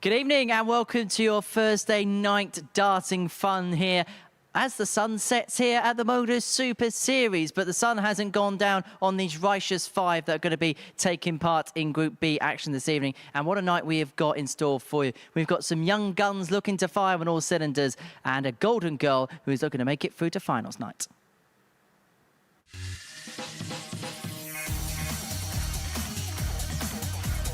Good evening and welcome to your Thursday night darting fun here as the sun sets here at the MODUS Super Series. But the sun hasn't gone down on these righteous five that are going to be taking part in Group B action this evening. And what a night we have got in store for you. We've got some young guns looking to fire on all cylinders and a golden girl who is looking to make it through to finals night.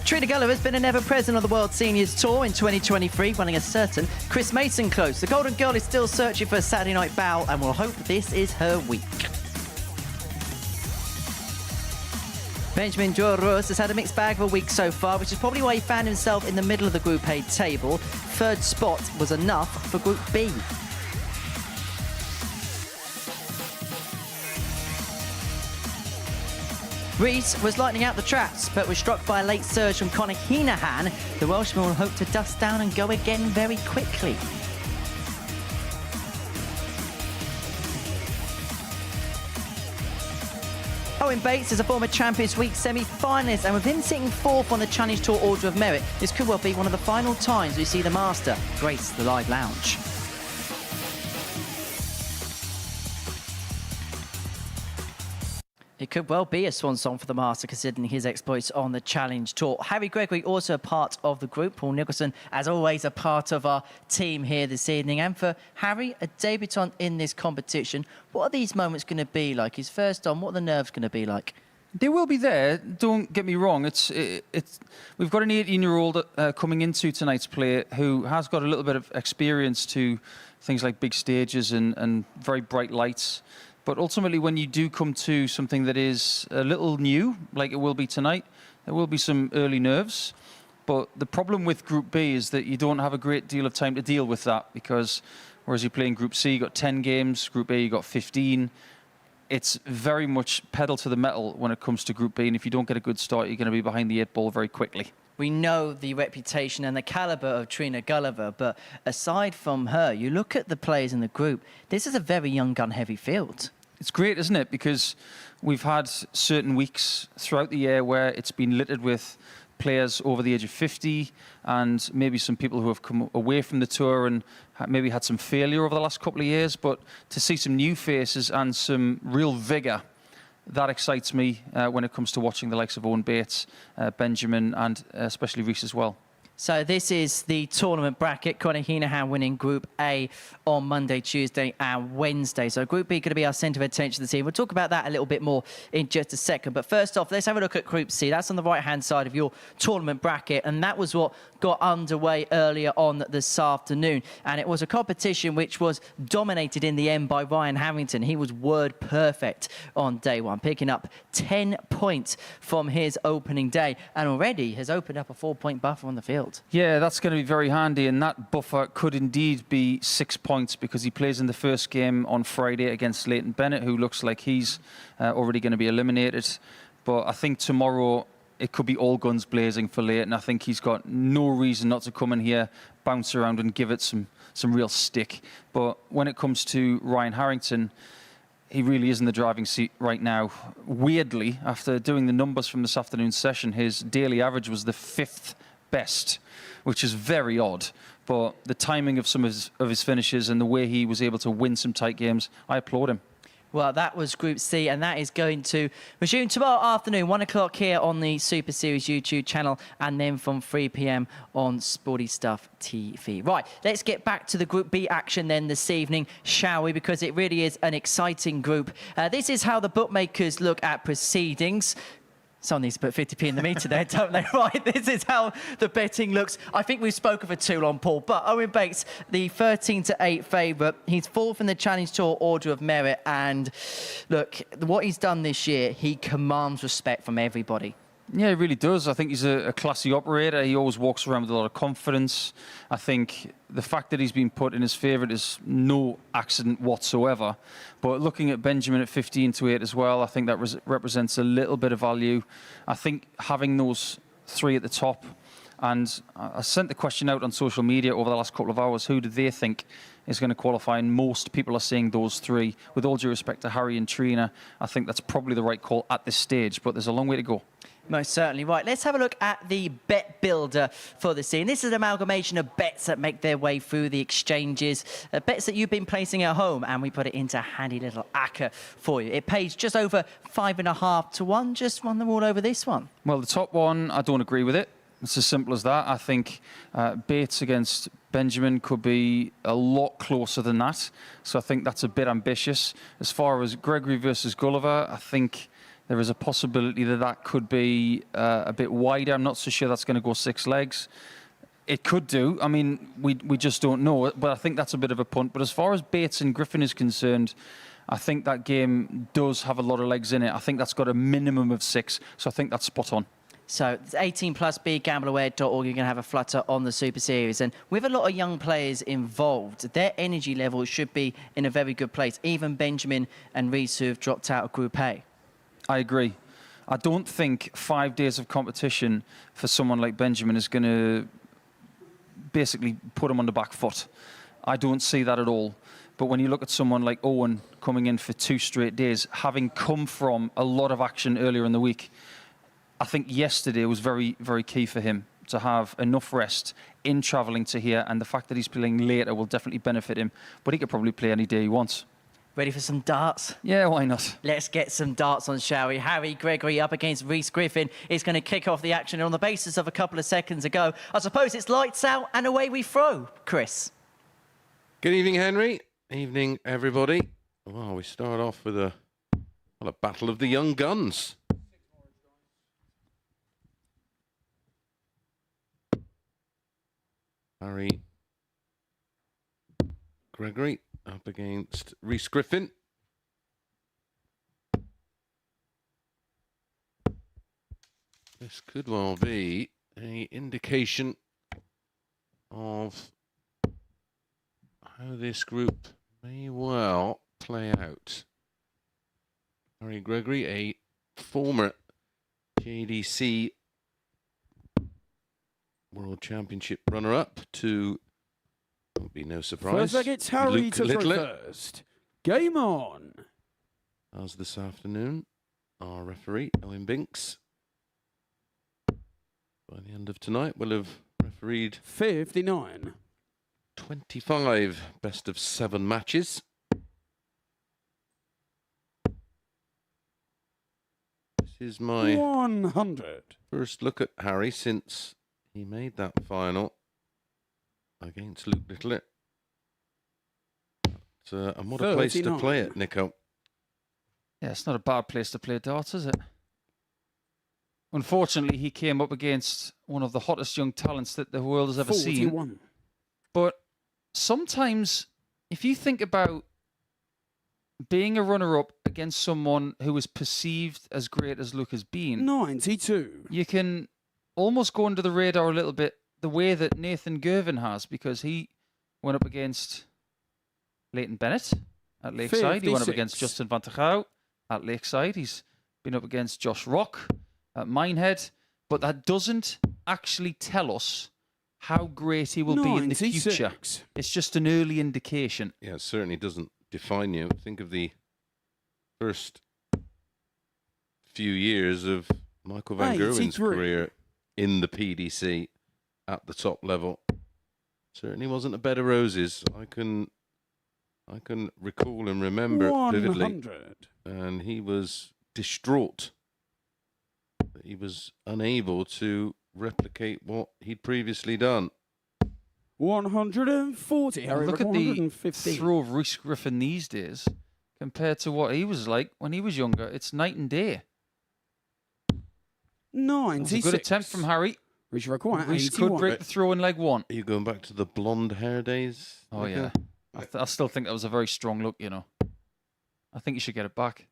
Trina Gulliver's been an ever-present on the World Seniors Tour in 2023, running a certain Chris Mason close. The Golden Girl is still searching for a Saturday night bow and will hope this is her week. Benjamin Joros has had a mixed bag of a week so far, which is probably why he found himself in the middle of the Group A table. Third spot was enough for Group B. Rees was lightning out the traps, but was struck by a late surge from Conor Heenahan. The Welshman will hope to dust down and go again very quickly. Owen Bates is a former Champions Week semi-finalist, and with him sitting fourth on the Challenge Tour Order of Merit, this could well be one of the final times we see the Master grace the live lounge. It could well be a swan song for the Master, considering his exploits on the Challenge Tour. Harry Gregory also a part of the group. Paul Nicholson, as always, a part of our team here this evening. And for Harry, a debutant in this competition, what are these moments going to be like? He's first on. What are the nerves going to be like? They will be there. Don't get me wrong. We've got an 18-year-old coming into tonight's play who has got a little bit of experience to things like big stages and very bright lights. But ultimately, when you do come to something that is a little new, like it will be tonight, there will be some early nerves. But the problem with Group B is that you don't have a great deal of time to deal with that, because whereas you play in Group C, you got 10 games, Group A, you got 15. It's very much pedal to the metal when it comes to Group B, and if you don't get a good start, you're going to be behind the 8 ball very quickly. We know the reputation and the calibre of Trina Gulliver, but aside from her, you look at the players in the group, this is a very young gun-heavy field. It's great, isn't it? Because we've had certain weeks throughout the year where it's been littered with players over the age of 50 and maybe some people who have come away from the tour and maybe had some failure over the last couple of years. But to see some new faces and some real vigour, that excites me when it comes to watching the likes of Owen Bates, Benjamin, and especially Rees as well. So this is the tournament bracket. Conor Heenahan winning Group A on Monday, Tuesday and Wednesday. So Group B going to be our centre of attention this evening. We'll talk about that a little bit more in just a second. But first off, let's have a look at Group C. That's on the right-hand side of your tournament bracket. And that was what got underway earlier on this afternoon. And it was a competition which was dominated in the end by Ryan Harrington. He was word perfect on day one, picking up 10 points from his opening day. And already has opened up a 4-point buffer on the field. Yeah, that's going to be very handy, and that buffer could indeed be 6 points because he plays in the first game on Friday against Leighton Bennett, who looks like he's already going to be eliminated. But I think tomorrow it could be all guns blazing for Leighton. I think he's got no reason not to come in here, bounce around and give it some real stick. But when it comes to Ryan Harrington, he really is in the driving seat right now. Weirdly, after doing the numbers from this afternoon's session, his daily average was the 5th best, which is very odd. But the timing of some of his finishes and the way he was able to win some tight games, I applaud him. Well, that was Group C, and that is going to resume tomorrow afternoon, 1 o'clock here on the Super Series YouTube channel, and then from 3 p.m. on Sporty Stuff TV. Right, let's get back to the Group B action then this evening, shall we? Because it really is an exciting group. This is how the bookmakers look at proceedings. Someone needs to put 50p in the meter there, don't they? Right, this is how the betting looks. I think we've spoken for too long, Paul. But Owen Bates, the 13-8 favourite. He's fourth in the Challenge Tour Order of Merit. And look, what he's done this year, he commands respect from everybody. Yeah, he really does. I think he's a classy operator. He always walks around with a lot of confidence. I think the fact that he's been put in his favourite is no accident whatsoever. But looking at Benjamin at 15-8 as well, I think that represents a little bit of value. I think having those three at the top, and I sent the question out on social media over the last couple of hours, who do they think is going to qualify? And most people are saying those three. With all due respect to Harry and Trina, I think that's probably the right call at this stage, but there's a long way to go. Most certainly. Right, let's have a look at the bet builder for the scene. This is an amalgamation of bets that make their way through the exchanges, bets that you've been placing at home, and we put it into a handy little acca for you. It pays just over 5.5 to 1. Just won them all over this one. Well, the top one, I don't agree with it. It's as simple as that. I think Bates against Benjamin could be a lot closer than that. So I think that's a bit ambitious. As far as Gregory versus Gulliver, I think there is a possibility that that could be a bit wider. I'm not so sure that's going to go 6 legs. It could do. I mean, we just don't know. But I think that's a bit of a punt. But as far as Bates and Griffin is concerned, I think that game does have a lot of legs in it. I think that's got a minimum of 6. So I think that's spot on. So it's 18 plus B, gambleaware.org. You're going to have a flutter on the Super Series. And with a lot of young players involved, their energy level should be in a very good place. Even Benjamin and Reese, who have dropped out of Group A. I agree. I don't think 5 days of competition for someone like Benjamin is going to basically put him on the back foot. I don't see that at all. But when you look at someone like Owen coming in for 2 straight days, having come from a lot of action earlier in the week, I think yesterday was very, very key for him to have enough rest in travelling to here, and the fact that he's playing later will definitely benefit him. But he could probably play any day he wants. Ready for some darts? Yeah, why not? Let's get some darts on, shall we? Harry Gregory up against Reese Griffin is going to kick off the action. And on the basis of a couple of seconds ago, I suppose it's lights out and away we throw. Chris. Good evening, Henry. Evening, everybody. Well, we start off with a battle of the young guns. Harry Gregory up against Reese Griffin. This could well be an indication of how this group may well play out. Harry Gregory, a former JDC World Championship runner-up to, won't be no surprise, First leg, it's Harry Luke to throw Littler. first. Game on. As this afternoon, our referee, Owen Binks, by the end of tonight, will have refereed 59. 25 best of 7 matches. This is my 100. first look at Harry since he made that final against Luke Littler. And what a place to 39. play it, Nico. Yeah, it's not a bad place to play darts, is it? Unfortunately, he came up against one of the hottest young talents that the world has ever 41. seen. But sometimes, if you think about being a runner-up against someone who is perceived as great as Luke has been, 92. you can almost go under the radar a little bit the way that Nathan Gervin has, because he went up against Leighton Bennett at Lakeside. He went up 56. against Justin Van der Gouw at Lakeside. He's been up against Josh Rock at Minehead. But that doesn't actually tell us how great he will be in the future. 96. It's just an early indication. Yeah, it certainly doesn't define you. Think of the first few years of Michael van Gerwen's 83. career in the PDC at the top level. Certainly wasn't a bed of roses. I can recall and remember it vividly. 100. And he was distraught that he was unable to replicate what he'd previously done. 140. Harry Look at the 115. throw of Reese Griffin these days compared to what he was like when he was younger. It's night and day. It was 96. a good attempt from Harry. Reach require Reese 81. could break the throw in leg 1. Are you going back to the blonde hair days? Oh, Nico? yeah. I still think that was a very strong look, you know. I think you should get it back.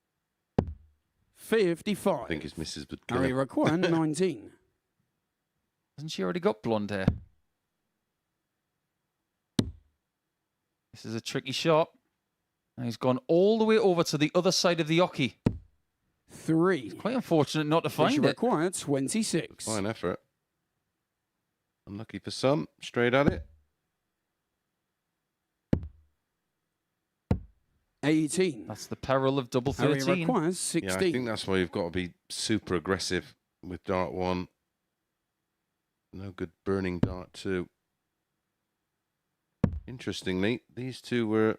55. I think his missus would Harry go. require 19. Hasn't she already got blonde hair? This is a tricky shot. And he's gone all the way over to the other side of the oche. 3. Quite unfortunate not to Reach find it. require 26. Fine effort. Unlucky for some. Straight at it. 18. That's the peril of double Harry 13. requires Yeah, I 16. think that's why you've got to be super aggressive with dart 1. No good burning dart 2. Interestingly, these two were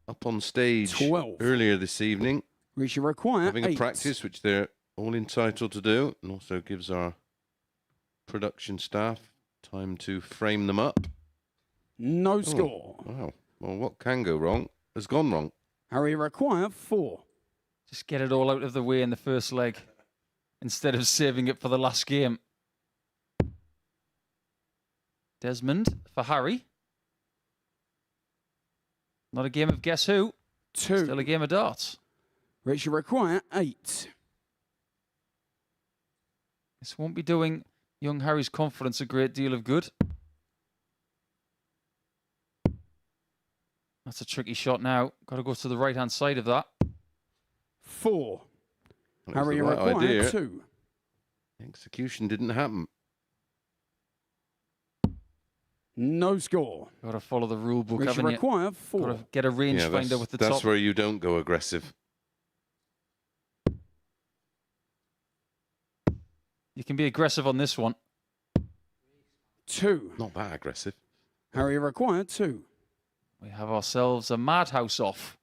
up on stage 12. earlier this evening, We shall require having 8. a practice, which they're all entitled to do, and also gives our production staff time to frame them up. No Oh, score. wow. Well, what can go wrong has gone wrong. Harry require 4. Just get it all out of the way in the first leg instead of saving it for the last game. Desmond for Harry. Not a game of guess who. 2. Still a game of darts. We shall require 8. This won't be doing young Harry's confidence a great deal of good. That's a tricky shot now. Got to go to the right-hand side of that. 4. That was Harry the right require idea. 2. Execution didn't happen. No score. Got to follow the rule book, We shall haven't you? require Got 4. to get a rangefinder with the that's top. where you don't go aggressive. You can be aggressive on this one. 2. Not that aggressive. Harry require 2. We have ourselves a madhouse off.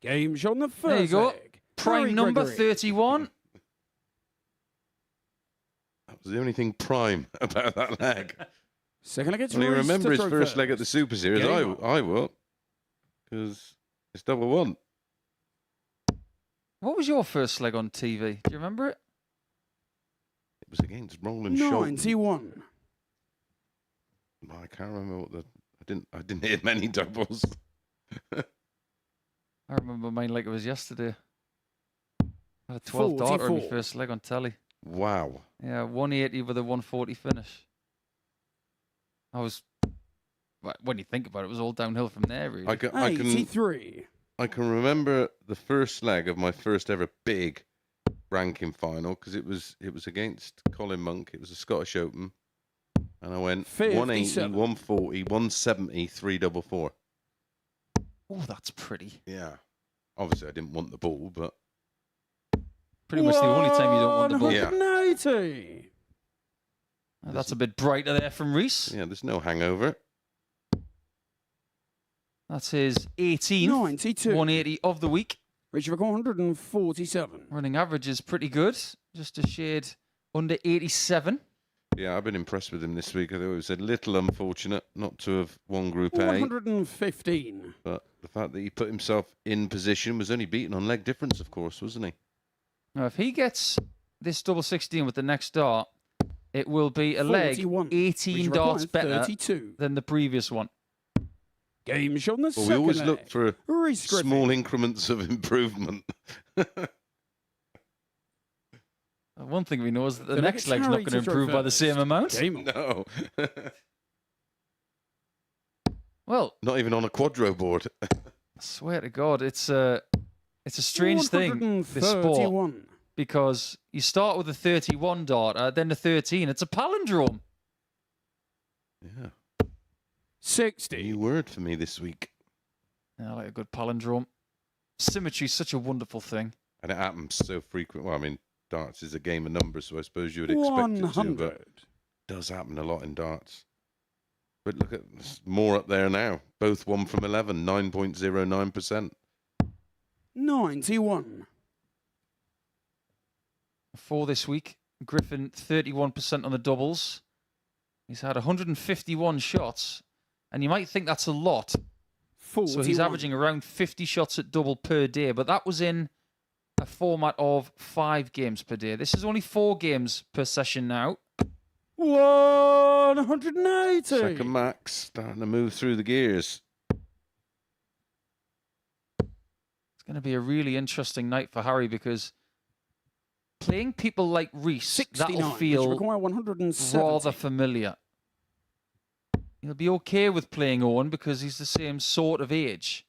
Game shot on the first There you go. leg. Prime Harry number Gregory. 31. That was the only thing prime about that leg. Second leg, it's Well, you Reece remember to his throw first leg at the Super Series? Game on. I will. Because it's double 1. What was your first leg on TV? Do you remember it? It was against Roland Schulten. 91. I can't remember what the... I didn't hit many doubles. I remember mine like it was yesterday. I had a 12 darter on my 44. first leg on telly. Wow. Yeah, 180 with a 140 finish. I was... well, when you think about it, it was all downhill from there, really. I can 83. remember the first leg of my first ever big ranking final because it was against Colin Monk. It was a Scottish Open. And I went 180, 57. 140, 170, 344. Oh, that's pretty. Yeah. Obviously, I didn't want the ball, but Pretty much the only time you don't want the ball. Yeah. 180. That's a bit brighter there from Reece. yeah, there's no hangover. That's his 18th 92. 180 of the week. Reach of 147. Running average is pretty good. Just a shade under 87. Yeah, I've been impressed with him this week. I thought it was a little unfortunate not to have won Group A, 115. but the fact that he put himself in position was only beaten on leg difference, of course, wasn't he? Now, if he gets this double 16 with the next dart, it will be a leg 41, 18 which darts requires better 32. than the previous one. Game shot on the Well, second we always leg. look for Reece Griffin. small increments of improvement. One thing we know is that the The next leg leg's is not Harry going to to throw improve by the first. same amount. Game on. No. Well, Not even on a quadro board. I swear to God, it's a strange thing, this sport, 131. because you start with a 31 dart, then a 13. It's a palindrome. Yeah. 60. New word for me this week. Yeah, I like a good palindrome. Symmetry is such a wonderful thing. And it happens so frequent. Well, I mean, darts is a game of numbers, so I suppose you would expect it to, 100. but it does happen a lot in darts. But look at there's more up there now. Both 1 from 11, 9.09%. 91. For this week, Griffin 31% on the doubles. He's had 151 shots, and you might think that's a lot. 41. So he's averaging around 50 shots at double per day, but that was in a format of 5 games per day. This is only 4 games per session now. 180. Second max, starting to move through the gears. It's going to be a really interesting night for Harry because playing people like Reece, 69. that'll which feel require 170. rather familiar. He'll be okay with playing Owen because he's the same sort of age.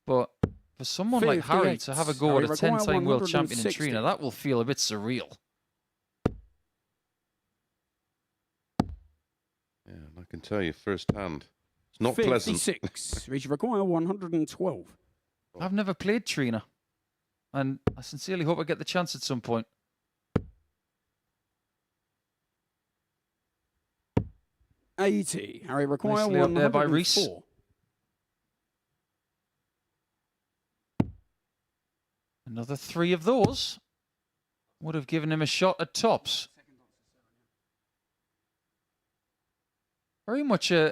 But for someone like Harry 58. to have a go Harry at a require 10-time world champion in 160. Trina, that will feel a bit surreal. Yeah, and I can tell you firsthand, it's not pleasant. 56. Reach require 112. I've never played Trina, and I sincerely hope I get the chance at some point. 80. Harry require Nicely up there by 104. Another 3 of those would have given him a shot at tops. Very much a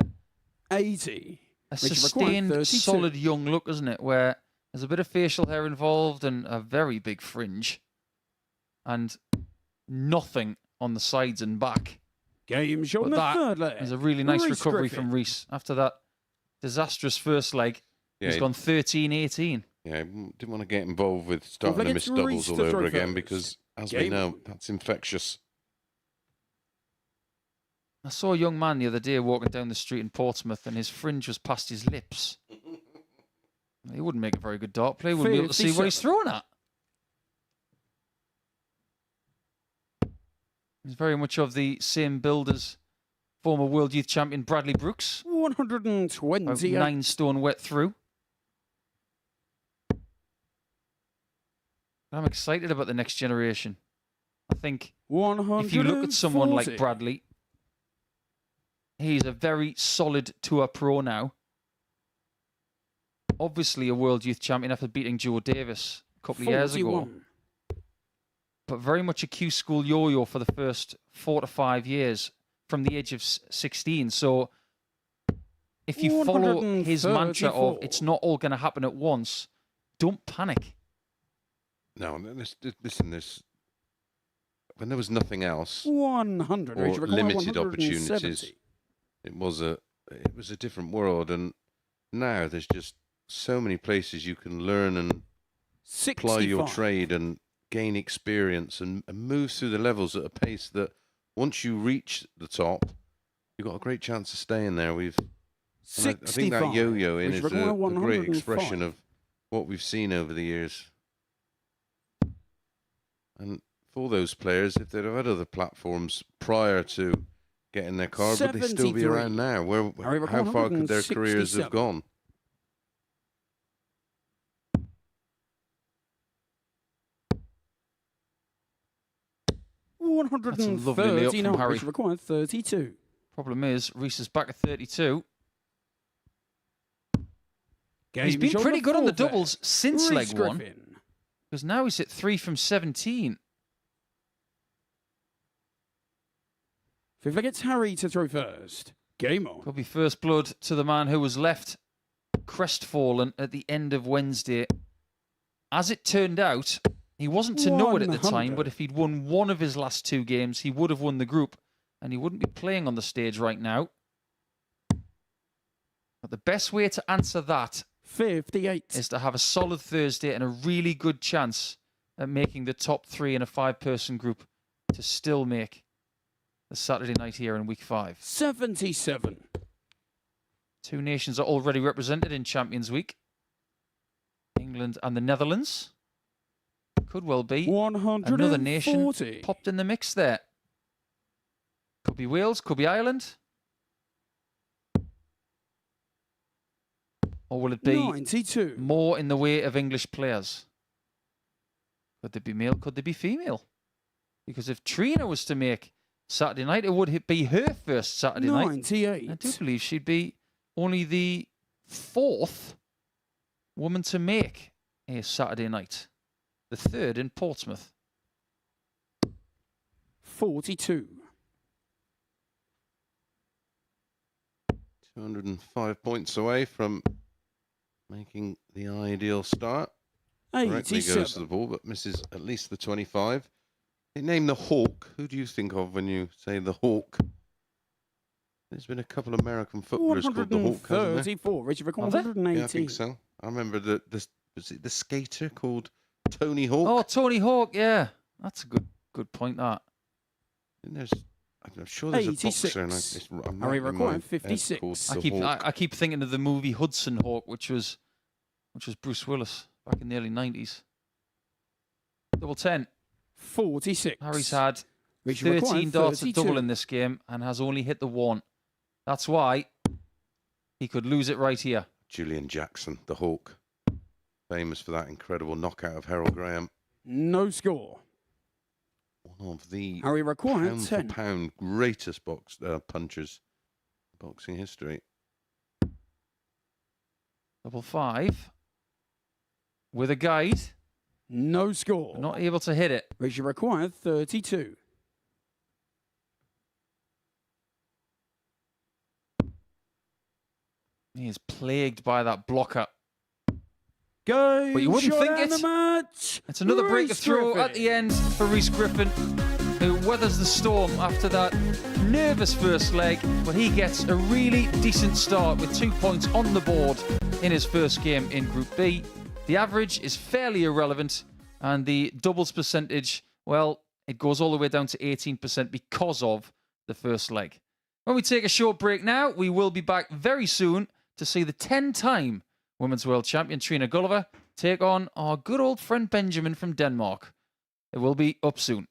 80. sustained, solid young look, isn't it? Where there's a bit of facial hair involved and a very big fringe. And nothing on the sides and back. Game shot But in the that third leg. is a really nice Reece recovery Griffin. from Reece. After that disastrous first leg, Yeah, he's gone 13-18. Yeah, I didn't want to get involved with starting to miss Reece doubles all to over throw again first. because, as we Game know, on. that's infectious. I saw a young man the other day walking down the street in Portsmouth and his fringe was past his lips. He wouldn't make a very good dart player. Wouldn't be able to see what he's throwing at. He's very much of the same build as former World Youth Champion Bradley Brooks. 120. About 9 stone wet through. I'm excited about the next generation. I think if you look at someone like Bradley, he's a very solid tour pro now. Obviously a World Youth Champion after beating Joe Davis a couple of years ago. But very much a Q school yo-yo for the first 4 to 5 years from the age of 16. So if you follow his mantra of it's not all going to happen at once, don't panic. No, listen, when there was nothing else 100. or limited 170. opportunities, it was a different world. And now there's just so many places you can learn and 65. ply your trade and gain experience and move through the levels at a pace that once you reach the top, you've got a great chance of staying there. I think that yo-yoing is a great expression of what we've seen over the years. And for those players, if they'd have had other platforms prior to getting their card, would they still be 73. around now? How far could their careers have 167. gone? That's a lovely layup from Harry. Which required 32. Problem is, Reece is back at 32. He's Game been shot pretty good on the fourth leg. doubles since Reece leg 1. Griffin. Because now he's at 3 from 17. Fifth leg, it's Harry to throw first. Game on. Could be first blood to the man who was left crestfallen at the end of Wednesday. As it turned out, he wasn't to know it at the time, 100. but if he'd won one of his last 2 games, he would have won the group, and he wouldn't be playing on the stage right now. But the best way to answer that 58. is to have a solid Thursday and a really good chance at making the top 3 in a 5-person group to still make the Saturday night here in week 5. 77. 2 nations are already represented in Champions Week. England and the Netherlands. Could well be 140. another nation popped in the mix there. Could be Wales, could be Ireland. Or will it be 92. more in the way of English players? Could they be male? Could they be female? Because if Trina was to make Saturday night, it would be her first Saturday night. 98. I do believe she'd be only the 4th woman to make a Saturday night. The 3rd in Portsmouth. 42. 205 points away from making the ideal start. Correctly 87. goes to the ball, but misses at least the 25. They name the Hawk. Who do you think of when you say the Hawk? There's been a couple of American footballers called the Hawk, hasn't there? 134. Richard Rick, Have they? 118. Yeah, I think so. I remember was it the skater called Tony Hawk? Oh, Tony Hawk, yeah. That's a good point, that. And I'm sure there's a boxer. And 86. I'm Harry right in my Require, head 56. called I the Hawk. keep thinking of the movie Hudson Hawk, which was Bruce Willis back in the early 90s. Double 10. 46. Harry's had Richard Require, 13 darts at 32. double in this game and has only hit the 1. That's why he could lose it right here. Julian Jackson, the Hawk. Famous for that incredible knockout of Harold Graham. No score. One of the Harry Require, pound 10. for pound greatest punchers boxing history. Double 5. With a guide. No score. Not able to hit it. Ratio required 32. He is plagued by that blocker. Game But you wouldn't shot think and it. the match. It's another break of Rhys throw Griffin. at the end for Rhys Griffin, who weathers the storm after that nervous first leg, but he gets a really decent start with 2 points on the board in his first game in Group B. The average is fairly irrelevant, and the doubles percentage, well, it goes all the way down to 18% because of the first leg. When we take a short break now, we will be back very soon to see the 10-time Women's World Champion Trina Gulliver take on our good old friend Benjamin from Denmark. It will be up soon.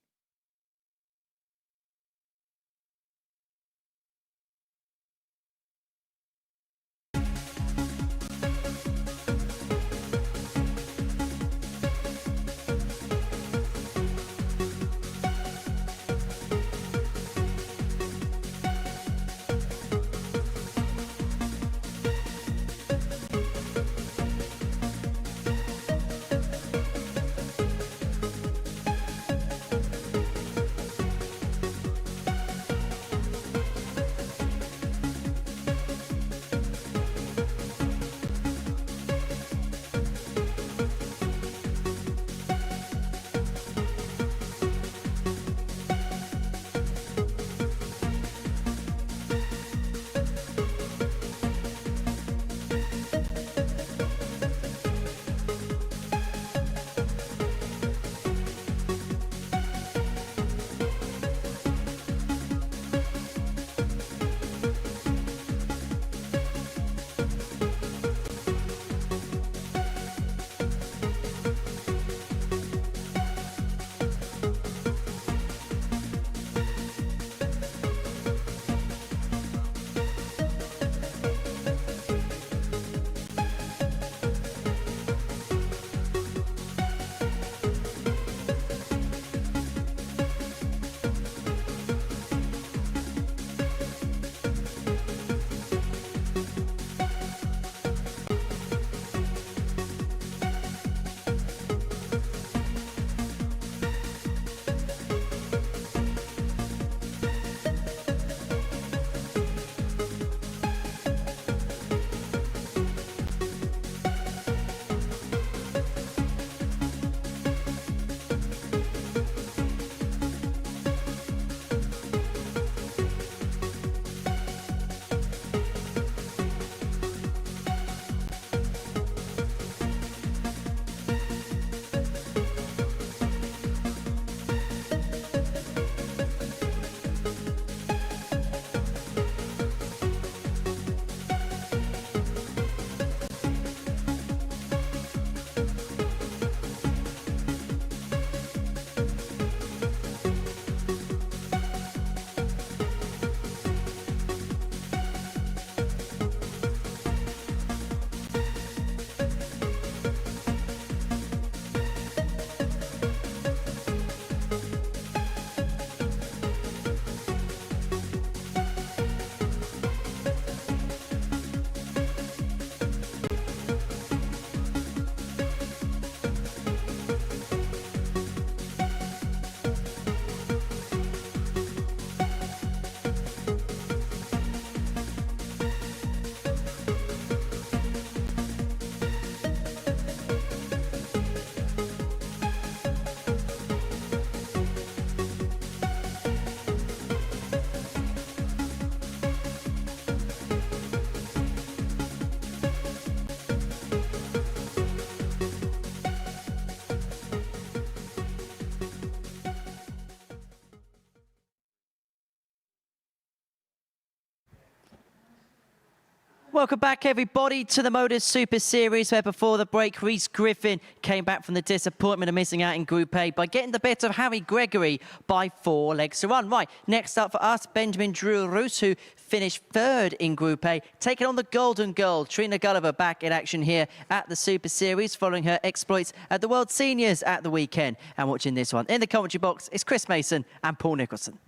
Welcome back, everybody, to the MODUS Super Series, where before the break, Rhys Griffin came back from the disappointment of missing out in Group A by getting the better of Harry Gregory by 4 legs to 1. Right, next up for us, Benjamin Drew-Roos, who finished third in Group A, taking on the Golden Girl, Trina Gulliver, back in action here at the Super Series, following her exploits at the World Seniors at the weekend. And watching this one in the commentary box is Chris Mason and Paul Nicholson.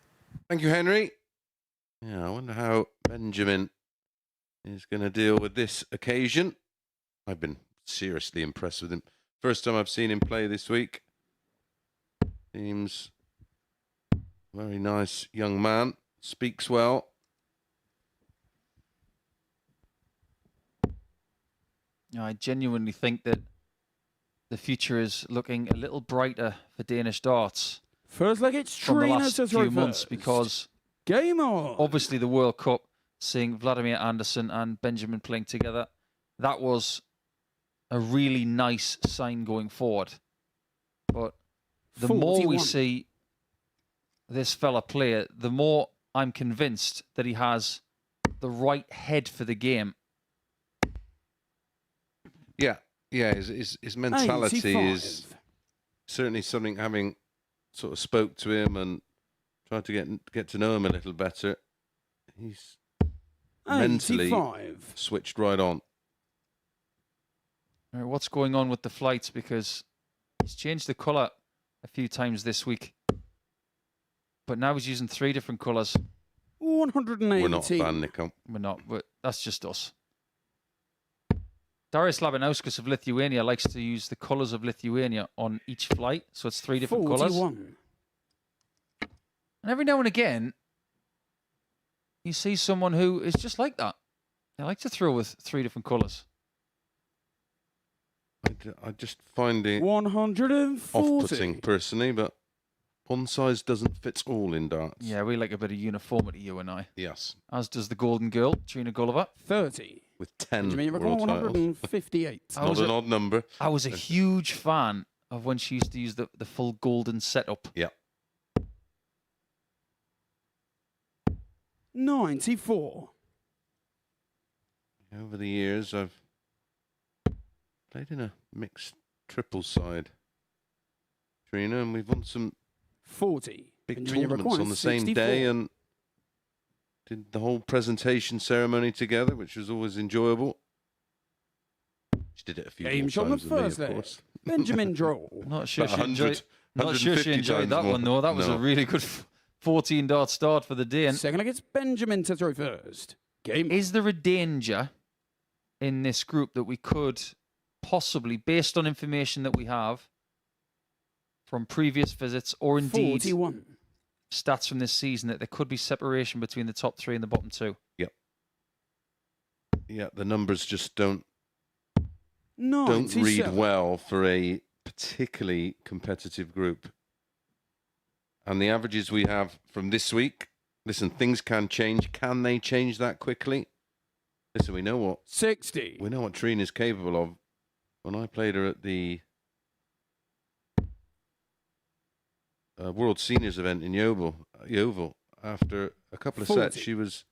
Thank you, Henry. Yeah, I wonder how Benjamin is going to deal with this occasion. I've been seriously impressed with him. First time I've seen him play this week. Seems very nice young man. Speaks well. I genuinely think that the future is looking a little brighter for Danish darts First leg, it's from the Trina last to throw few months first. because Game on. obviously the World Cup, seeing Vladimir Anderson and Benjamin playing together, that was a really nice sign going forward. But the more we 41. see this fella play, the more I'm convinced that he has the right head for the game. Yeah, his mentality 85. is certainly something, having sort of spoke to him and tried to get to know him a little better. He's mentally 85. switched right on. All right, what's going on with the flights? Because he's changed the colour a few times this week. But now he's using 3 different colours. 180. We're not a fan, Nico. We're not, but that's just us. Darius Labanauskas of Lithuania likes to use the colours of Lithuania on each flight. So it's 3 different colours. 41. And every now and again, you see someone who is just like that. They like to throw with 3 different colours. I just find it 140. off-putting personally, but one size doesn't fit all in darts. Yeah, we like a bit of uniformity, you and I. Yes. As does the Golden Girl, Trina Gulliver. 30. With 10 Benjamin, you've got world titles. 158. Not an odd number. I was a huge fan of when she used to use the full golden setup. Yeah. 94. Over the years, I've played in a mixed triple side, Trina, and we've won some 40. big Benjamin, tournaments on the 64. same day and did the whole presentation ceremony together, which was always enjoyable. She did it a few Game more shot on the times than me, first of leg. course. Benjamin Droll. Not sure About she enjoyed, 100, not sure she 150 enjoyed times that more. one, though. That was No. a really good 14-dart start for the Dane. Second leg, it's Benjamin to throw first. Game. Is there a danger in this group that we could possibly, based on information that we have from previous visits or indeed 41. stats from this season, that there could be separation between the top 3 and the bottom 2? Yep. Yeah, the numbers just don't 97. read well for a particularly competitive group. And the averages we have from this week, listen, things can change. Can they change that quickly? Listen, we know what 60. Trina's capable of. When I played her at the World Seniors event in Yeovil, after a couple of 40. sets, she was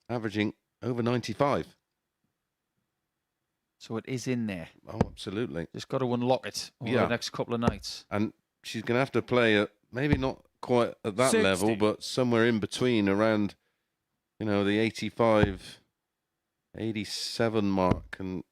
averaging over 95. So it is in there. Oh, absolutely. Just got to unlock it over Yeah. the next couple of nights. And she's going to have to play at maybe not quite at that 60. level, but somewhere in between, around, the 85, 87 mark, and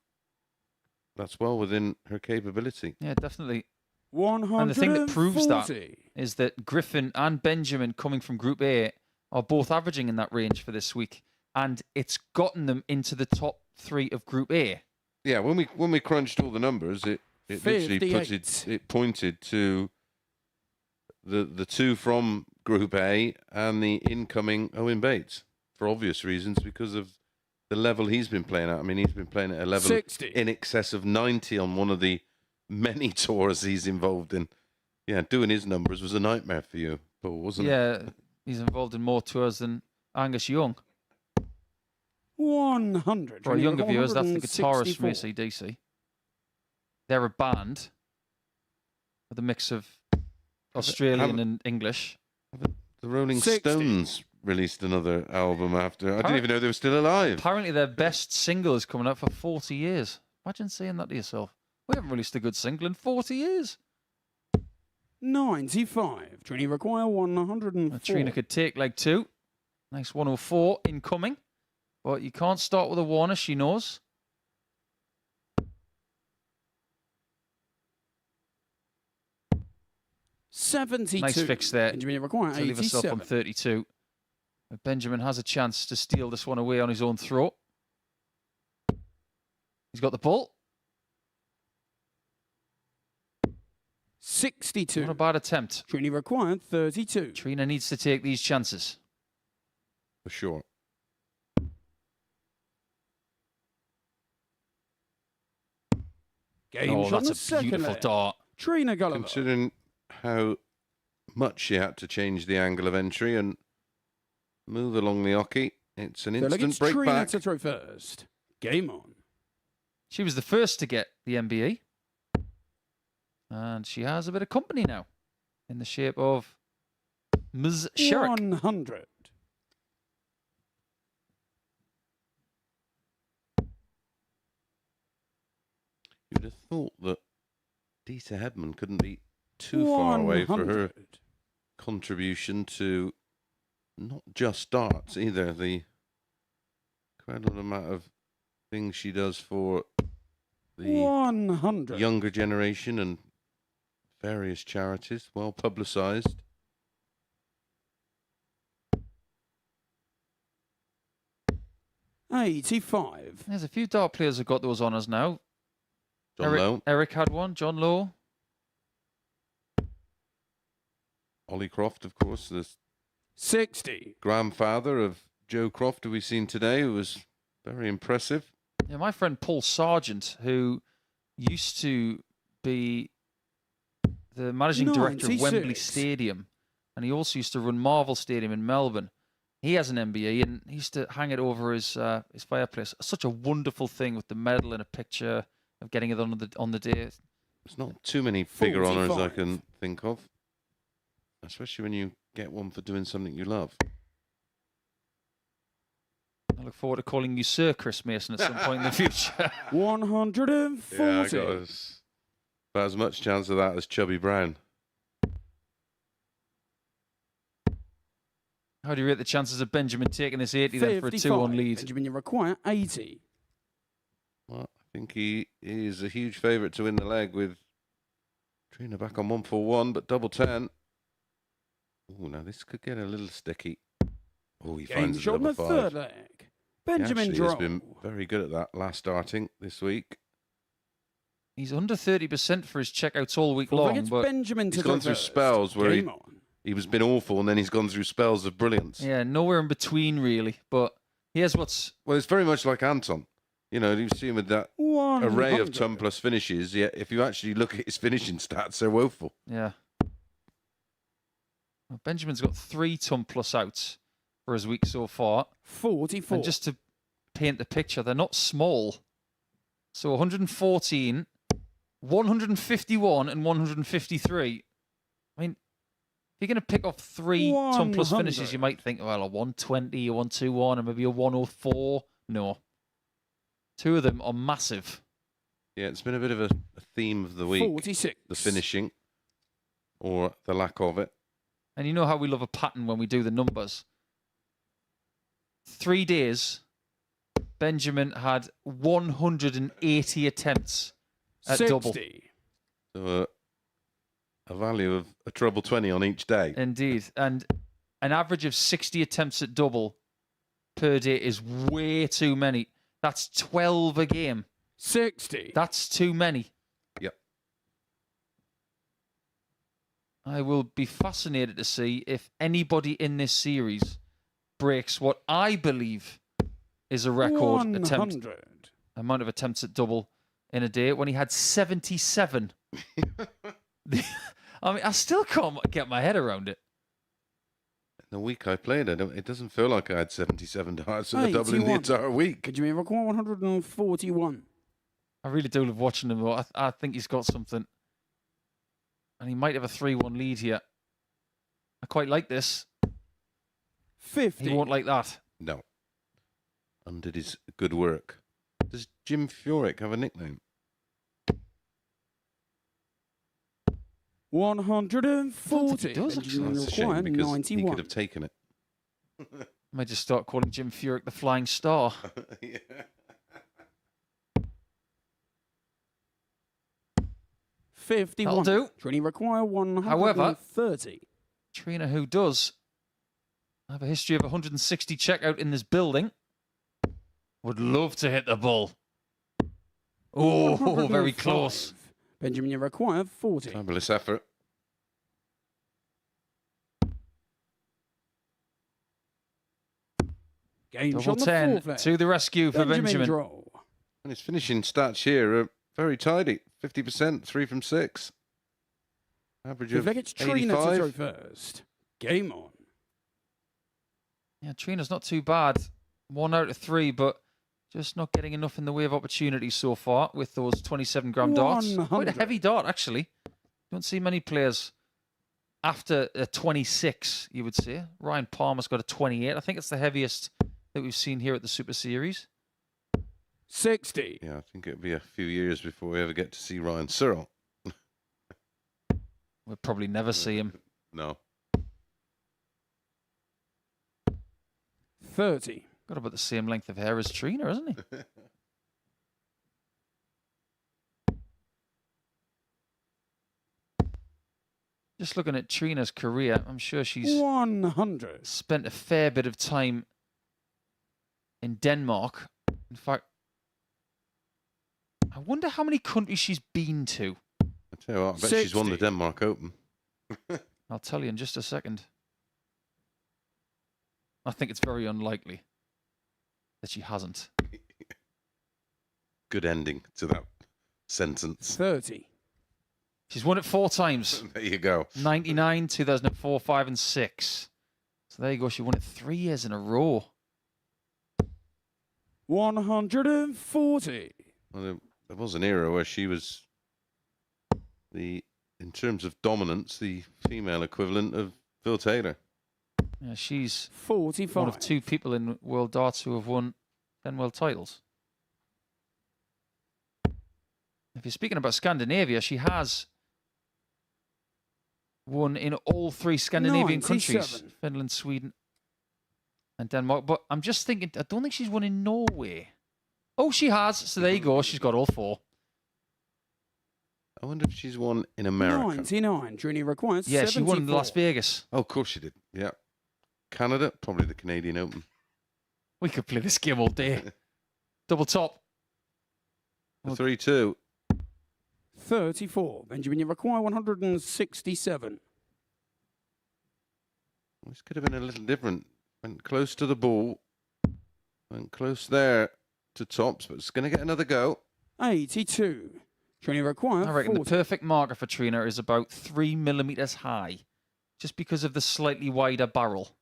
that's well within her capability. Yeah, definitely. 140. And the thing that proves that is that Griffin and Benjamin, coming from Group A, are both averaging in that range for this week. And it's gotten them into the top 3 of Group A. Yeah, when we crunched all the numbers, it literally 58. it pointed to the 2 from Group A and the incoming Owen Bates, for obvious reasons, because of the level he's been playing at. I mean, he's been playing at a level 60. in excess of 90 on one of the many tours he's involved in. Yeah, doing his numbers was a nightmare for you, Paul, wasn't it? Yeah, he's involved in more tours than Angus Young. 100. For our younger viewers, that's the guitarist 164. from AC/DC. They're a band with a mix of Australian and English. The Rolling 60. Stones released another album after. I didn't Apparent- even know they were still alive. Apparently their best single is coming out for 40 years. Imagine saying that to yourself. We haven't released a good single in 40 years. 95. Trini require 104. Trina could take leg 2. Nice 104 incoming. But you can't start with a Warner, she knows. $72. Nice fix there Benjamin require to leave herself on 87. 32. But Benjamin has a chance to steal this one away on his own throat. He's got the ball. 62. Not a bad attempt. Trini required 32. Trina needs to take these chances. For sure. Game Oh, shot on that's the a second beautiful leg. dart. Trina Gulliver. Considering how much she had to change the angle of entry and move along the hockey, it's an instant break Trina back. to throw first. Game on. She was the first to get the MBE. And she has a bit of company now in the shape of Ms. Sherrick. 100. You'd have thought that Dita Hedman couldn't be too far away for her 100. contribution to not just darts either. The incredible amount of things she does for the 100. younger generation and various charities, well publicised. $85. There's a few dart players who've got those honours now. John Lowe, Eric had one, John Lowe. Ollie Croft, of course, the 60. grandfather of Joe Croft, who we've seen today, who was very impressive. Yeah, my friend Paul Sargent, who used to be the managing director of Wembley 96. Stadium, and he also used to run Marvel Stadium in Melbourne. He has an MBE, and he used to hang it over his fireplace. Such a wonderful thing with the medal and a picture of getting it on the day. There's not too many bigger honours I 45. can think of, especially when you get one for doing something you love. I look forward to calling you Sir Chris Mason at some point in the future. 140. Yeah, I got about as much chance of that as Chubby Brown. How do you rate the chances of Benjamin taking this 80 then for a 2-1 lead? Benjamin, you require 80. Well, I think he is a huge favourite to win the leg with Trina back on 141, but double 10. Oh, now this could get a little sticky. Oh, he Game finds a shot on the double third 5. leg. He Benjamin actually has Droll. been very good at that last starting this week. He's under 30% for his checkouts all week Fullback, long, it's but Benjamin he's to gone throw through first. spells where Game on. he was been awful, and then he's gone through spells of brilliance. yeah, nowhere in between really. But here's what's Well, it's very much like Anton. You know, you've seen with that 100. array of 10 plus finishes, yet if you actually look at his finishing stats, they're woeful. yeah. Well, Benjamin's got 3 ton plus outs for his week so far. 44. And just to paint the picture, they're not small. So 114, 151, and 153. I mean, if you're going to pick off 3 ton plus 100. finishes, you might think, well, a 120, a 121, and maybe a 104. No. 2 of them are massive. Yeah, it's been a bit of a theme of the week, 46. the finishing, or the lack of it. And you know how we love a pattern when we do the numbers. 3 days, Benjamin had 180 attempts at 60. double. So a value of a treble 20 on each day. Indeed. And an average of 60 attempts at double per day is way too many. That's 12 a game. 60. That's too many. Yep. I will be fascinated to see if anybody in this series breaks what I believe is a record 100. amount of attempts at double in a day when he had 77. I mean, I still can't get my head around it. The week I played, it doesn't feel like I had 77 darts at a double in the 81. entire week. Could you mean require 141? I really do love watching him. I think he's got something. And he might have a 3-1 lead here. I quite like this. 50. He won't like that. No. Undid his good work. Does Jim Furyk have a nickname? 140. does, actually. Benjamin That's a shame require because he 91. could have taken it. Might just start calling Jim Furyk the Flying Star. Yeah. 51. That'll do. Trini require 130. However, Trina, who does I have a history of 160 checkout in this building. Would love to hit the ball. Oh, very 105. close. Benjamin, you require 40. Fabulous effort. Game Double shot on the 10 fourth leg. to the rescue for Benjamin. Draw. And his finishing stats here are very tidy. 50%, 3 from 6. Average Fifth of leg, it's Trina to throw 85. first. Game on. Yeah, Trina's not too bad. 1 out of 3, but just not getting enough in the way of opportunities so far with those 27-gram darts. Quite a 100. heavy dart, actually. Don't see many players after a 26, you would say. Ryan Palmer's got a 28. I think it's the heaviest that we've seen here at the Super Series. 60. Yeah, I think it'll be a few years before we ever get to see Ryan Searle. We'll probably never see him. No. 30. Got about the same length of hair as Trina, hasn't he? Just looking at Trina's career, I'm sure she's 100. spent a fair bit of time in Denmark. In fact, I wonder how many countries she's been to. I tell you what, I bet she's won the 60. Denmark Open. I'll tell you in just a second. I think it's very unlikely that she hasn't. Good ending to that sentence. 30. She's won it 4 times. There you go. 99, 2004, 5 and 6. So there you go. She won it 3 years in a row. 140. Well, there was an era where she was in terms of dominance, the female equivalent of Phil Taylor. Yeah, she's 45. one of 2 people in World Darts who have won 10 world titles. If you're speaking about Scandinavia, she has won in all 3 Scandinavian 97. countries. Finland, Sweden and Denmark. But I'm just thinking, I don't think she's won in Norway. Oh, she has. So there you go. She's got all 4. I wonder if she's won in America. 99. Trini requires Yeah, 74. she won in Las Vegas. Oh, of course she did. Yeah. Canada, probably the Canadian Open. We could play this game all day. Double top. 3-2. 34. Benjamin, you require 167. This could have been a little different. Went close to the ball. Went close there to tops, but it's going to get another go. 82. Trini require I reckon 40. the perfect marker for Trina is about 3 millimeters high, just because of the slightly wider barrel.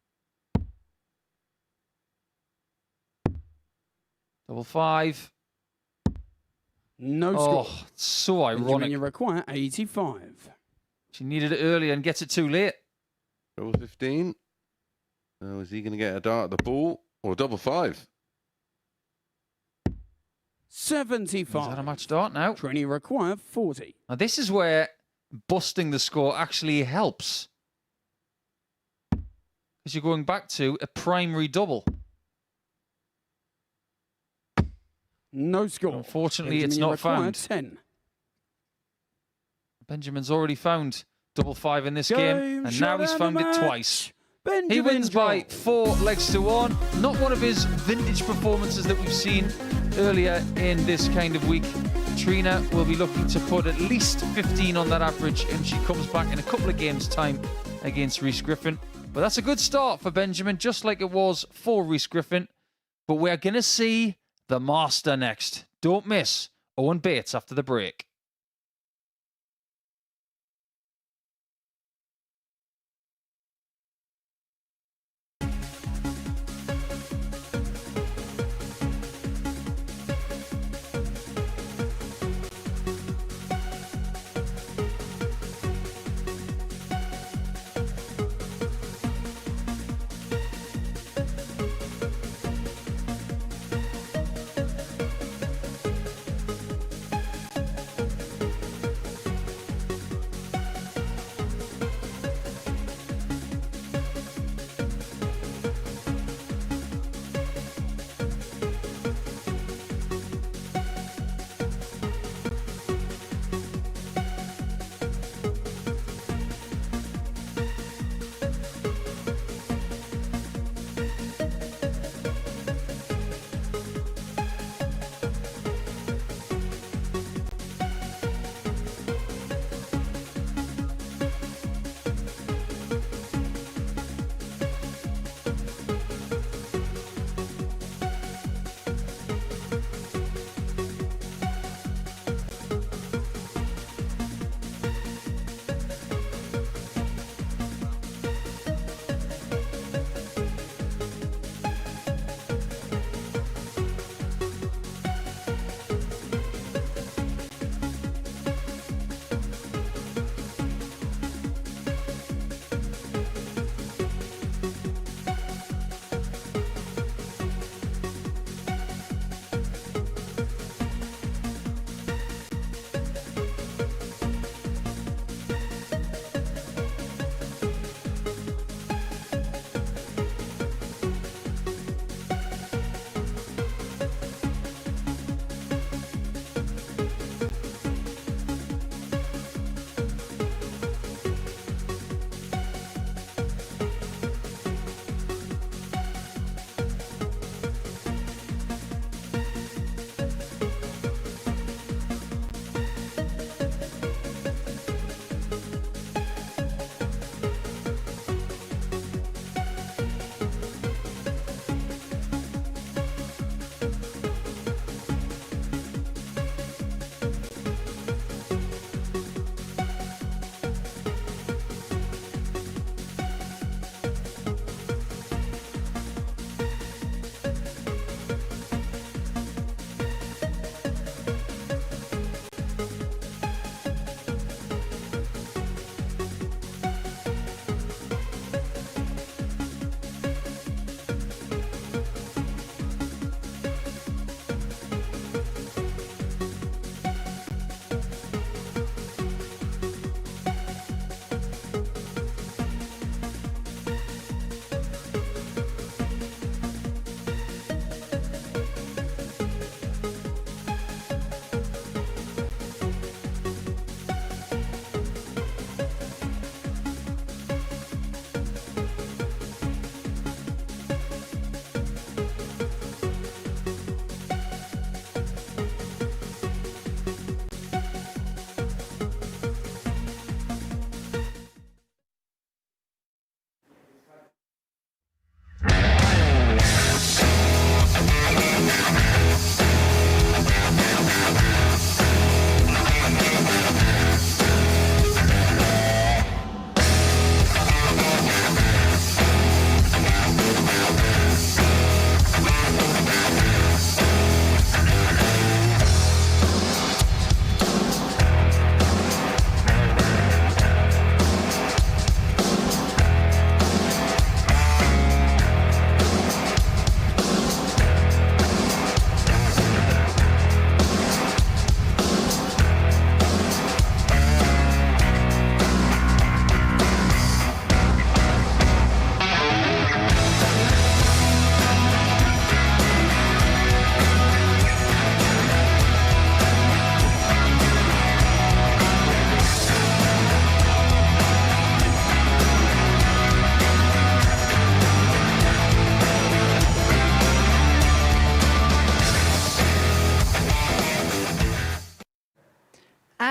Double 5. No score. Oh, it's so Benjamin, ironic. you require 85. She needed it earlier and gets it too late. Double 15. Oh, is he going to get a dart at the ball? Or double 5? 75. Is that a match dart now? Trini require 40. Now this is where busting the score actually helps. Because you're going back to a primary double. No score. Unfortunately, Benjamin, it's you not require found. 10. Benjamin's already found double 5 in this game, and now he's found it twice. Benjamin He wins by draws. 4 legs to 1. Not one of his vintage performances that we've seen earlier in this kind of week. Trina will be looking to put at least 15 on that average, and she comes back in a couple of games' time against Rhys Griffin. But that's a good start for Benjamin, just like it was for Rhys Griffin. But we're going to see the master next. Don't miss Owen Bates after the break.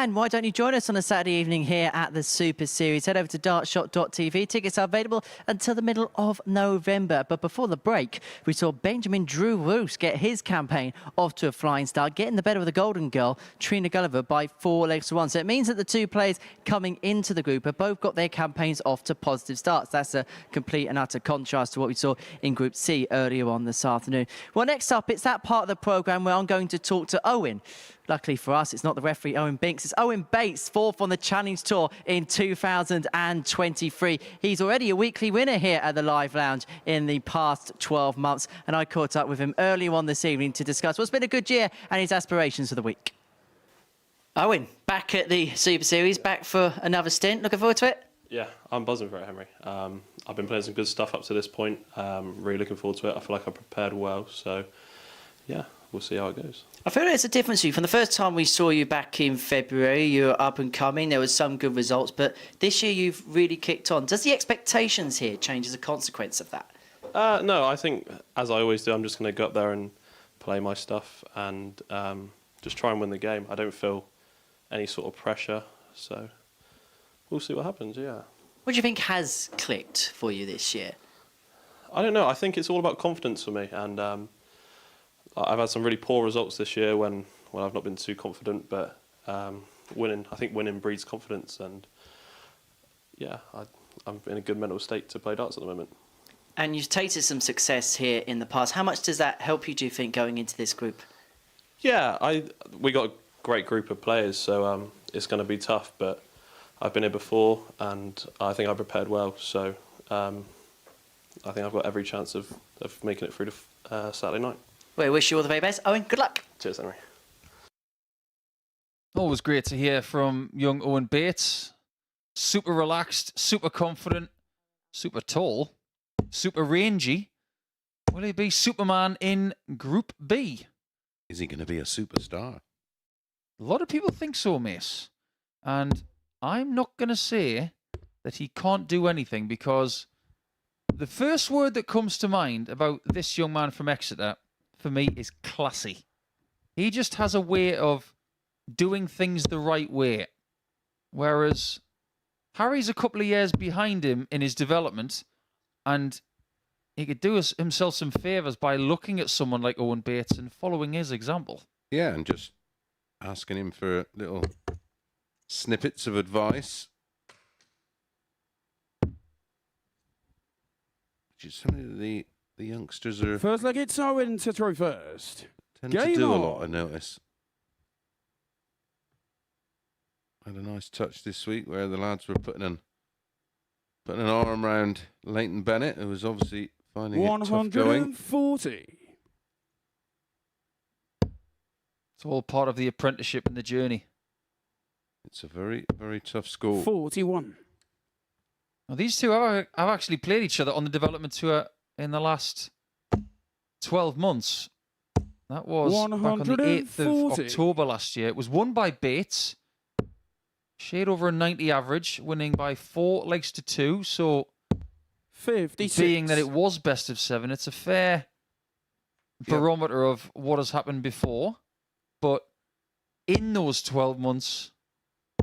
And why don't you join us on a Saturday evening here at the Super Series? Head over to dartshot.tv. Tickets are available until the middle of November. But before the break, we saw Benjamin Drew Roos get his campaign off to a flying start, getting the better of the Golden Girl, Trina Gulliver, by 4 legs to 1. So it means that the two players coming into the group have both got their campaigns off to positive starts. That's a complete and utter contrast to what we saw in Group C earlier on this afternoon. Well, next up, it's that part of the programme where I'm going to talk to Owen. Luckily for us, it's not the referee Owen Binks, it's Owen Bates, 4th on the Challenge Tour in 2023. He's already a weekly winner here at the Live Lounge in the past 12 months, and I caught up with him earlier on this evening to discuss what's been a good year and his aspirations for the week. Owen, back at the Super Series, back for another stint. Looking forward to it? Yeah, I'm buzzing for it, Henry. I've been playing some good stuff up to this point. Really looking forward to it. I feel like I prepared well, so yeah, we'll see how it goes. I feel like it's a difference for you. From the first time we saw you back in February, you were up and coming. There was some good results, but this year you've really kicked on. Does the expectations here change as a consequence of that? No, I think, as I always do, I'm just going to go up there and play my stuff and just try and win the game. I don't feel any sort of pressure, so we'll see what happens, yeah. What do you think has clicked for you this year? I don't know. I think it's all about confidence for me, and I've had some really poor results this year when I've not been too confident, but I think winning breeds confidence, and yeah, I'm in a good mental state to play darts at the moment. And you've tasted some success here in the past. How much does that help you, do you think, going into this group? Yeah, we got a great group of players, so it's going to be tough, but I've been here before, and I think I prepared well, so I think I've got every chance of making it through to Saturday night. Well, I wish you all the very best. Owen, good luck. Cheers, Henry. Always great to hear from young Owen Bates. Super relaxed, super confident, super tall, super rangy. Will he be Superman in Group B? Is he going to be a superstar? A lot of people think so, Mace. And I'm not going to say that he can't do anything, because the first word that comes to mind about this young man from Exeter, for me, is classy. He just has a way of doing things the right way. Whereas Harry's a couple of years behind him in his development, and he could do himself some favours by looking at someone like Owen Bates and following his example. Yeah, and just asking him for little snippets of advice. Just some of the youngsters are First leg, it's Owen to throw first. tend to Game do a on. lot, I notice. Had a nice touch this week where the lads were putting an arm around Leighton Bennett, who was obviously finding it tough going. 140. It's all part of the apprenticeship and the journey. It's a very, very tough score. 41. Now, these two have actually played each other on the development tour in the last 12 months. That was back on the 8th of 140. October last year. It was won by Bates. Shade over a 90 average, winning by 4 legs to 2. So, 56. being that it was best of 7, it's a fair barometer of what has happened before. But in those 12 months,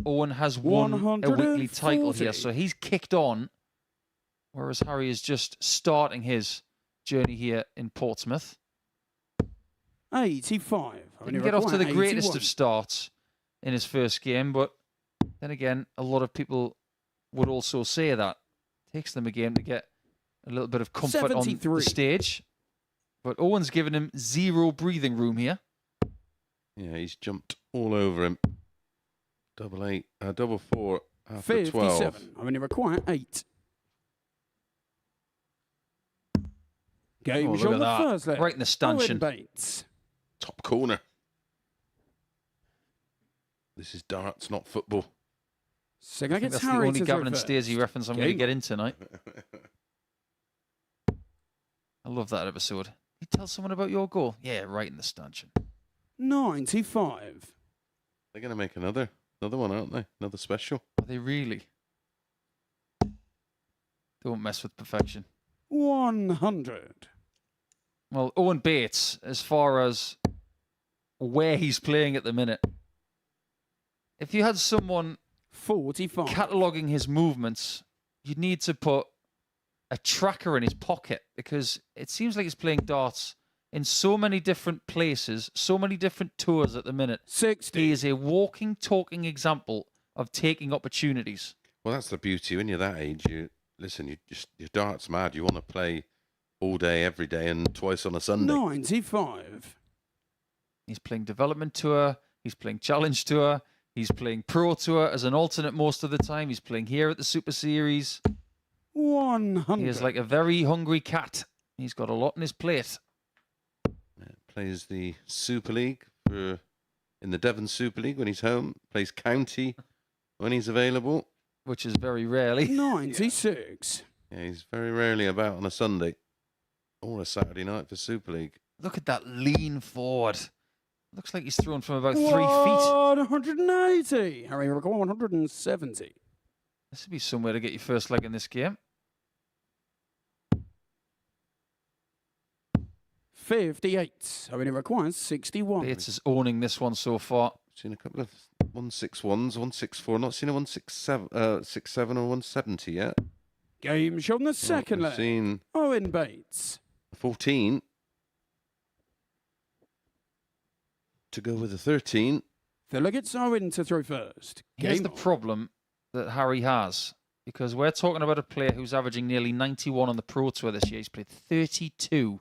Owen has won a weekly title here. So he's kicked on, whereas Harry is just starting his journey here in Portsmouth. 85. Didn't get off to the greatest of starts in his first game, but then again, a lot of people would also say that. It takes them a game to get a little bit of comfort 73. on the stage. But Owen's given him zero breathing room here. Yeah, he's jumped all over him. Double four after 12. 57. I only require 8. Game Look on at the that. first leg. Right in the stanchion. Owen Bates. Top corner. This is darts, not football. Second I leg, think it's that's the Harry only to throw Gavin and first. Stacey reference I'm going to Game get in tonight. I love that episode. You tell someone about your goal? Yeah, right in the stanchion. 95. They're going to make another one, aren't they? Another special. Are they really? Don't mess with perfection. 100. Well, Owen Bates, as far as where he's playing at the minute, if you had someone 45. cataloguing his movements, you'd need to put a tracker in his pocket because it seems like he's playing darts in so many different places, so many different tours at the minute. 60. He is a walking, talking example of taking opportunities. Well, that's the beauty. When you're that age, you're dart's mad. You want to play all day, every day, and twice on a Sunday. 95. He's playing development tour. He's playing challenge tour. He's playing pro tour as an alternate most of the time. He's playing here at the Super Series. 100. He is like a very hungry cat. He's got a lot on his plate. Plays the Super League in the Devon Super League when he's home. Plays county when he's available. Which is very rarely. 96. Yeah, he's very rarely about on a Sunday or a Saturday night for Super League. Look at that lean forward. Looks like he's thrown from about 3 feet. 180. Harry, we're going 170. This would be somewhere to get your first leg in this game. 58. Harry requires 61. Bates is owning this one so far. Seen a couple of 161s, 164. Not seen a 167, 67 or 170 yet. Game shown the second We've leg. seen Owen Bates. 14 to go with a 13. Delegates Owen to throw first. Here's Game the on. problem that Harry has, because we're talking about a player who's averaging nearly 91 on the Pro Tour this year. He's played 32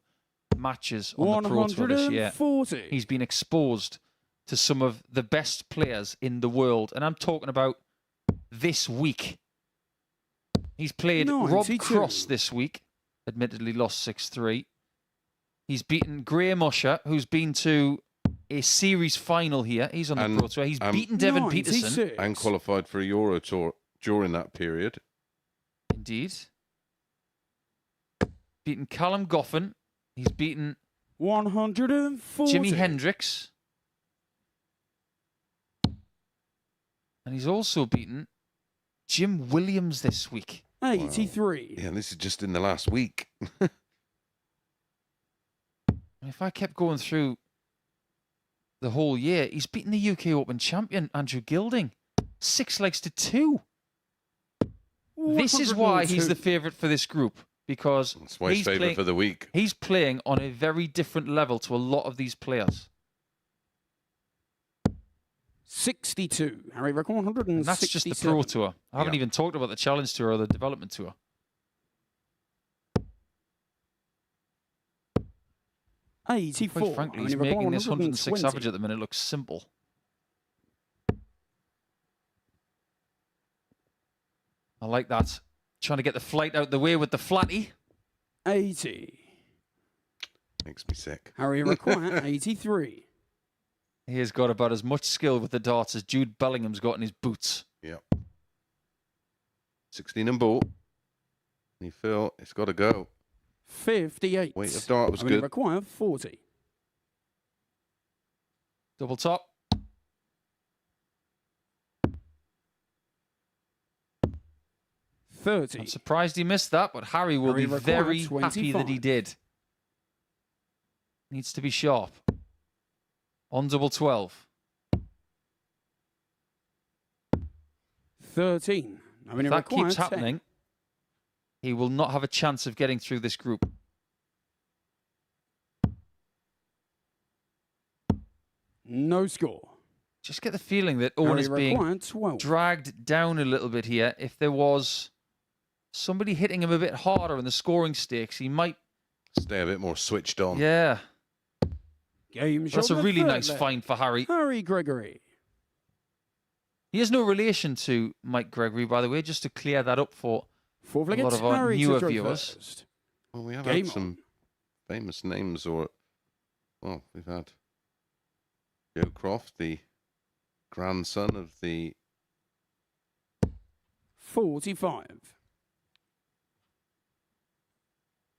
matches on the Pro Tour this year. 140. He's been exposed to some of the best players in the world. And I'm talking about this week. He's played Rob 92. Cross this week. Admittedly lost 6-3. He's beaten Graham Usher, who's been to a series final here. He's on the Pro Tour. He's beaten Devin Peterson. 96. And qualified for a Euro Tour during that period. Indeed. Beaten Callum Goffin. He's beaten 140. Jimi Hendrix. And he's also beaten Jim Williams this week. 83. Yeah, this is just in the last week. And if I kept going through the whole year, he's beaten the UK Open champion, Andrew Gilding. 6 legs to 2. This is why he's the 102. favourite for this group, because That's why he's favourite for the week. he's playing on a very different level to a lot of these players. 62. Harry record 167. And that's just the Pro Tour. I haven't Yeah. even talked about the Challenge Tour or the Development Tour. 84. Quite frankly, he's Harry record making this 106 120. average at the minute look simple. I like that. Trying to get the flight out the way with the flatty. 80. Makes me sick. Harry require 83. He has got about as much skill with the darts as Jude Bellingham's got in his boots. Yep. 16 and ball. And you feel it's got to go. 58. Weight of dart was Harry good. require 40. Double top. 30. I'm surprised he missed that, but Harry will Harry be required very happy that he 25. did. Needs to be sharp. On double 12. 13. If that keeps happening, he will not have a chance of getting through this group. No score. Just get the feeling that Owen Harry is being required 12. dragged down a little bit here. If there was somebody hitting him a bit harder in the scoring stakes, he might... Stay a bit more switched on. Yeah. Game That's shot a the really third nice leg. find for Harry. Harry Gregory. He has no relation to Mike Gregory, by the way, just to clear that up for Fourth leg, a lot it's of our Harry newer to throw viewers. first. Well, we have Game had some famous names, or well, we've had Joe Croft, the grandson of the 45.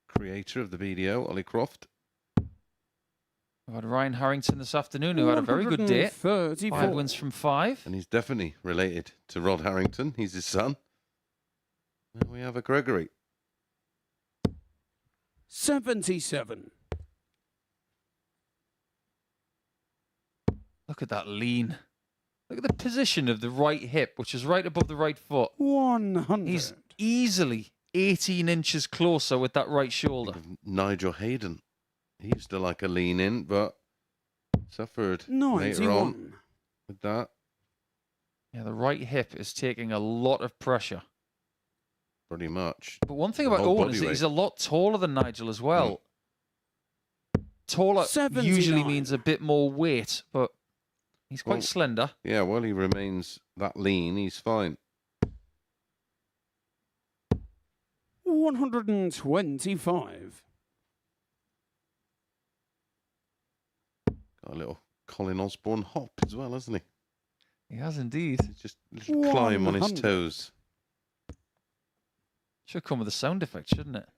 creator of the BDO, Ollie Croft. We've had Ryan Harrington this afternoon, who had a very good day. 134. 5 wins from 5. And he's definitely related to Rod Harrington. He's his son. And we have a Gregory. 77. Look at that lean. Look at the position of the right hip, which is right above the right foot. 100. He's easily 18 inches closer with that right shoulder. Think of Nigel Hayden. He used to like a lean in, but suffered later on 91. with that. Yeah, the right hip is taking a lot of pressure. Pretty much. But one thing The about whole Owen body is that weight. he's a lot taller than Nigel as well. Taller 79. usually means a bit more weight, but he's quite Well, slender. Yeah, well, he remains that lean. He's fine. 125. Got a little Colin Osborne hop as well, hasn't he? He has indeed. He's just a little climb on his 100. toes. Should come with a sound effect, shouldn't it?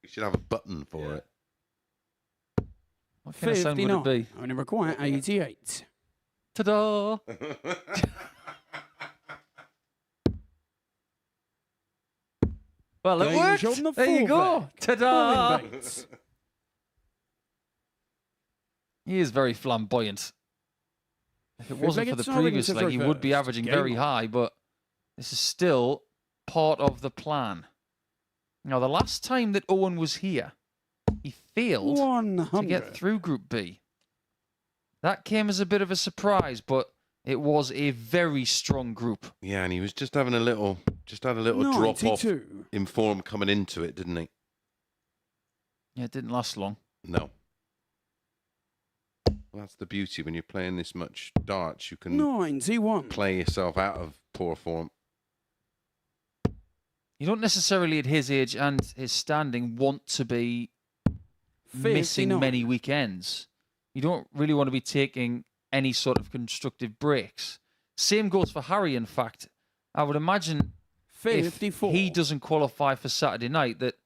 We should have a button for it. What kind of sound would it 59. be? Only require 88. Ta-da! Well, it Danger worked. on the There you go. fullback. Ta-da! Owen Bates. He is very flamboyant. If it If wasn't they for get the Sargent previous to leg, he would be first, averaging game very on. high, but this is still part of the plan. Now, the last time that Owen was here, he failed 100. to get through Group B. That came as a bit of a surprise, but it was a very strong group. Yeah, and he was just having a little, had a little drop off 92. in form coming into it, didn't he? Yeah, it didn't last long. No. Well, that's the beauty when you're playing this much darts. You can 91. play yourself out of poor form. You don't necessarily, at his age and his standing, want to be missing 59. many weekends. You don't really want to be taking any sort of constructive breaks. Same goes for Harry, in fact. I would imagine 54. if he doesn't qualify for Saturday night, that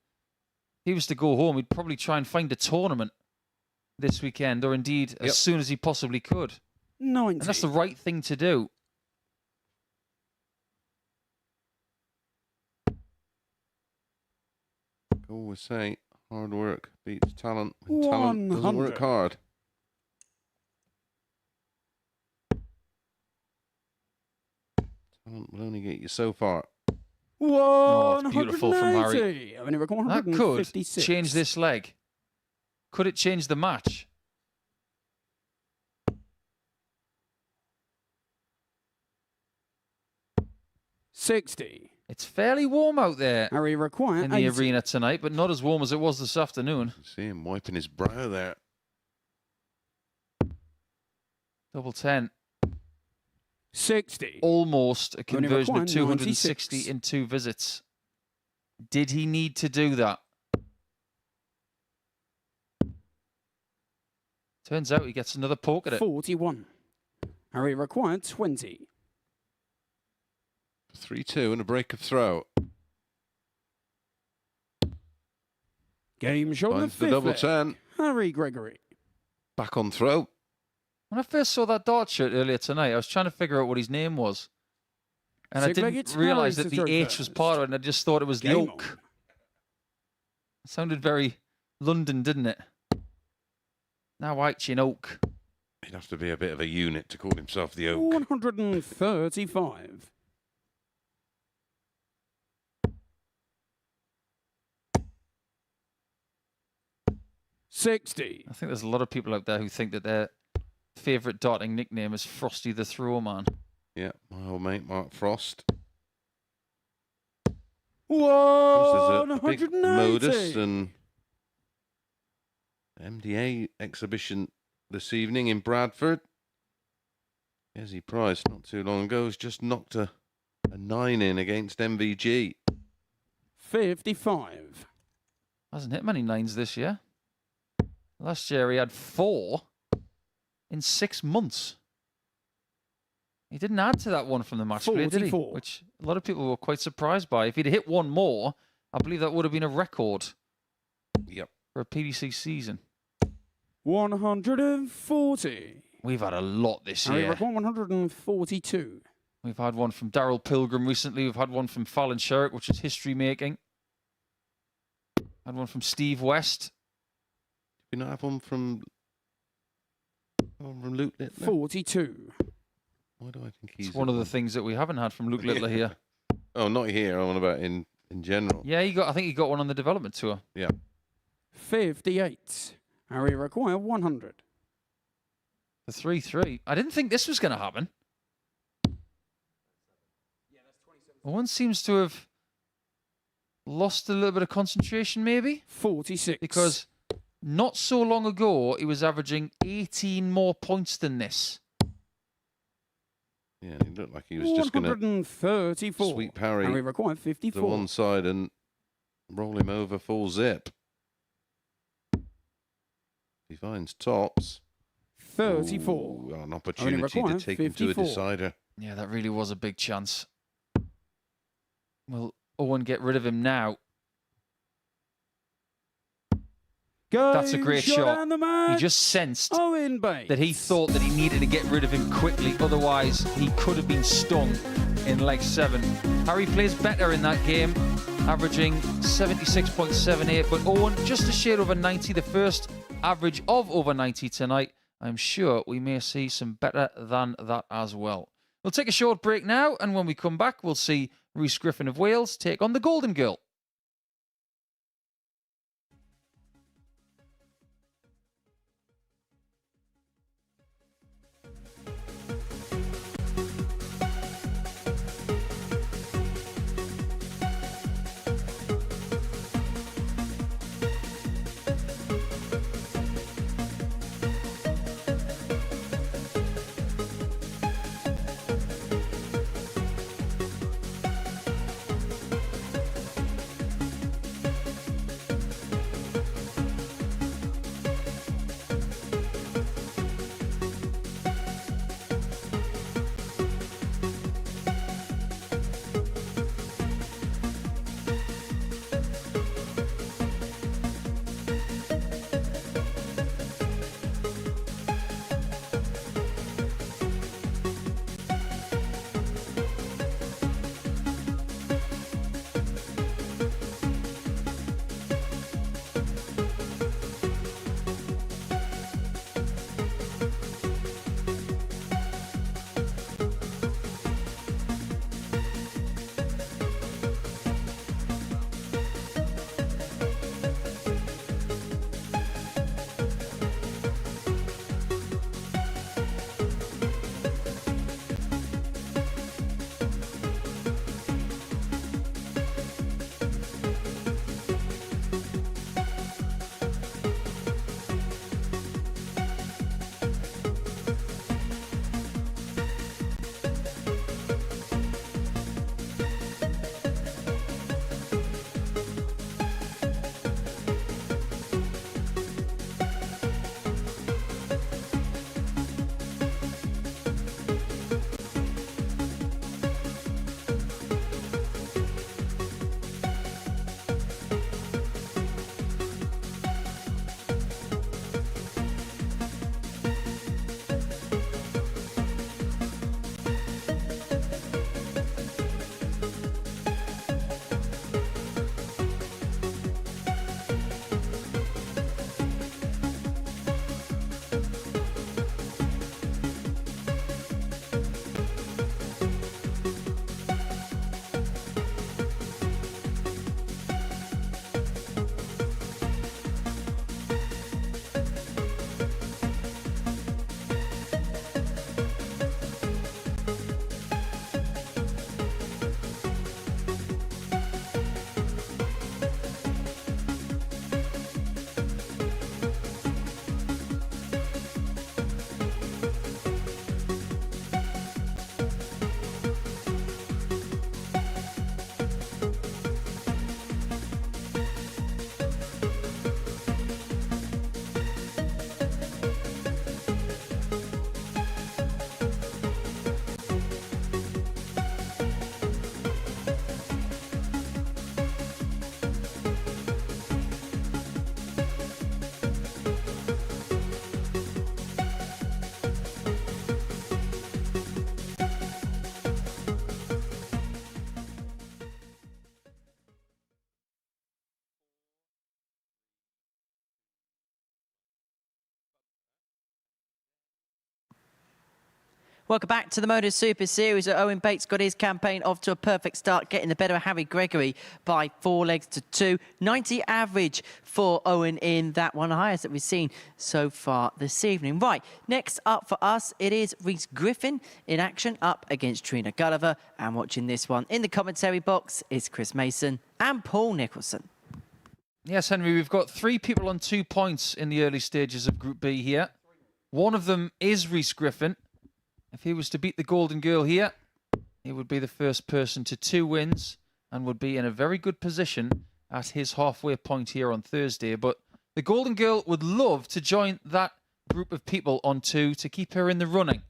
he was to go home, he'd probably try and find a tournament this weekend, or indeed as soon as he possibly could. 90. And that's the right thing to do. I always say hard work beats talent when talent doesn't work 100. hard. Talent will only get you so far. Oh, it's beautiful from Harry. 180. Only require That could 156. change this leg. Could it change the match? $60. It's fairly warm out there Harry require in the 80. arena tonight, but not as warm as it was this afternoon. See him wiping his brow there. Double 10. 60. Almost a Only conversion of required 260 96. in 2 visits. Did he need to do that? Turns out he gets another poke at it. 41. Harry required 20. 3-2 and a break of throw. Game shot on the Finds the fifth double leg. 10. Harry Gregory. Back on throw. When I first saw that dart shirt earlier tonight, I was trying to figure out what his name was. And I Six-legged didn't Harry realise to that the throw H was first. part of it, and I just thought it was the Game oak. on. It sounded very London, didn't it? Now H oak. He'd have to be a bit of a unit to call himself the Oak. 135. $60. I think there's a lot of people out there who think that their favourite darting nickname is Frosty the Throwman. Yeah, my old mate Mark Frost. There's a big 180. MODUS and MDA exhibition this evening in Bradford. Izzy Price, not too long ago, has just knocked a 9 in against MVG. 55. Hasn't hit many 9s this year. Last year he had 4 in 6 months. He didn't add to that one from the match play, did he? 44. Which a lot of people were quite surprised by. If he'd hit one more, I believe that would have been a record Yep. for a PDC season. 140. We've had a lot this Harry year. required 142. We've had one from Daryl Pilgrim recently. We've had one from Fallon Sherrick, which is history making. Had one from Steve West. Did you not have one from Luke Littler? 42. Why do I think he's It's one of the things that we haven't had from Luke Littler here. Oh, not here. I'm on about in general. Yeah, I think he got one on the development tour. Yeah. 58. Harry require 100. The 3-3. I didn't think this was going to happen. One seems to have lost a little bit of concentration, maybe? 46. Because not so long ago, he was averaging 18 more points than this. Yeah, he looked like he was just going to 134. sweep Harry Harry require to 54. one side and roll him over full zip. He finds tops. 34. Ooh, an opportunity to require take him to a 54. decider. Yeah, that really was a big chance. Will Owen get rid of him now? That's a great shot. And the match. He just sensed Owen Bates. that he thought that he needed to get rid of him quickly. Otherwise, he could have been stung in leg 7. Harry plays better in that game, averaging 76.78. But Owen, just a shade over 90. The first average of over 90 tonight. I'm sure we may see some better than that as well. We'll take a short break now, and when we come back, we'll see Rhys Griffin of Wales take on the Golden Girl. Welcome back to the MODUS Super Series. Owen Bates got his campaign off to a perfect start, getting the better of Harry Gregory by 4 legs to 2. 90 average for Owen in that one, the highest that we've seen so far this evening. Right, next up for us, it is Rhys Griffin in action up against Trina Gulliver. And watching this one in the commentary box is Chris Mason and Paul Nicholson. Yes, Henry, we've got 3 people on 2 points in the early stages of Group B here. One of them is Rhys Griffin. If he was to beat the Golden Girl here, he would be the first person to 2 wins and would be in a very good position at his halfway point here on Thursday. But the Golden Girl would love to join that group of people on 2 to keep her in the running.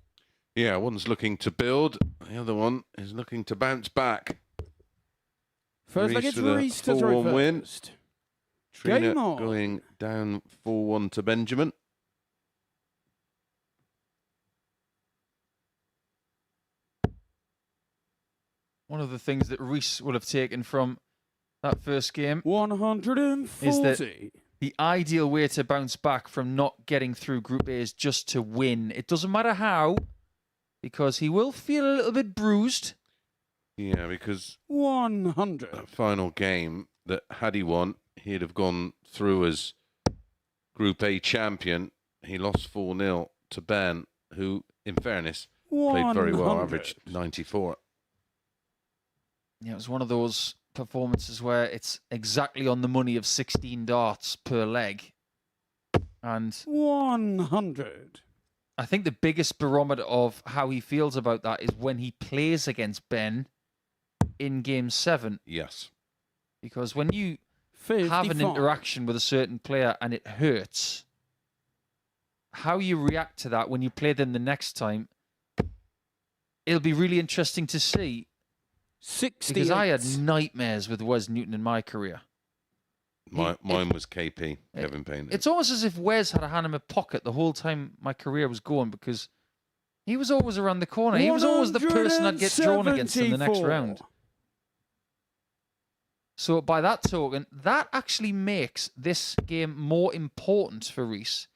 Yeah, one's looking to build. The other one is looking to bounce back. First leg, it's Rhys to 4-1 throw win. first. Trina Game on. going down 4-1 to Benjamin. One of the things that Rhys will have taken from that first game 140. is that the ideal way to bounce back from not getting through Group A is just to win. It doesn't matter how, because he will feel a little bit bruised. Yeah, because 100. that final game that had he won, he'd have gone through as Group A champion. He lost 4-0 to Ben, who, in fairness, played very well, 100. averaged 94. Yeah, it was one of those performances where it's exactly on the money of 16 darts per leg. And 100. I think the biggest barometer of how he feels about that is when he plays against Ben in Game 7. Yes. Because when you 55. have an interaction with a certain player and it hurts, how you react to that when you play them the next time, it'll be really interesting to see. 68. Because I had nightmares with Wes Newton in my career. Mine was KP, Kevin Payne. It's almost as if Wes had a hand in my pocket the whole time my career was going, because he was always around the corner. He was always the person I'd get drawn against in the next 174. round. So by that token, that actually makes this game more important for Rhys,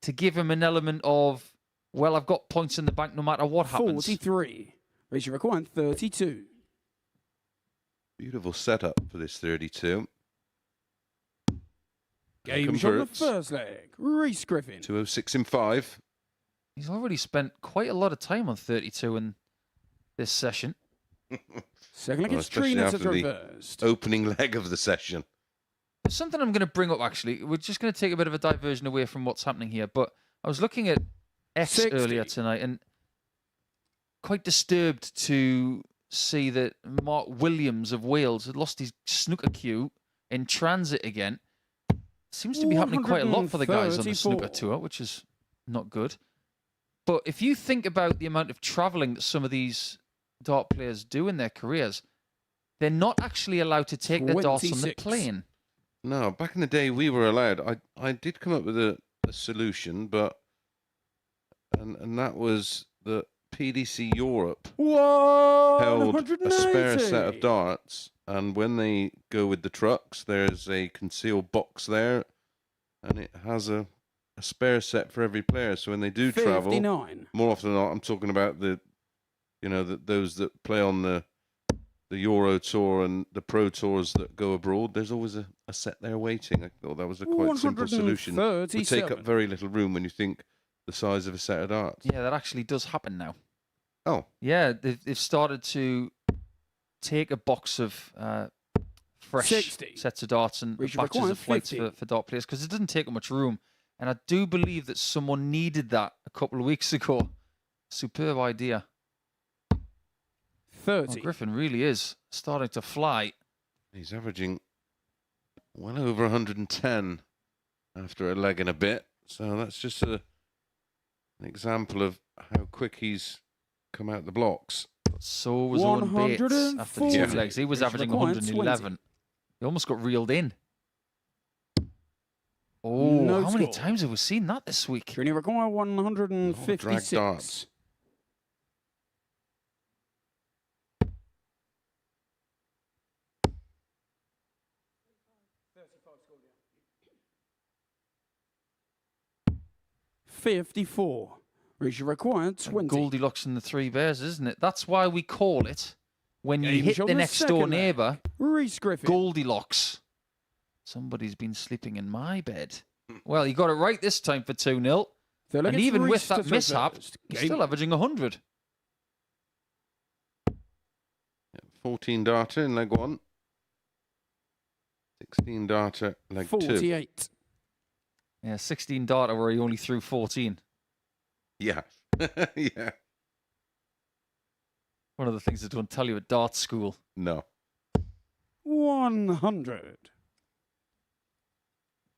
to give him an element of, well, I've got points in the bank no matter what happens. 43. Rhys requiring 32. Beautiful setup for this 32. Game shot on the Converts. first leg. Rhys Griffin. 206 in 5. He's already spent quite a lot of time on 32 in this session. Second leg, Well, it's especially Trina to after throw the first. opening leg of the session. There's something I'm going to bring up, actually. We're just going to take a bit of a diversion away from what's happening here. But I was looking at X 60. earlier tonight and quite disturbed to see that Mark Williams of Wales had lost his snooker cue in transit again. Seems to be happening quite a lot for the guys on the snooker 134. tour, which is not good. But if you think about the amount of travelling that some of these dart players do in their careers, they're not actually allowed to take their darts on the 26. plane. No, back in the day we were allowed. I did come up with a solution, but and that was that PDC Europe held a spare set of 180. darts, and when they go with the trucks, there's a concealed box there, and it has a spare set for every player. So when they do travel, 59. more often than not, I'm talking about those that play on the Euro Tour and the Pro Tours that go abroad. There's always a set there waiting. I thought that was a quite simple solution. Would take up 137. very little room when you think the size of a set of darts. Yeah, that actually does happen now. Oh, Yeah, they've started to take a box of fresh 60. sets of darts and We should batches require of flights 50. for dart players, because it doesn't take up much room. And I do believe that someone needed that a couple of weeks ago. Superb idea. 30. Griffin really is starting to fly. he's averaging well over 110 after a leg and a bit. So that's just an example of how quick he's come out the blocks. But so was Owen Bates after the 2 140. legs. He was Which averaging required 111. He almost got reeled in. Oh, No how many score. times have we seen that this week? Trina require drag 156. darts. $54. Which required 20. Goldilocks and the Three Bears, isn't it? That's why we call it, when you Game hit shot the on the next door second leg. neighbour, Reese Griffin. Goldilocks. Somebody's been sleeping in my bed. Well, you got it right this time for 2-0. Third leg, And it's even Reese with to that throw mishap, first. he's Game still on. averaging 100. 14 darter in leg 1. 16 darter leg 2. 48. Yeah, 16 darter where he only threw 14. Yeah. Yeah. One of the things they don't tell you at dart school. No. 100.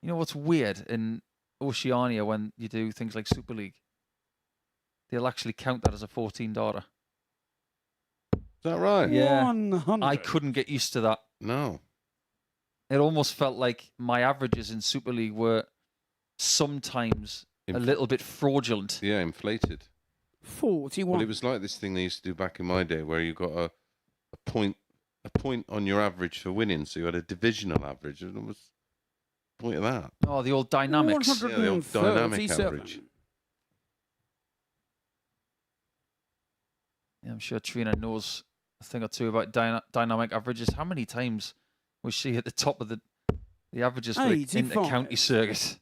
You know what's weird in Oceania when you do things like Super League? They'll actually count that as a 14 darter. Is that right? Yeah. 100. I couldn't get used to that. No. It almost felt like my averages in Super League were sometimes a little bit fraudulent. Yeah, inflated. 41. Well, it was like this thing they used to do back in my day where you got a point on your average for winning. So you had a divisional average. And it was the point of that. Oh, the old dynamics. Yeah, the old dynamic 137. average. Yeah, I'm sure Trina knows a thing or two about dynamic averages. How many times was she at the top of the averages for the 85. inter-county circuit?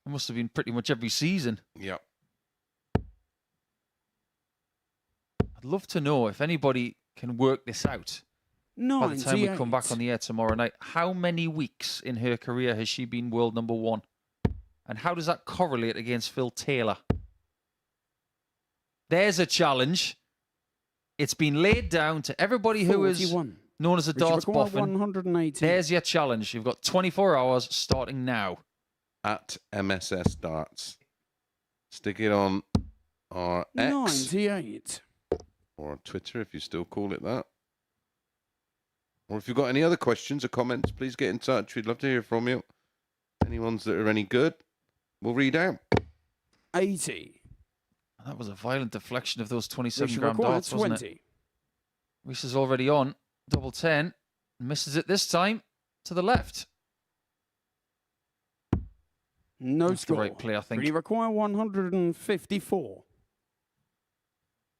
It must have been pretty much every season. Yeah. I'd love to know if anybody can work this out by the time we come back on the air tomorrow night. How many weeks in her career has she been world number 1? And how does that correlate against Phil Taylor? There's a challenge. It's been laid down to everybody who is 41. known as a darts boffin. 180. There's your challenge. You've got 24 hours starting now. At MSS Darts. Stick it on our X 98. or on Twitter if you still call it that. Or if you've got any other questions or comments, please get in touch. We'd love to hear from you. Any ones that are any good, we'll read out. 80. That was a violent deflection of those Which 27-gram required darts, wasn't it? 20. Reese is already on. Double 10. Misses it this time to the left. No That's score. the right play, I think. Really require 154.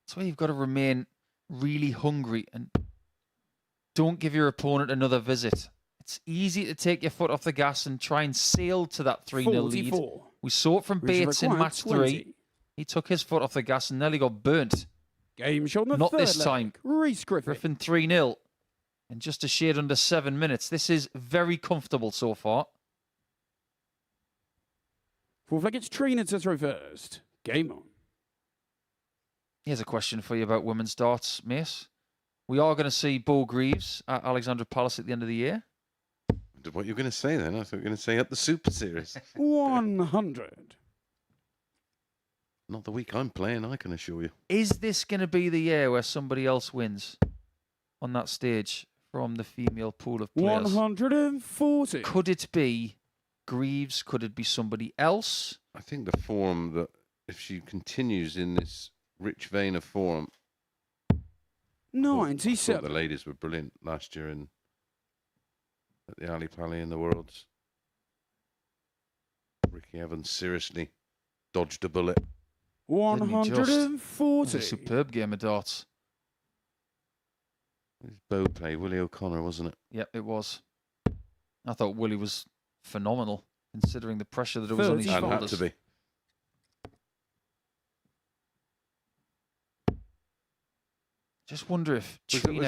That's why you've got to remain really hungry and don't give your opponent another visit. It's easy to take your foot off the gas and try and sail to that 3-0 lead. 44. We saw it from Which Bates in required match 20. 3. He took his foot off the gas and nearly got burnt. Game shot on the Not third this leg. time. Reese Griffin. Griffin 3-0 in just a shade under 7 minutes. This is very comfortable so far. Fourth leg, it's Trina to throw first. Game on. Here's a question for you about women's darts, Mace. We are going to see Bo Greaves at Alexandra Palace at the end of the year. What you're going to say then? I thought you were going to say at the Super Series. 100. Not the week I'm playing, I can assure you. Is this going to be the year where somebody else wins on that stage from the female pool of players? 140. Could it be Greaves? Could it be somebody else? I think the form that, if she continues in this rich vein of form, I thought 97. the ladies were brilliant last year at the Ali Pali in the Worlds. Ricky Evans seriously dodged a bullet. Didn't he just? It was 140. a superb game of darts. It was bow play, Willie O'Connor, wasn't it? Yep, it was. I thought Willie was phenomenal, considering the pressure that it was on his 35. And had shoulders. to be. Just wonder if Was, Trina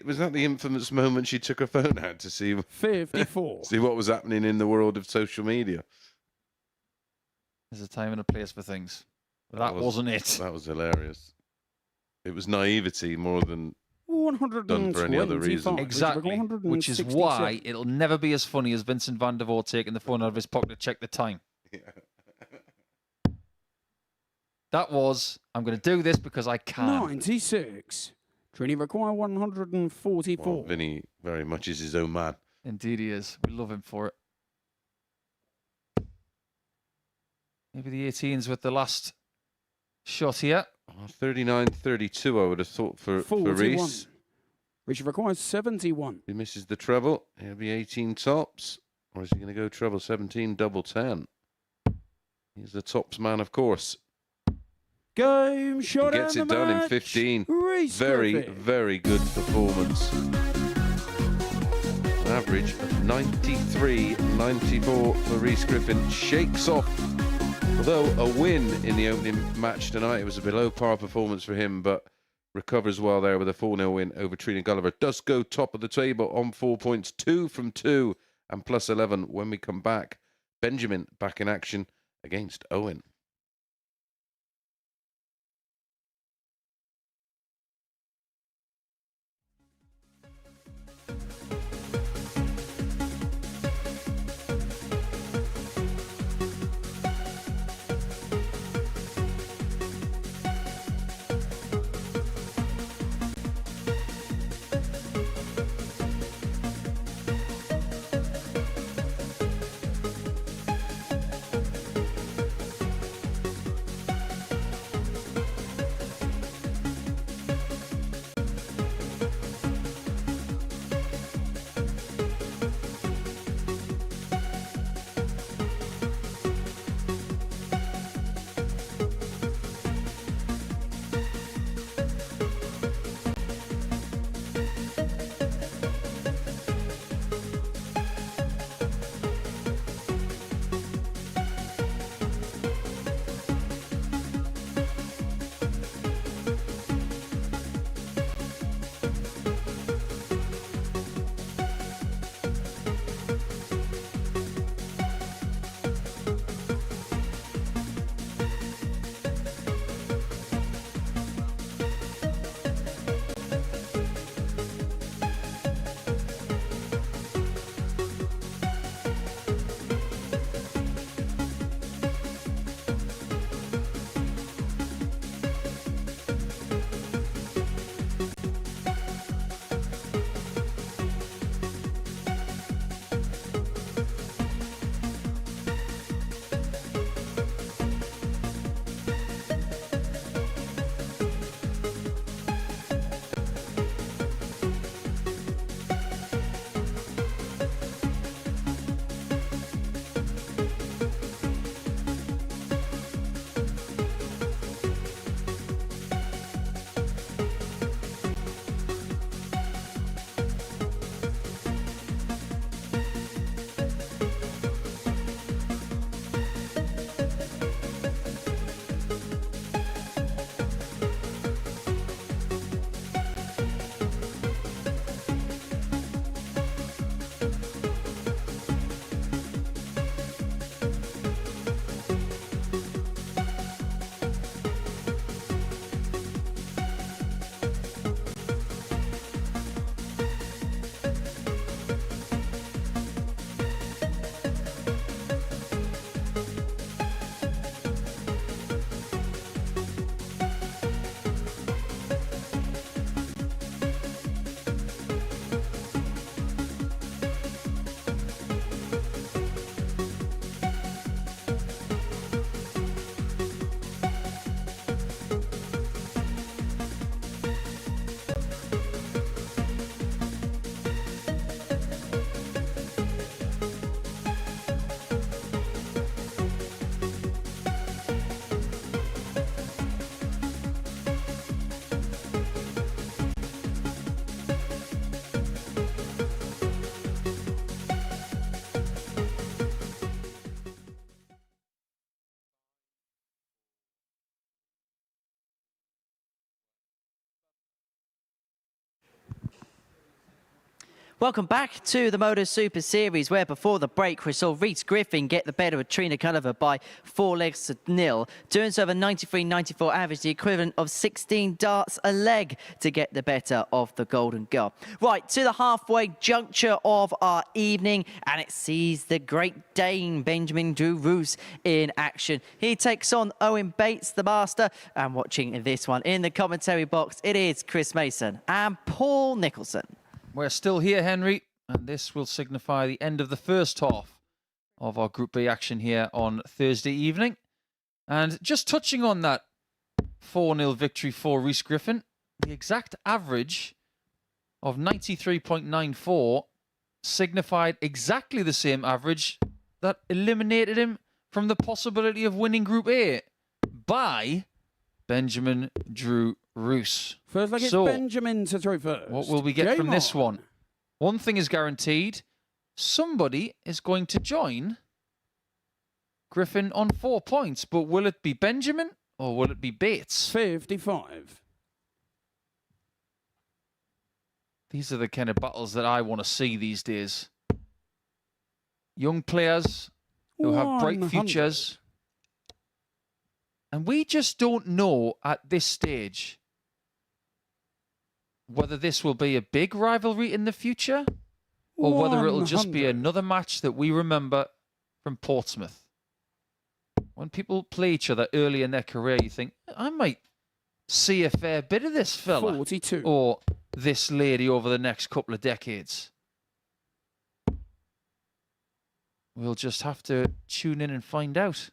was that the infamous moment she took her phone out to see 54. see what was happening in the world of social media? There's a time and a place for things. That wasn't it. That was hilarious. It was naivety more than 125. Done for any other reason. Exactly. Which is why it'll never be as funny as Vincent van der Voort taking the phone out of his pocket to check the time. That was, I'm going to do this because I can. 96. Trini require 144. well, Vinny very much is his own man. Indeed he is. We love him for it. Maybe the 18s with the last shot here. 39-32, I would have thought for 41. Reese. Which requires 71. He misses the treble. He'll be 18 tops. Or is he going to go treble 17, double 10? He's the tops man, of course. Game, He shot, gets and it the done in match. 15. Reese Very, Griffin. very good performance. An average of 93.94 for Reese Griffin. Shakes off. Although a win in the opening match tonight, it was a below par performance for him, but recovers well there with a 4-0 win over Trina Gulliver. Does go top of the table on 4 points, 2 from 2 and plus 11 when we come back. Benjamin back in action against Owen. Welcome back to the MODUS Super Series, where before the break we saw Reese Griffin get the better of Trina Gulliver by 4 legs to nil, doing so with a 93.94 average, the equivalent of 16 darts a leg to get the better of the Golden Girl. Right, to the halfway juncture of our evening, and it sees the Great Dane, Benjamin Drew Roos, in action. He takes on Owen Bates, the master, and watching this one in the commentary box, it is Chris Mason and Paul Nicholson. We're still here, Henry, and this will signify the end of the first half of our Group B action here on Thursday evening. And just touching on that 4-0 victory for Reese Griffin, the exact average of 93.94 signified exactly the same average that eliminated him from the possibility of winning Group A by Benjamin Drew Roos. First leg, it's So, Benjamin to throw first. what will we get Game from this on. one? One thing is guaranteed. Somebody is going to join Griffin on 4 points. But will it be Benjamin or will it be Bates? 55. These are the kind of battles that I want to see these days. Young players who have bright 100. futures. And we just don't know at this stage whether this will be a big rivalry in the future or whether it'll just be 100. another match that we remember from Portsmouth. When people play each other early in their career, you think, I might see a fair bit of this fella 42. or this lady over the next couple of decades. We'll just have to tune in and find out.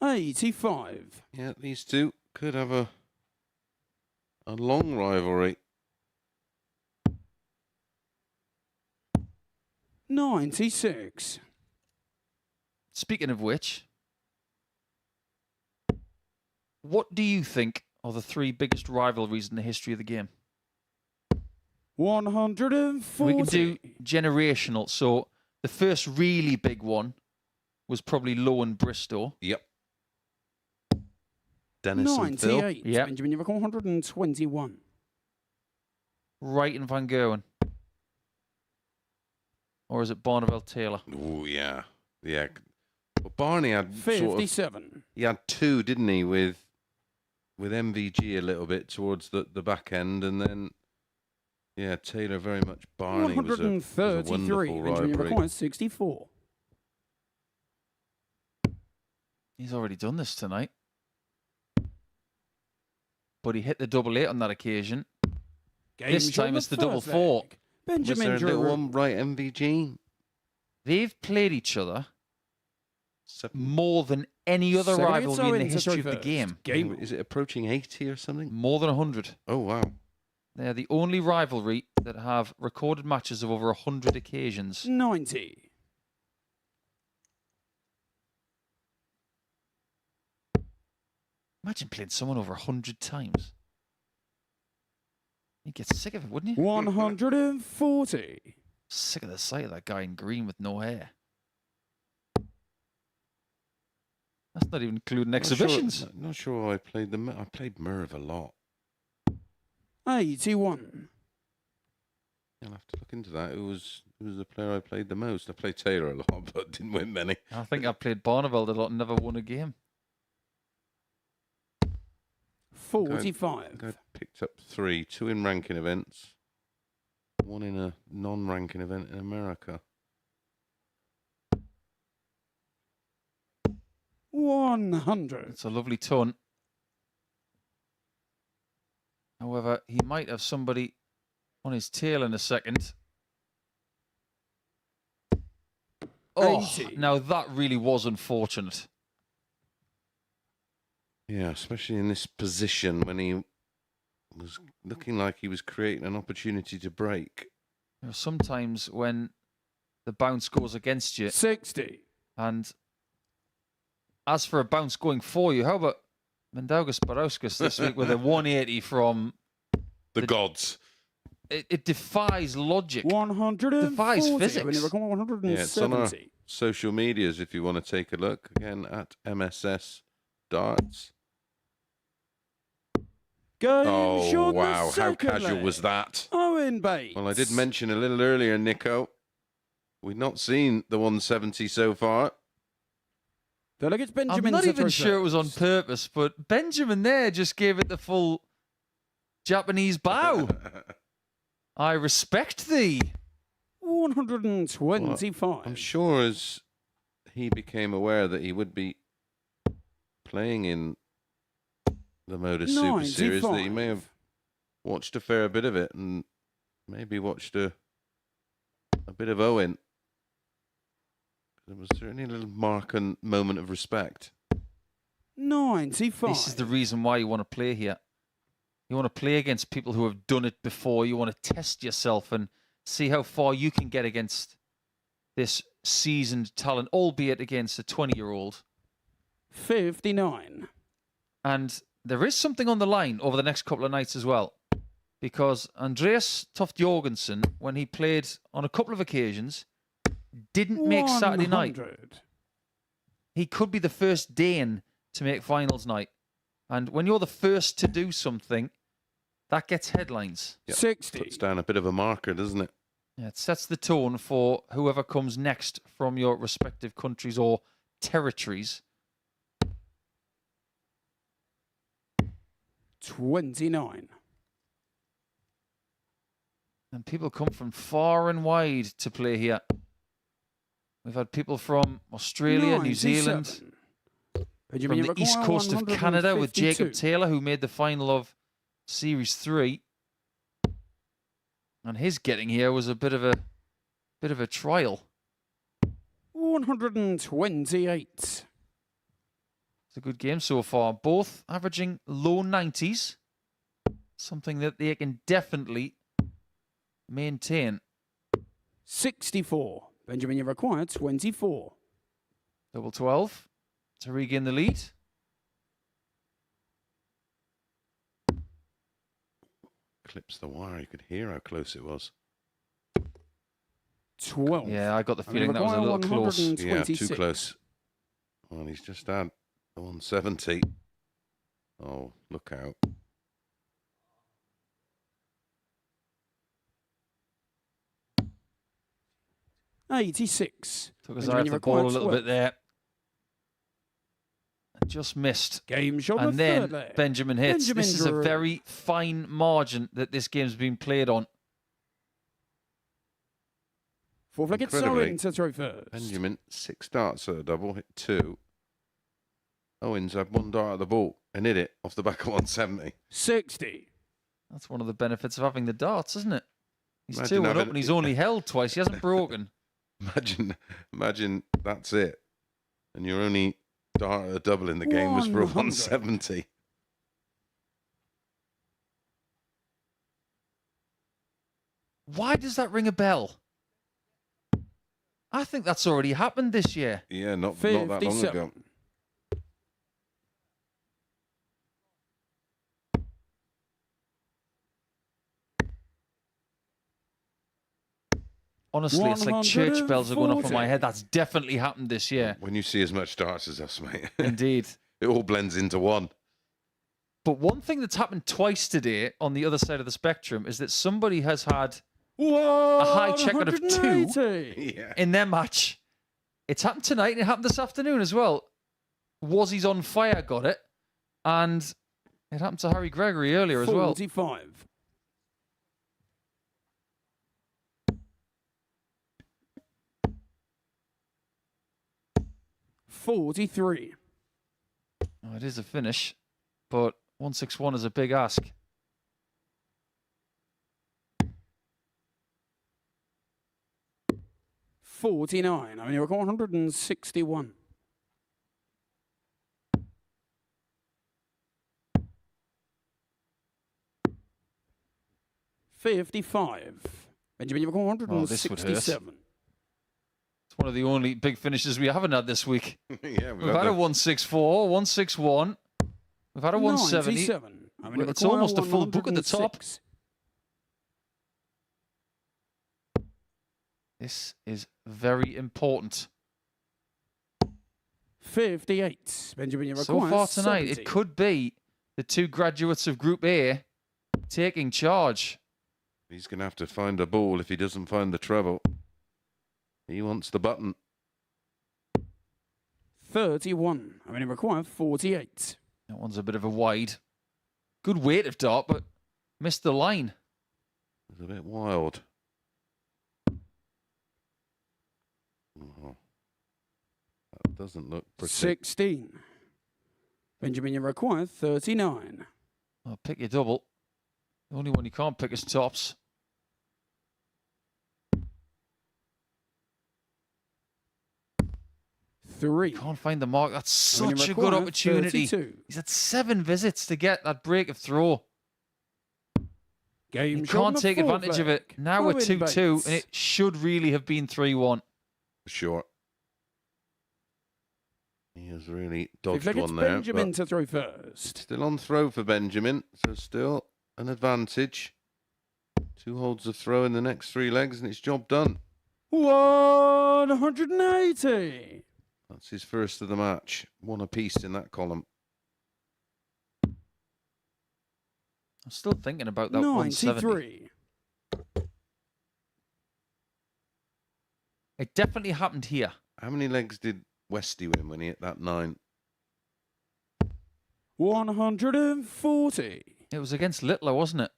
85. Yeah, these two could have a long rivalry. 96. Speaking of which, what do you think are the 3 biggest rivalries in the history of the game? 140. We can do generational. So the first really big one was probably Low and Bristow. Yep. Dennis and Phil. 98. Yep. Benjamin, you reckon 121. Wright and Van Gerwen. Or is it Barneveld Taylor? Oh yeah, yeah. But Barney had sort of, 57. he had 2, didn't he, with MVG a little bit towards the back end, and then yeah, Taylor very much Barney was a 133. wonderful Benjamin, you rivalry. reckon 64. He's already done this tonight. But he hit the 88 on that occasion. This time it's the double 4. Was Benjamin there a little Drew. one right MVG? They've played each other 7, more than any other Seven rivalry in the into history of throw the first. game. Game. is it approaching 80 or something? More than 100. Oh wow. They're the only rivalry that have recorded matches of over 100 occasions. 90. Imagine playing someone over 100 times. You'd get sick of it, wouldn't you? 140. Sick of the sight of that guy in green with no hair. That's not even including exhibitions. Not sure how I played them. I played Merv a lot. 81. I'll have to look into that. Who was the player I played the most? I played Taylor a lot, but didn't win many. I think I played Barneveld a lot and never won a game. 45. I picked up 3, 2 in ranking events, 1 in a non-ranking event in America. 100. It's a lovely ton. However, he might have somebody on his tail in a second. Oh, 80. now that really was unfortunate. Yeah, especially in this position when he was looking like he was creating an opportunity to break. You know, sometimes when the bounce goes against you, 60. and as for a bounce going for you, how about Mendaugas Barauskas this week with a 180 from The gods. It defies logic. 140. Defies physics. When you reckon 170. Yeah, it's on our social medias if you want to take a look. Again, at MSS Darts. Game Oh, shot, the wow. How second casual leg. was that? Owen Bates. Well, I did mention a little earlier, Nico, we've not seen the 170 so far. Delegates Benjamin. I'm not even Citro sure it was on first. purpose, but Benjamin there just gave it the full Japanese bow. I respect thee. 125. I'm sure as he became aware that he would be playing in the MODUS Super Series, that he may have watched a fair bit of it and maybe watched a bit of Owen. There was certainly a little mark and moment of respect. 95. This is the reason why you want to play here. You want to play against people who have done it before. You want to test yourself and see how far you can get against this seasoned talent, albeit against a 20-year-old. 59. And there is something on the line over the next couple of nights as well. Because Andreas Toft Jorgensen, when he played on a couple of occasions, didn't make Saturday night. 100. He could be the first Dane to make finals night. And when you're the first to do something, that gets headlines. Yep. 60. Puts down a bit of a marker, doesn't it? Yeah, it sets the tone for whoever comes next from your respective countries or territories. 29. And people come from far and wide to play here. We've had people from Australia, New 97. Zealand, Benjamin, from you the require east coast of Canada with Jacob 152. Taylor, who made the final of Series 3. And his getting here was a bit of a trial. 128. It's a good game so far. Both averaging low 90s. Something that they can definitely maintain. 64. Benjamin, you require 24. Double 12 to regain the lead. Clips the wire. You could hear how close it was. 12. Yeah, I got the I mean, feeling that was a require little close. 126. Yeah, too close. Well, he's just had 170. Oh, look out. $86. Took his Benjamin, eye off you the require ball a little 12. bit there. Just missed. Game shot And of then third leg. Benjamin hits. Benjamin This is a Drew. very fine margin that this game's been played on. Fourth leg, it's Incredibly, Owen to throw first. Benjamin, 6 darts at a double, hit 2. Owens had 1 dart at the ball and hit it off the back of 170. 60. That's one of the benefits of having the darts, isn't it? He's Imagine 2-1 up having- and he's only held twice. He hasn't broken. Imagine that's it. And you're only dart at a double in the game was for a 100. 170. Why does that ring a bell? I think that's already happened this year. Yeah, not that long 57. ago. Honestly, it's like church bells are going off in my 140. head. That's definitely happened this year. When you see as much darts as us, mate, Indeed. it all blends into one. But one thing that's happened twice today on the other side of the spectrum is that somebody has had A high checkout of 2 Yeah. in their match. It's happened tonight and it happened this afternoon as well. Wazzy's on fire got it. And it happened to Harry Gregory earlier as well. 45. $43. Oh, it is a finish, but 161 is a big ask. $49. I mean, you're 161. $55. Benjamin, you're Oh, this would hurt. 167. It's one of the only big finishes we haven't had this week. Yeah, We've had a 164, 161. We've had a 170. 97. I mean, It's almost a full book at the top. 106. This is very important. 58. Benjamin, you So require far tonight, 70. it could be the 2 graduates of Group A taking charge. He's going to have to find a ball if he doesn't find the treble. He wants the button. 31. I mean, it requires 48. That one's a bit of a wide. Good weight of dart, but missed the line. It's a bit wild. Oh, that doesn't look pretty. 16. Benjamin, you require 39. I'll pick your double. The only one you can't pick is tops. Three. Can't find the mark. That's I mean, you such a good require opportunity. 32. He's had 7 visits to get that break of throw. Game He shot on can't the take fourth advantage of leg. it. Now we're Owen 2-2, Bates. and it should really have been 3-1. For sure. He has really Fifth dodged leg, it's one there. Benjamin But to throw first. still on throw for Benjamin, so still an advantage. 2 holds of throw in the next 3 legs, and it's job done. 180. That's his first of the match. 1 apiece in that column. I'm still thinking about that 170. 93. It definitely happened here. How many legs did Westy win when he hit that 9? 140. It was against Littler, wasn't it?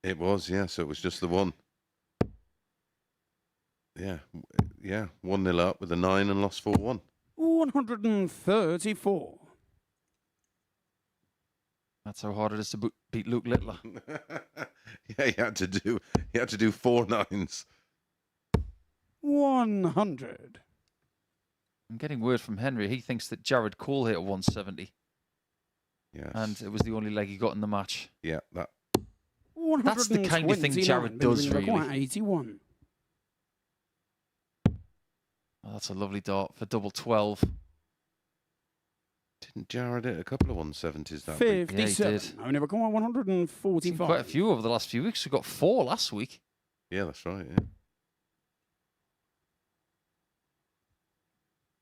It was, yeah. So it was just the 1. Yeah, 1-0 up with a 9 and lost 4-1. 134. That's how hard it is to beat Luke Littler. Yeah, he had to do 4 9s. 100. I'm getting word from Henry. He thinks that Jared Cole hit a 170. Yes. And it was the only leg he got in the match. Yeah, that. That's the kind of thing Jared does, really. 81. Oh, that's a lovely dart for double 12. Didn't Jared hit a couple of 170s that week? 57. Yeah, he did. Only record 145. Quite a few over the last few weeks. We got 4 last week. Yeah, that's right. Yeah.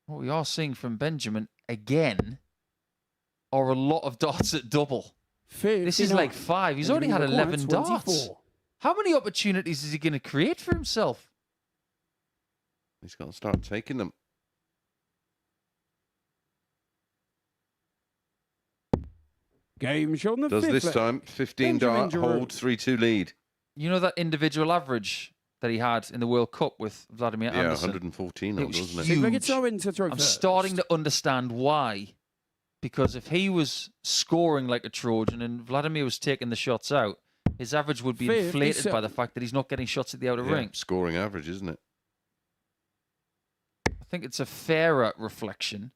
What we are seeing from Benjamin again are a lot of darts at double. 59. This is like 5. He's already had 11 darts. 24. How many opportunities is he going to create for himself? He's got to start taking them. Game shot on the Does fifth this leg. time 15 Benjamin dart, Giroud. hold, 3-2 lead. You know that individual average that he had in the World Cup with Vladimir Yeah, Anderson? 114 It odd, was wasn't it? huge. Fifth leg, it's Owen to throw I'm first. starting to understand why. Because if he was scoring like a Trojan and Vladimir was taking the shots out, his average would be inflated by the 57. fact that he's not getting shots at the outer Yeah, ring. scoring average, isn't it? I think it's a fairer reflection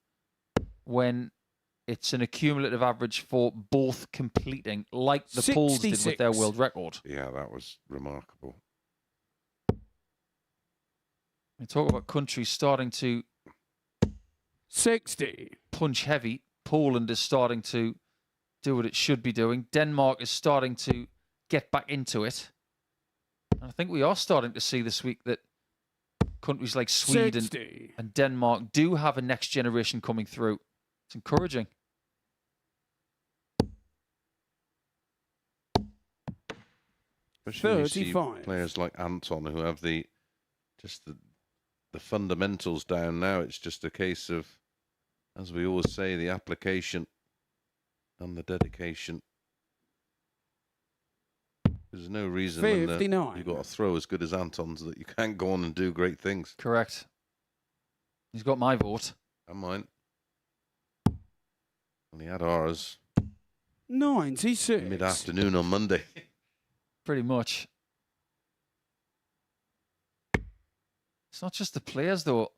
when it's an accumulative average for both completing, like the Poles did with their 66. world record. Yeah, that was remarkable. We talk about countries starting to 60. punch heavy. Poland is starting to do what it should be doing. Denmark is starting to get back into it. And I think we are starting to see this week that countries like Sweden 60. and Denmark do have a next generation coming through. It's encouraging. Especially when you see 35. players like Anton who have the fundamentals down now. It's just a case of, as we always say, the application and the dedication. There's no reason when 59. you've got a throw as good as Anton's that you can't go on and do great things. Correct. He's got my vote. And mine. And he had ours 96. mid-afternoon on Monday. Pretty much. It's not just the players, though.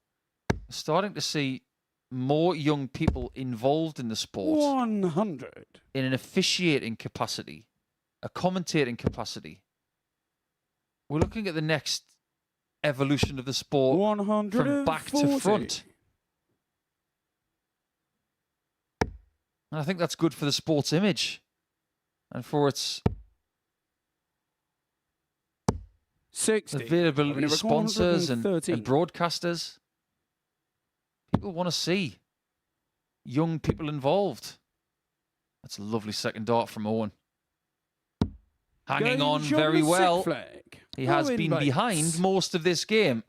We're starting to see more young people involved in the sport 100. in an officiating capacity, a commentating capacity. We're looking at the next evolution of the sport 140. from back to front. And I think that's good for the sport's image and for its 60. availability of sponsors and 113. broadcasters. People want to see young people involved. That's a lovely second dart from Owen. Hanging Game on shot very the well. sixth flag. He has Owen been Bates. behind most of this game,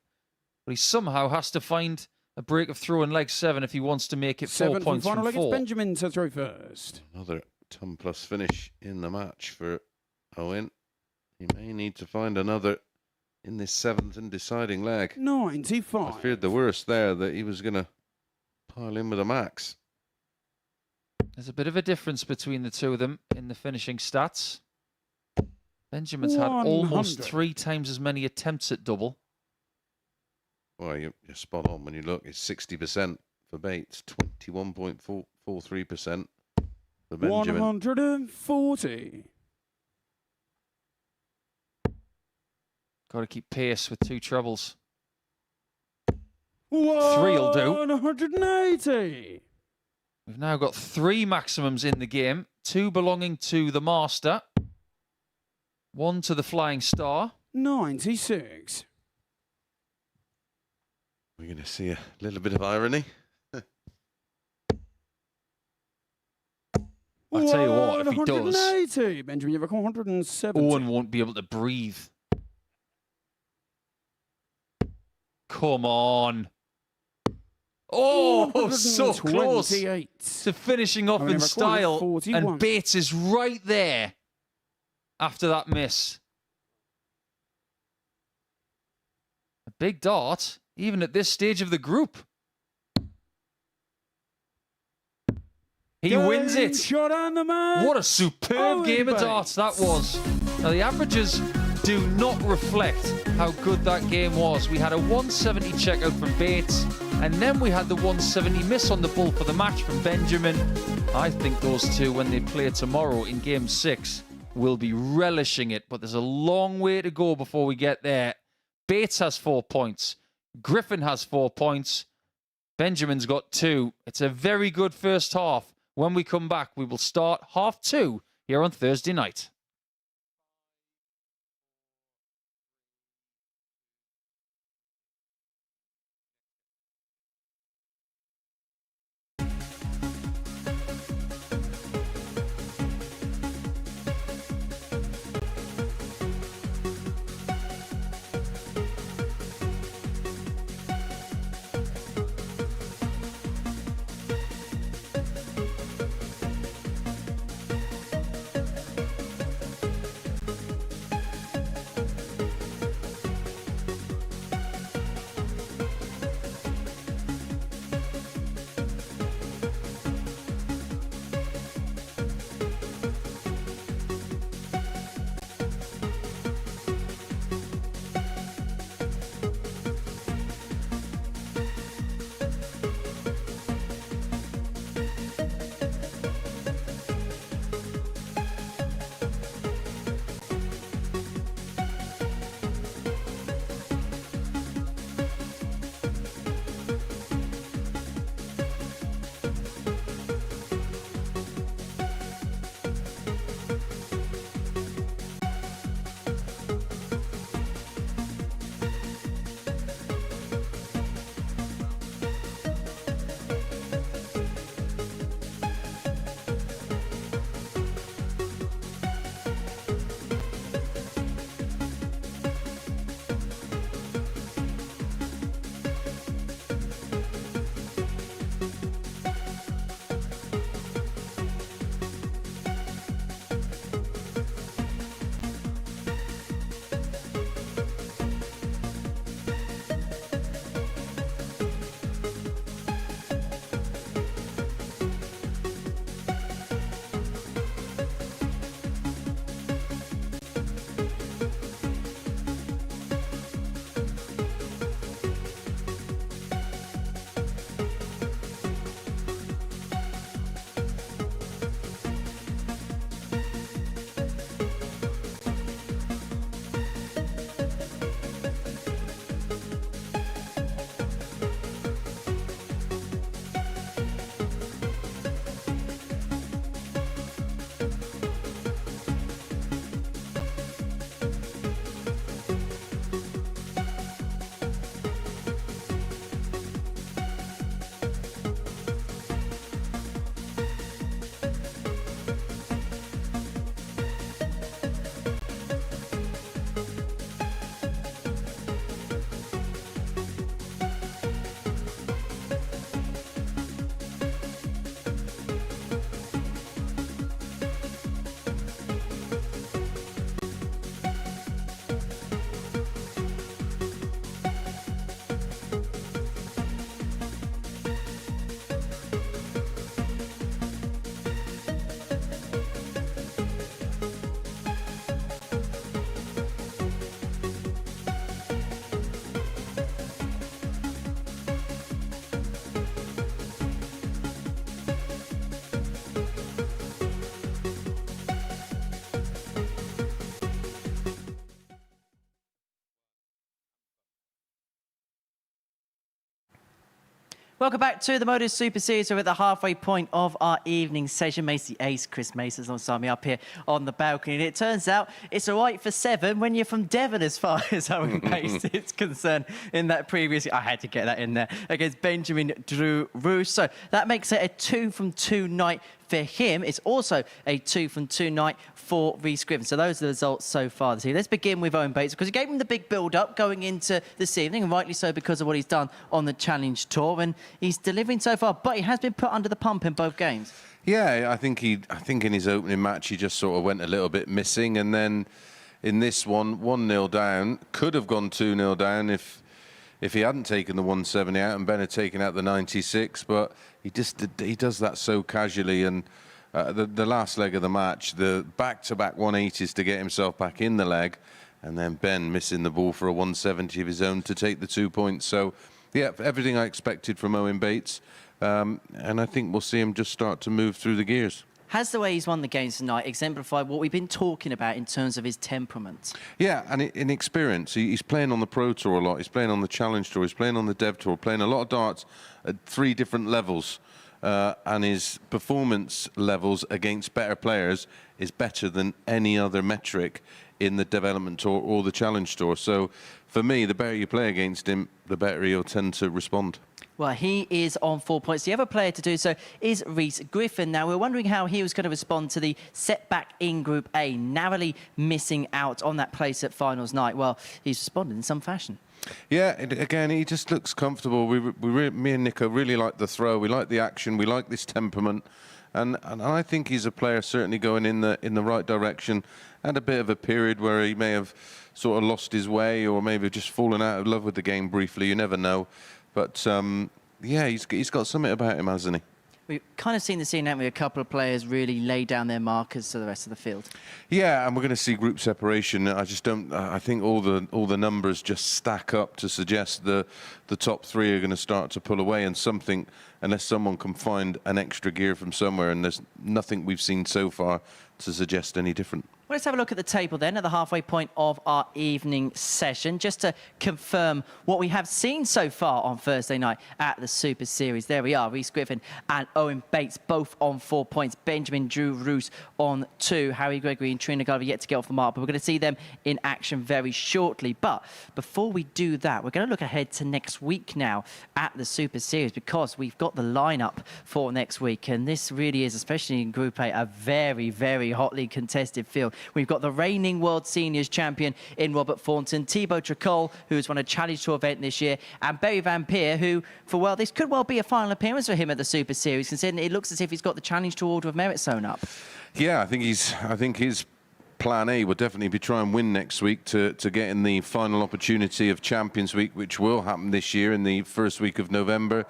but he somehow has to find a break of throw in leg 7 if he wants to make it 4 Seventh and points final from leg, it's 4. Benjamin to throw first. Another ton plus finish in the match for Owen. He may need to find another in this 7th and deciding leg. 95. I feared the worst there, that he was going to pile in with a max. There's a bit of a difference between the two of them in the finishing stats. Benjamin's had almost 100. 3 times as many attempts at double. Well, you're spot on when you look. It's 60% for Bates, 21.43% for Benjamin. 140. Got to keep pace with 2 trebles. Three'll do. 180. We've now got 3 maximums in the game. 2 belonging to the Master. 1 to the Flying Star. 96. We're going to see a little bit of irony. I tell you what, if he does, 180. Benjamin, you've got 170. Owen won't be able to breathe. Come on. Oh, so close to finishing off in style. 41. And Bates is right there after that miss. A big dart, even at this stage of the group. He wins it. Shot on the man. What a superb game of darts that was. Now, the averages do not reflect how good that game was. We had a 170 checkout from Bates, and then we had the 170 miss on the bull for the match from Benjamin. I think those two, when they play tomorrow in Game 6, will be relishing it, but there's a long way to go before we get there. Bates has 4 points. Griffin has 4 points. Benjamin's got 2. It's a very good first half. When we come back, we will start half 2 here on Thursday night. Welcome back to the MODUS Super Series. We're at the halfway point of our evening session. Macy Ace, Chris Mason's alongside me up here on the balcony. And it turns out it's all right for 7 when you're from Devon as far as Owen Bates is concerned in that previous... I had to get that in there. Against Benjamin Drew Roos. So that makes it a 2-from-2 night for him. It's also a 2-from-2 night for Rhys Griffin. So those are the results so far this evening. Let's begin with Owen Bates because he gave him the big build-up going into this evening, and rightly so because of what he's done on the Challenge Tour, and he's delivering so far, but he has been put under the pump in both games. Yeah, I think in his opening match he just sort of went a little bit missing, and then in this one, 1-0 down, could have gone 2-0 down if he hadn't taken the 170 out and Ben had taken out the 96, but he does that so casually. And the last leg of the match, the back-to-back 180s to get himself back in the leg, and then Ben missing the ball for a 170 of his own to take the 2 points. So, yeah, everything I expected from Owen Bates, and I think we'll see him just start to move through the gears. Has the way he's won the games tonight exemplified what we've been talking about in terms of his temperament? Yeah, and in experience. He's playing on the Pro Tour a lot. He's playing on the Challenge Tour. He's playing on the Dev Tour, playing a lot of darts at 3 different levels. And his performance levels against better players is better than any other metric in the Development Tour or the Challenge Tour. So, for me, the better you play against him, the better he'll tend to respond. Well, he is on 4 points. The other player to do so is Rhys Griffin. Now, we're wondering how he was going to respond to the setback in Group A, narrowly missing out on that place at finals night. Well, he's responded in some fashion. Yeah, again, he just looks comfortable. Me and Nico really like the throw. We like the action. We like this temperament. And I think he's a player certainly going in the right direction. Had a bit of a period where he may have sort of lost his way or maybe just fallen out of love with the game briefly. You never know. But, yeah, he's got something about him, hasn't he? We've kind of seen the scene, haven't we? A couple of players really lay down their markers to the rest of the field. Yeah, and we're going to see group separation. I just don't. I think all the numbers just stack up to suggest the top 3 are going to start to pull away, and something, unless someone can find an extra gear from somewhere, and there's nothing we've seen so far to suggest any different. Well, let's have a look at the table then at the halfway point of our evening session, just to confirm what we have seen so far on Thursday night at the Super Series. There we are, Rhys Griffin and Owen Bates both on 4 points. Benjamin Drew Roos on 2. Harry Gregory and Trina Gulliver yet to get off the mark, but we're going to see them in action very shortly. But before we do that, we're going to look ahead to next week now at the Super Series, because we've got the lineup for next week, and this really is, especially in Group A, a very, very hotly contested field. We've got the reigning World Seniors champion in Robert Thornton, Thibaut Tricol, who's won a Challenge Tour event this year, and Barry Van Peer, who, this could well be a final appearance for him at the Super Series, considering it looks as if he's got the Challenge Tour Order of Merit sewn up. Yeah, I think his plan A will definitely be try and win next week to get in the final opportunity of Champions Week, which will happen this year in the first week of November.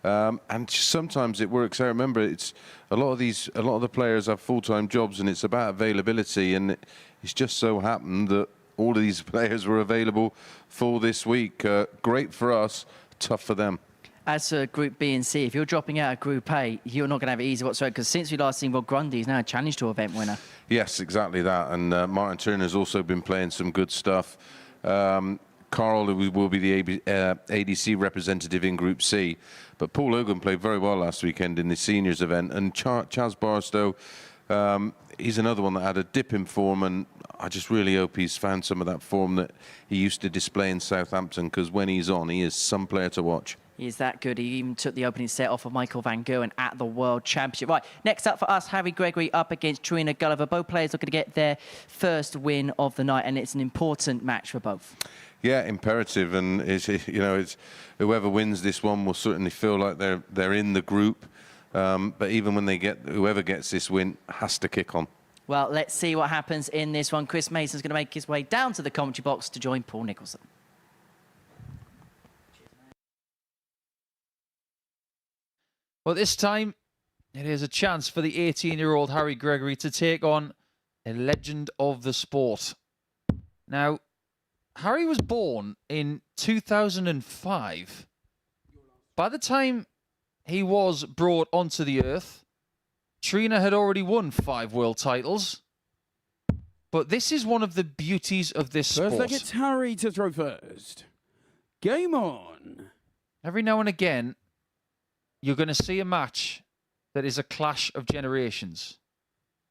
And sometimes it works. I remember it's a lot of the players have full-time jobs, and it's about availability. And it's just so happened that all of these players were available for this week. Great for us, tough for them. As for Group B and C, if you're dropping out of Group A, you're not going to have it easy whatsoever, because since we last seen Rod Grundy, he's now a Challenge Tour event winner. Yes, exactly that. And Martin Turner's also been playing some good stuff. Carl, who will be the ADC representative in Group C. But Paul Hogan played very well last weekend in the seniors event. And Chaz Barstow, he's another one that had a dip in form. And I just really hope he's found some of that form that he used to display in Southampton, because when he's on, he is some player to watch. He is that good. He even took the opening set off of Michael Van Gerwen at the World Championship. Right, next up for us, Harry Gregory up against Trina Gulliver. Both players looking to get their first win of the night, and it's an important match for both. Yeah, imperative, and it's whoever wins this one will certainly feel like they're in the group. But even when whoever gets this win has to kick on. Well, let's see what happens in this one. Chris Mason's going to make his way down to the commentary box to join Paul Nicholson. Well, this time it is a chance for the 18-year-old Harry Gregory to take on a legend of the sport. Now, Harry was born in 2005. By the time he was brought onto the earth, Trina had already won 5 world titles. But this is one of the beauties of this sport. First leg, it's Harry to throw first. Game on. Every now and again, you're going to see a match that is a clash of generations,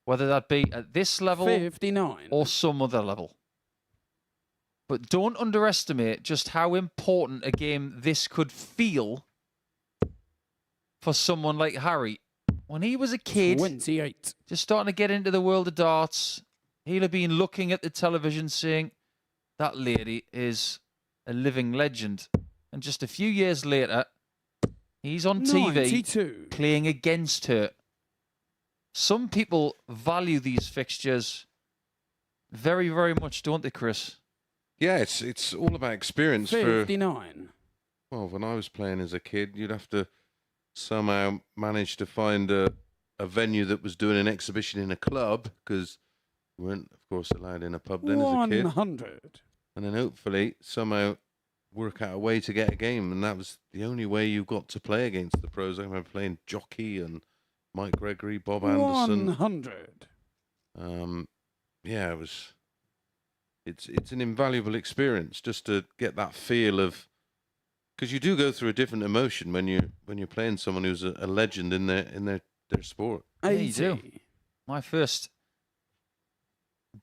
whether that be at this level 59. or some other level. But don't underestimate just how important a game this could feel for someone like Harry. When he was a kid, 28. just starting to get into the world of darts, he'll have been looking at the television saying, that lady is a living legend. And just a few years later, he's on TV 92. playing against her. Some people value these fixtures very, very much, don't they, Chris? Yeah, it's all about experience. 59. Well, when I was playing as a kid, you'd have to somehow manage to find a venue that was doing an exhibition in a club, because we weren't, of course, allowed in a pub then as a kid. 100. And then hopefully somehow work out a way to get a game, and that was the only way you got to play against the pros. I remember playing Jockey and Mike Gregory, Bob Anderson. 100. Yeah, it's an invaluable experience just to get that feel of, because you do go through a different emotion when you're playing someone who's a legend in their sport. Yeah, 80. you do. My first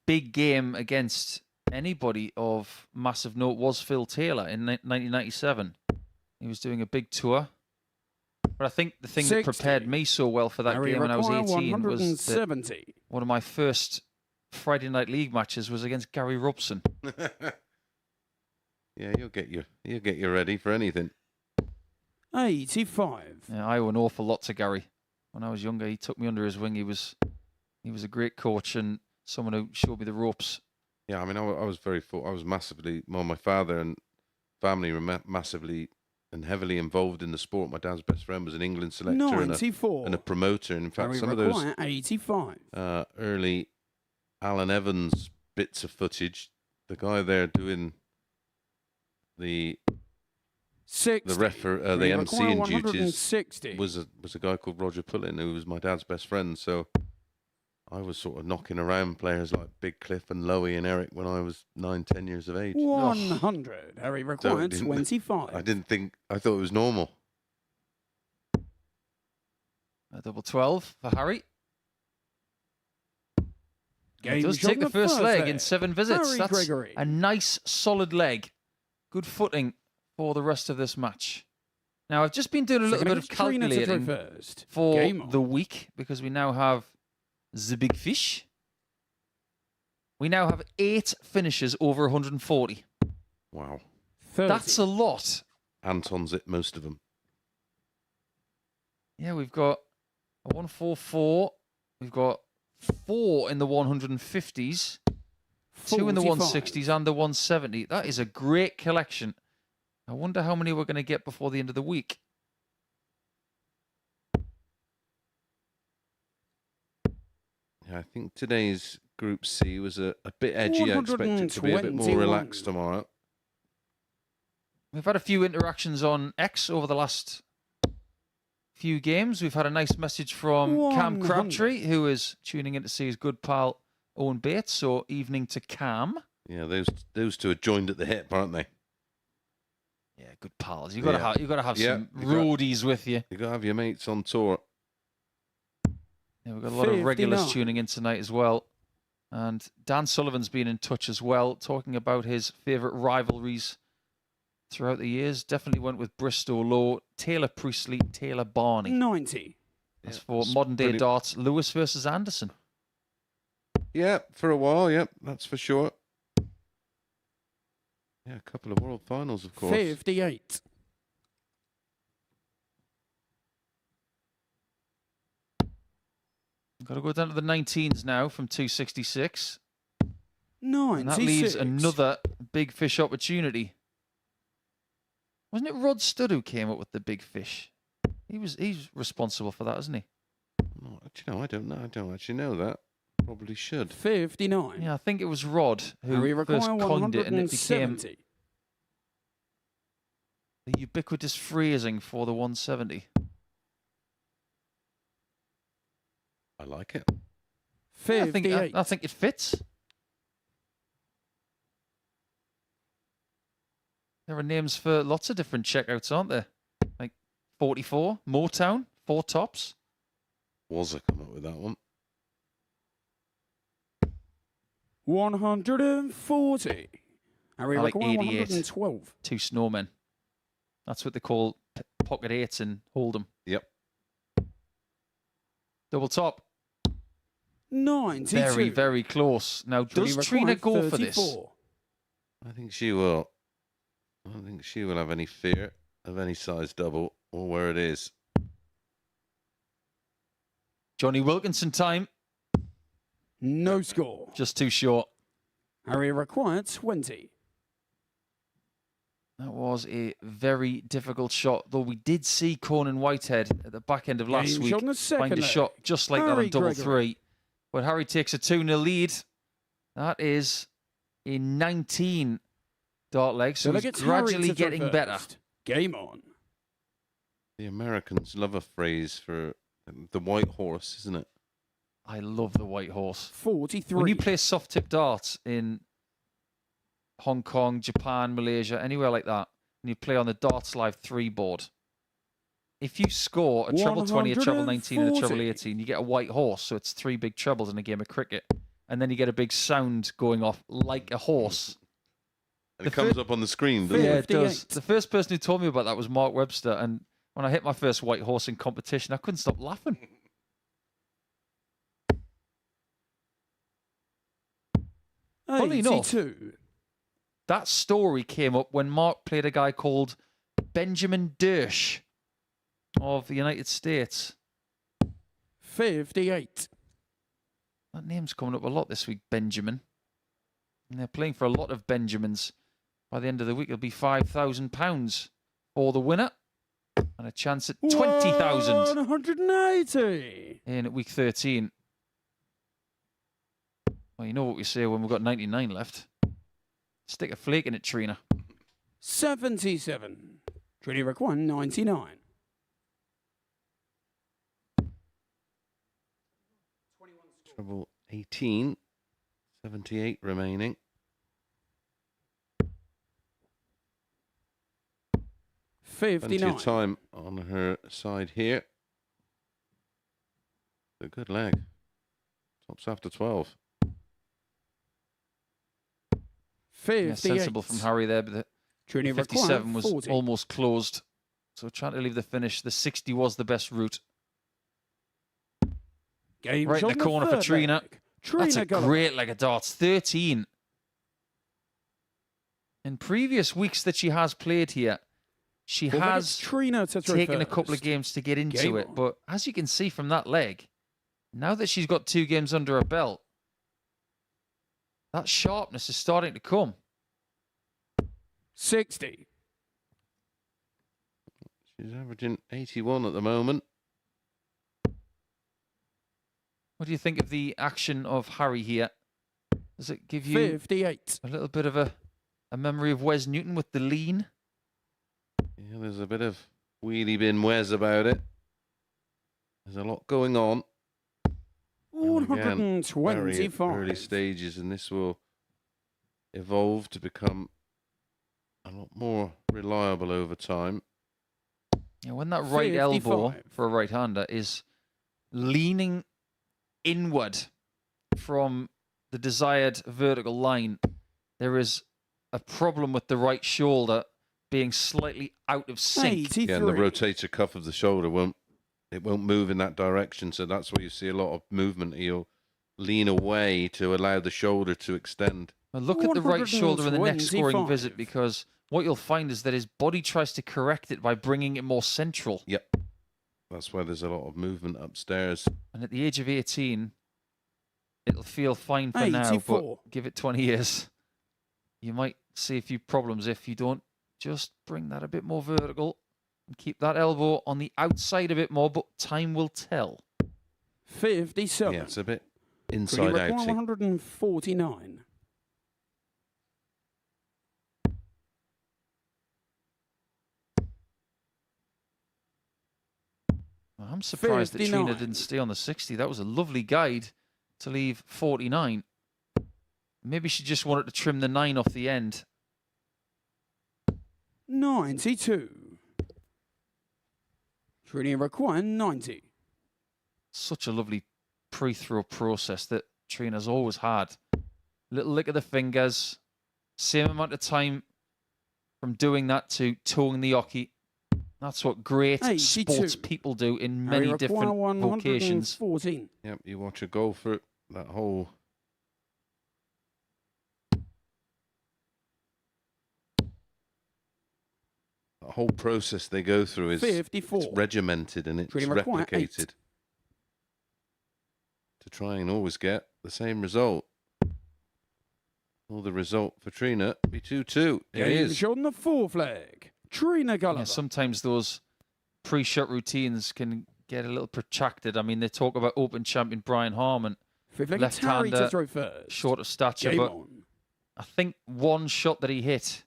big game against anybody of massive note was Phil Taylor in 1997. He was doing a big tour. But I think the thing 60. that prepared me so well for that Harry game when I was Require, 18 was that 170. one of my first Friday Night League matches was against Gary Robson. Yeah, you'll get you ready for anything. 85. Yeah, I owe an awful lot to Gary. When I was younger, he took me under his wing. He was a great coach and someone who showed me the ropes. Yeah, I mean, I was very I was massively, well, my father and family were massively and heavily involved in the sport. My dad's best friend was an England selector 94. and a promoter. And in fact, Harry some of those Require, 85. early Alan Evans bits of footage, the guy there doing the 60. the Harry MCing Require, duties 160. was a guy called Roger Pullin, who was my dad's best friend. So I was sort of knocking around players like Big Cliff and Lowy and Eric when I was 9-10 years of age. 100. Harry Require, didn't- 25. I thought it was normal. A double 12 for Harry. He Game does shot take in the first leg in leg. 7 visits. Harry That's Gregory. a nice, solid leg. Good footing for the rest of this match. Now, I've just been doing a little bit of Trina to throw calculating first. for Game on. the week because we now have the big fish. We now have 8 finishes over 140. Wow. 30. That's a lot. Anton's it, most of them. Yeah, we've got a 144. We've got 4 in the 150s, 2 in the 45. 160s, and the 170. That is a great collection. I wonder how many we're going to get before the end of the week. Yeah, I think today's Group C was a bit edgy. I expected it to be a bit more 121. relaxed tomorrow. We've had a few interactions on X over the last few games. We've had a nice message from Cam 100. Crabtree, who is tuning in to see his good pal Owen Bates. So evening to Cam. Yeah, those two are joined at the hip, aren't they? Yeah, good pals. You've got to have Yeah, some you got- roadies with you. You got to have your mates on tour. Yeah, we've got a lot of regulars 59. tuning in tonight as well. And Dan Sullivan's been in touch as well, talking about his favourite rivalries throughout the years. Definitely went with Bristow Low, Taylor Priestley, Taylor Barney. 90. As Yeah, for it's modern day pretty- darts, Lewis versus Anderson. Yeah, for a while. Yeah, that's for sure. Yeah, a couple of world finals, of course. 58. Got to go down to the 19s now from 266. 96. And that leaves another big fish opportunity. Wasn't it Rod Studd who came up with the big fish? He's responsible for that, isn't he? Oh, actually, no, I don't know. I don't actually know that. Probably should. 59. Yeah, I think it was Rod Harry who first Require, coined it, and it became 170. the ubiquitous phrasing for the 170. I like it. Yeah, 58. I think it fits. There are names for lots of different checkouts, aren't there? Like 44. Motown, 4 tops. Was I come up with that one? 140. Harry I like require 88. 112. 2 snowmen. That's what they call pocket 8s in Hold'em. Yep. Double top. 92. Very, very close. Now, does Trina go for this? 34. I think she will. I don't think she will have any fear of any size double or where it is. Johnny Wilkinson time. No score. Just too short. Harry required 20. That was a very difficult shot, though we did see Conan Whitehead at the back end of last Game week shot on the second find a leg. shot just like that Harry on double Gregory. 3. But Harry takes a 2-0 lead. That is a 19 dart leg, so he's Delegates gradually Harry to getting throw better. first. Game on. The Americans love a phrase for the white horse, isn't it? I love the white horse. 43. When you play soft tip darts in Hong Kong, Japan, Malaysia, anywhere like that, and you play on the Darts Live 3 board, if you score a treble 20, a treble 19, and a treble 140. 18, you get a white horse, so it's 3 big trebles in a game of cricket. And then you get a big sound going off like a horse. And it comes up on the screen, doesn't Yeah, it? it does. 58. The first person who told me about that was Mark Webster, and when I hit my first white horse in competition, I couldn't stop laughing. Funny enough, 82. that story came up when Mark played a guy called Benjamin Dersh of the United States. 58. That name's coming up a lot this week, Benjamin. And they're playing for a lot of Benjamins. By the end of the week, it'll be £5,000 for the winner. And a chance at 20,000 180. in week 13. Well, you know what we say when we've got 99 left. Stick a flake in it, Trina. 77. Trinity require 99. Treble 18. 78 remaining. Plenty 59. of time on her side here. A good leg. Tops after 12. 58. Yeah, sensible from Harry there, but the Trinity require 57 was 40. almost closed. So trying to leave the finish. The 60 was the best route. Game Right in shot the on corner for third Trina. leg. Trina That's a Gulliver. great leg of darts. 13. In previous weeks that she has played here, she Well, has it's Trina to throw taken a first. couple of games to get into Game it. on. But as you can see from that leg, now that she's got 2 games under her belt, that sharpness is starting to come. 60. She's averaging 81 at the moment. What do you think of the action of Harry here? Does it give you 58. a little bit of a memory of Wes Newton with the lean? Yeah, there's a bit of wheelie bin Wes about it. There's a lot going on. And again, very 125. early stages, and this will evolve to become a lot more reliable over time. Yeah, when that right elbow 55. for a right-hander is leaning inward from the desired vertical line, there is a problem with the right shoulder being slightly out of sync. 83. Yeah, and the rotator cuff of the shoulder won't move in that direction, so that's where you see a lot of movement. He'll lean away to allow the shoulder to extend. Now look at the right shoulder in the next scoring 125. visit, because what you'll find is that his body tries to correct it by bringing it more central. Yep. That's why there's a lot of movement upstairs. And at the age of 18, it'll feel fine for now, 84. but give it 20 years. You might see a few problems if you don't just bring that a bit more vertical and keep that elbow on the outside a bit more, but time will tell. 57. Yeah, it's a bit Trinity inside require out. 149. I'm surprised that Trina 59. didn't stay on the 60. That was a lovely guide to leave 49. Maybe she just wanted to trim the 9 off the end. 92. Training require 90. Such a lovely pre-throw process that Trina's always had. Little lick of the fingers. Same amount of time from doing that to towing the oki. That's what great 82. sports people do in Harry many require different vocations. 114. Yep, you watch her go for it. That whole process they go through is 54. it's regimented and it's Training require 8. replicated to try and always get the same result. Well, the result for Trina be 2-2. It Game is. shot on the 4 flag. Trina Gulliver. Yeah, sometimes those pre-shot routines can get a little protracted. I mean, they talk about Open champion Brian Harmon, 5th leg, it's Harry to left-hander, throw first. short of stature, Game but on. I think one shot that he hit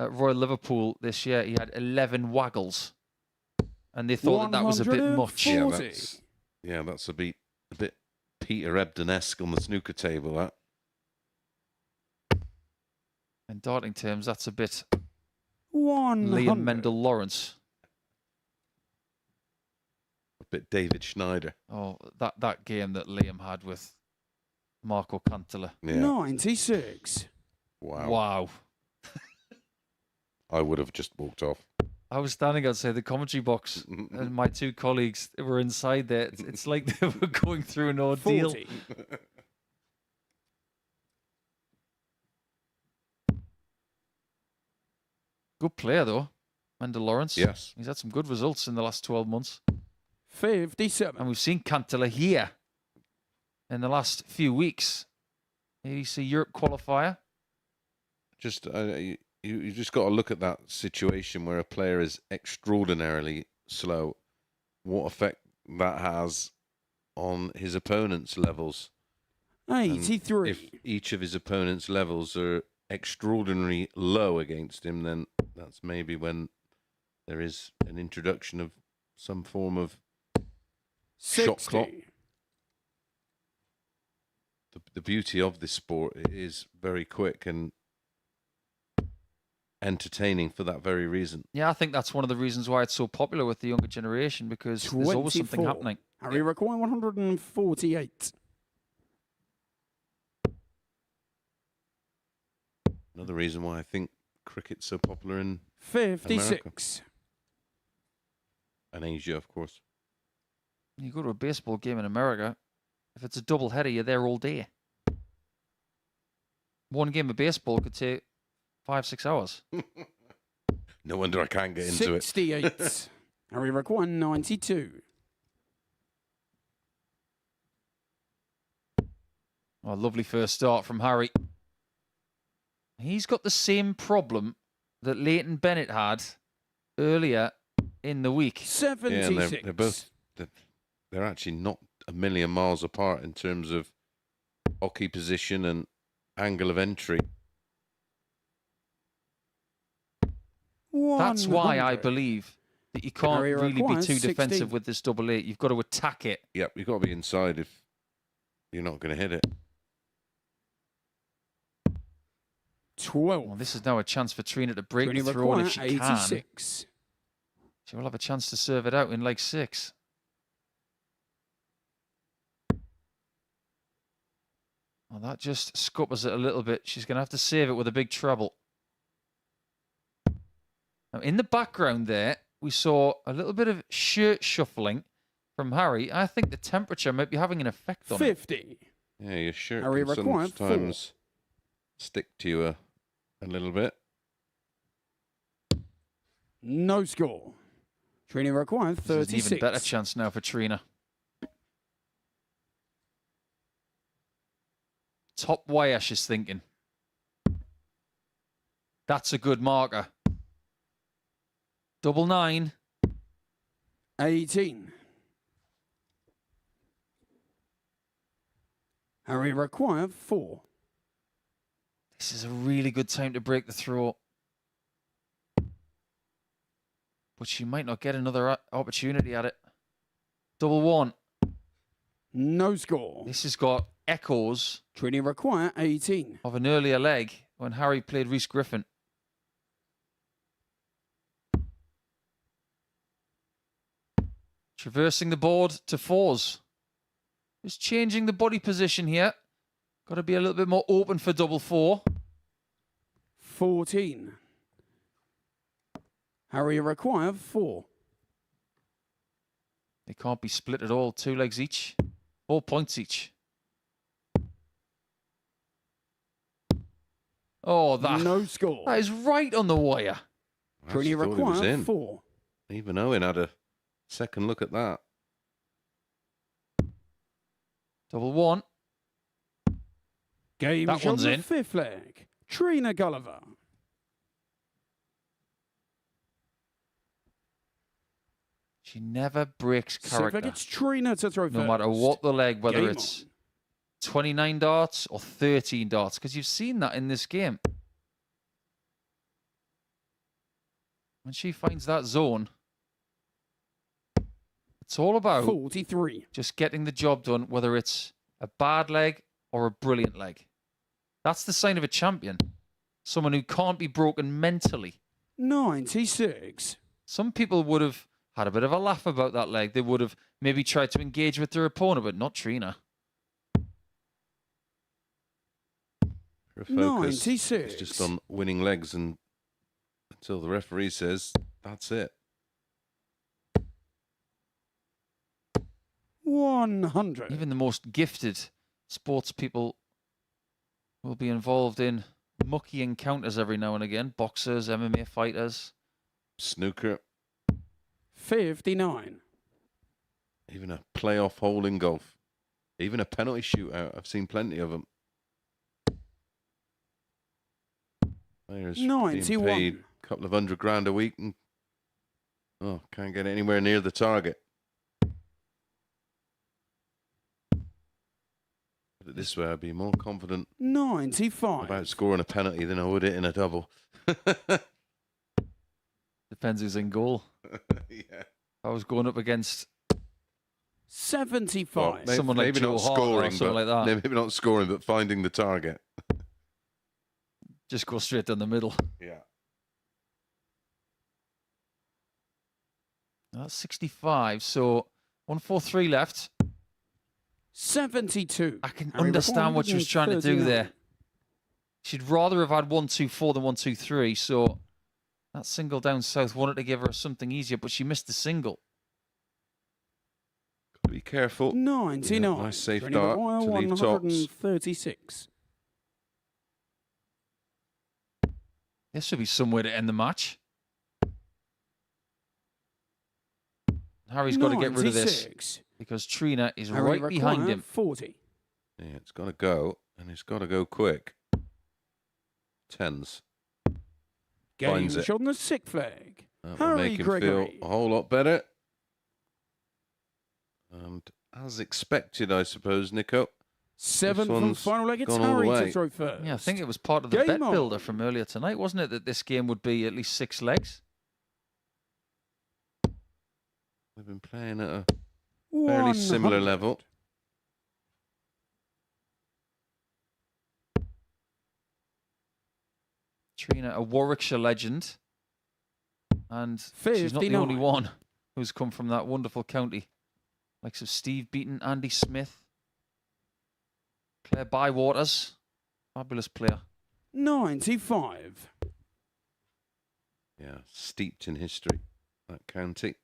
at Royal Liverpool this year, he had 11 waggles, and they thought that was a bit much. Yeah, 140. that's a bit Peter Ebden-esque on the snooker table. That. In darting terms, that's a bit 100. Liam Mendel Lawrence. A bit David Schneider. Oh, that game that Liam had with Marco Cantala. Yeah. 96. Wow. Wow. I would have just walked off. I was standing outside the commentary box, and my two colleagues were inside there. It's like they were going through an ordeal. 40. Good player, though, Mendel Lawrence. Yes. He's had some good results in the last 12 months. 57. And we've seen Cantala here in the last few weeks. He's a Europe qualifier. Just you just got to look at that situation where a player is extraordinarily slow. What effect that has on his opponent's levels. And 83. if each of his opponent's levels are extraordinarily low against him, then that's maybe when there is an introduction of some form of shot 60. clock. The beauty of this sport is very quick and entertaining for that very reason. Yeah, I think that's one of the reasons why it's so popular with the younger generation, because there's always something 24. happening. Harry require 148. Another reason why I think cricket's so popular in 56. and Asia, of course. You go to a baseball game in America, if it's a double header, you're there all day. One game of baseball could take 5-6 hours. No wonder I can't get into 68. Harry require 92. Oh, lovely first start from Harry. He's got the same problem that Leighton Bennett had earlier in the week. 76. Yeah, and they're both they're actually not a million miles apart in terms of hockey position and angle of entry. That's why I 100. believe that you can't Harry really be requires too 16. defensive with this double eight. You've got to attack it. Yep, you've got to be inside if you're not going to hit it. 12. Well, this is now a chance for Trina to break Trina the throw, and if require she can, 86. she will have a chance to serve it out in leg 6. Well, that just scuppers it a little bit. She's going to have to save it with a big treble. Now, in the background there, we saw a little bit of shirt shuffling from Harry. I think the temperature might be having an effect on it. 50. Yeah, your shirt Harry can required 4. sometimes stick to you a little bit. No score. Trina requires This is an 36. even better chance now for Trina. Top wire, she's thinking. That's a good marker. 99. 18. Harry require 4. This is a really good time to break the throw. But she might not get another opportunity at it. Double 1. No score. This has got echoes Trina require 18. of an earlier leg when Harry played Rhys Griffin. Traversing the board to 4s. Just changing the body position here. Got to be a little bit more open for double 4. 14. Harry require 4. They can't be split at all. 2 legs each. 4 points each. Oh, No score. that is right on the wire. I Trini actually thought it was require in. 4. Even Owen had a second look at that. Double 1. Game That shot one's the in. 5th leg. Trina Gulliver. She never breaks Silver character. gets Trina to throw No first. matter what the leg, whether Game it's on. 29 darts or 13 darts, because you've seen that in this game. When she finds that zone, it's all about 43. just getting the job done, whether it's a bad leg or a brilliant leg. That's the sign of a champion. Someone who can't be broken mentally. 96. Some people would have had a bit of a laugh about that leg. They would have maybe tried to engage with their opponent, but not Trina. Her focus 96. is just on winning legs and until the referee says, that's it. 100. Even the most gifted sports people will be involved in mucky encounters every now and again. Boxers, MMA fighters. Snooker, 59. even a playoff hole in golf, even a penalty shootout. I've seen plenty of them. Players being 91. paid a couple of $100,000 a week and can't get anywhere near the target. Put it this way, I'd be more confident 95. about scoring a penalty than I would it in a double. Depends who's in goal. Yeah. I was going up against 75. Well, Someone like maybe Joe not Hart or scoring, something but like that. maybe not scoring, but finding the target. Just go straight down the middle. Yeah. That's 65. So 143 left. 72. I can Harry understand what she was trying to do 139. there. She'd rather have had 124 than 123. So that single down south wanted to give her something easier, but she missed the single. Got to be careful. 99. Yeah, nice safe Trina dart Maguire, to leave tops. 136. This would be some way to end the match. Harry's got to get rid of this 96. because Trina is Harry right behind require him. 40. Yeah, it's got to go, and it's got to go quick. Tens. Game Finds it. shot on the 6th flag. That will Harry make him Gregory. feel a whole lot better. And as expected, I suppose, Nico. 7 from one's final leg. It's gone all the Harry way. to throw first. Yeah, I think it was part of the Game bet on. builder from earlier tonight, wasn't it? That this game would be at least 6 legs. We've been playing at a fairly similar 100. level. Trina, a Warwickshire legend. And she's not the only 59. one who's come from that wonderful county. Likes of Steve Beaton, Andy Smith, Claire Bywaters. Fabulous player. 95. Yeah, steeped in history, that county.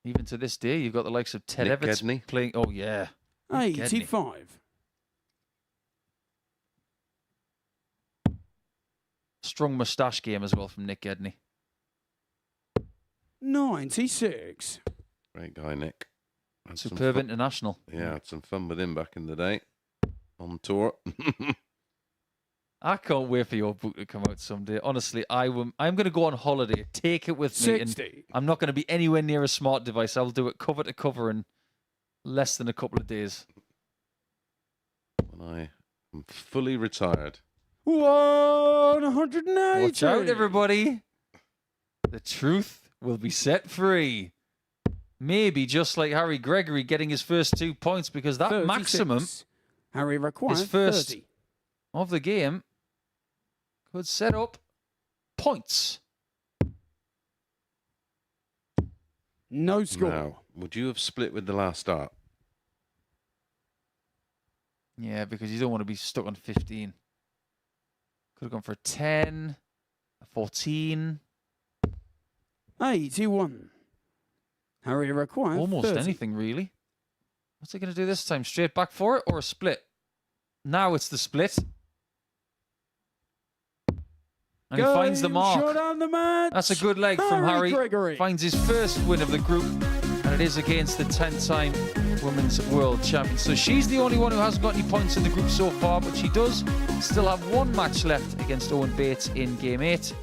Even to this day, you've got the likes of Ted Nick Evans Gedney. playing. Oh, yeah. Nick Gedney. 85. Strong moustache game as well from Nick Gedney. 96. Great guy, Nick. Had some Superb fun- international. Yeah, had some fun with him back in the day on tour. I can't wait for your book to come out someday. Honestly, I'm going to go on holiday. Take it with me. And 60. I'm not going to be anywhere near a smart device. I'll do it cover to cover in less than a couple of days. When I am fully retired. 180. Watch out, everybody. The truth will be set free. Maybe just like Harry Gregory getting his first 2 points, because that 36. maximum Harry requires his first 30. of the game could set up points. No score. Now, would you have split with the last start? Yeah, because you don't want to be stuck on 15. Could have gone for a 10, a 14. 81. Harry requires Almost 30. anything, really. What's he going to do this time? Straight back for it or a split? Now it's the split. And he finds the mark. Shot on the match. That's a good leg from Harry. Gregory. Finds his first win of the group, and it is against the 10-time Women's World Champion. So she's the only one who hasn't got any points in the group so far, but she does still have one match left against Owen Bates in Game 8.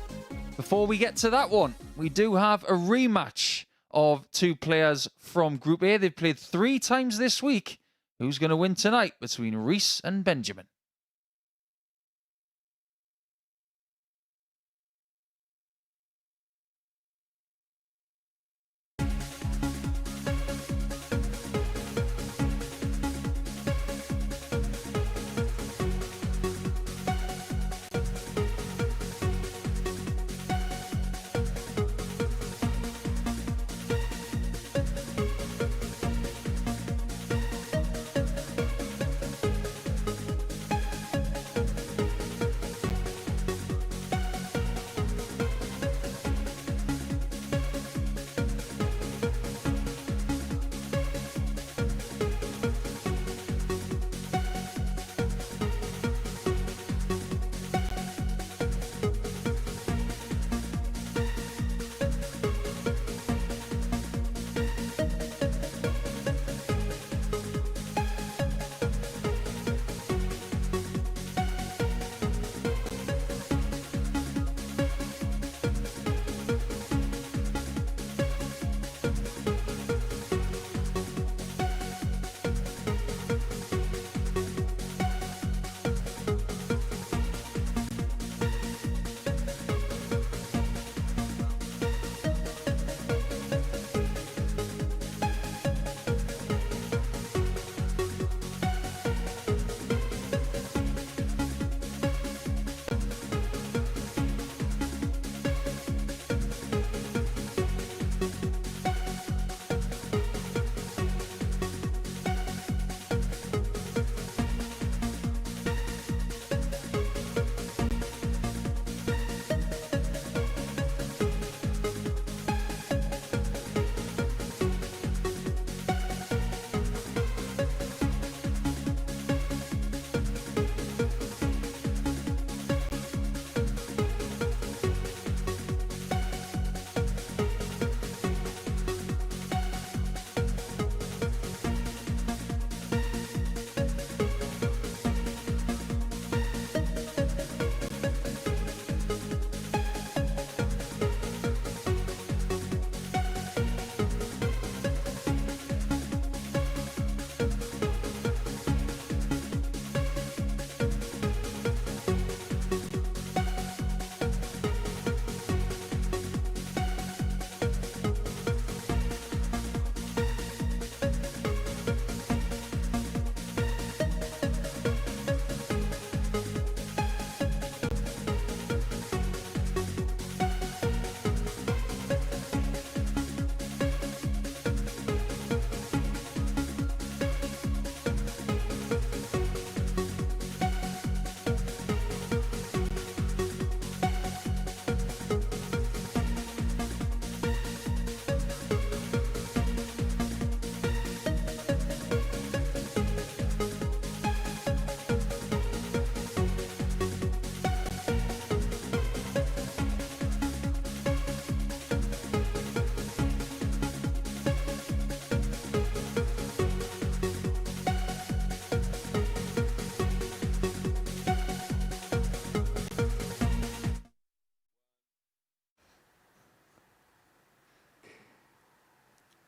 Before we get to that one, we do have a rematch of two players from Group A. They've played 3 times this week. Who's going to win tonight between Reese and Benjamin?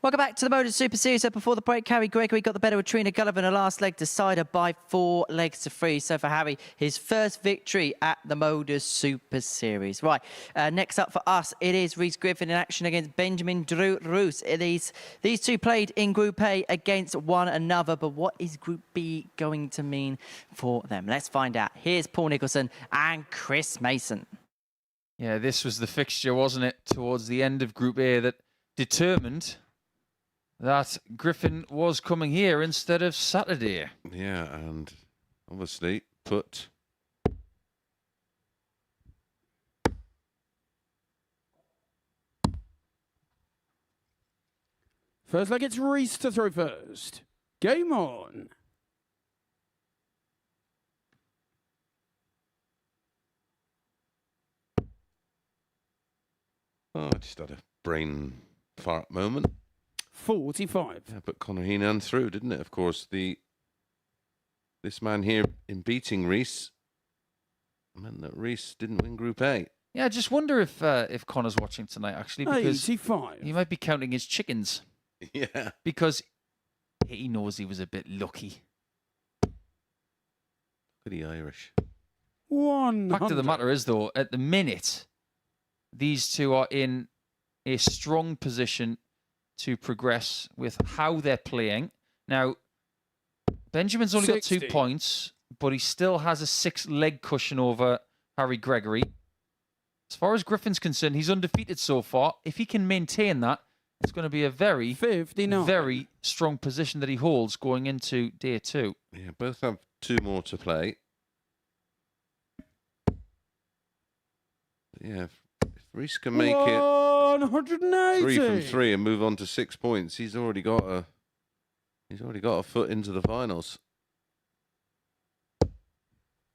Welcome back to the MODUS Super Series. So before the break, Harry Gregory got the better of Trina Gulliver in a last leg decider by 4 legs to 3. So for Harry, his first victory at the MODUS Super Series. Right, next up for us, it is Rhys Griffin in action against Benjamin Drew Roos. These two played in Group A against one another, but what is Group B going to mean for them? Let's find out. Here's Paul Nicholson and Chris Mason. Yeah, this was the fixture, wasn't it, towards the end of Group A that determined that Griffin was coming here instead of Saturday. Yeah, and obviously put First leg, it's Reese to throw first. Game on. I just had a brain fart moment. 45. Yeah, put Conor Heenan through, didn't it? Of course, this man here in beating Reese meant that Reese didn't win Group A. Yeah, I just wonder if Connor's watching tonight, actually, because 85. he might be counting his chickens. Yeah. Because he knows he was a bit lucky. Look at the Irish. 100. Fact of the matter is, though, at the minute, these two are in a strong position to progress with how they're playing. Now, Benjamin's only got 2 60. points, but he still has a 6-leg cushion over Harry Gregory. As far as Griffin's concerned, he's undefeated so far. If he can maintain that, it's going to be a very, 59. very strong position that he holds going into day 2. Yeah, both have 2 more to play. Yeah, if Reese can make it 180. 3 from 3 and move on to 6 points, he's already got a foot into the finals.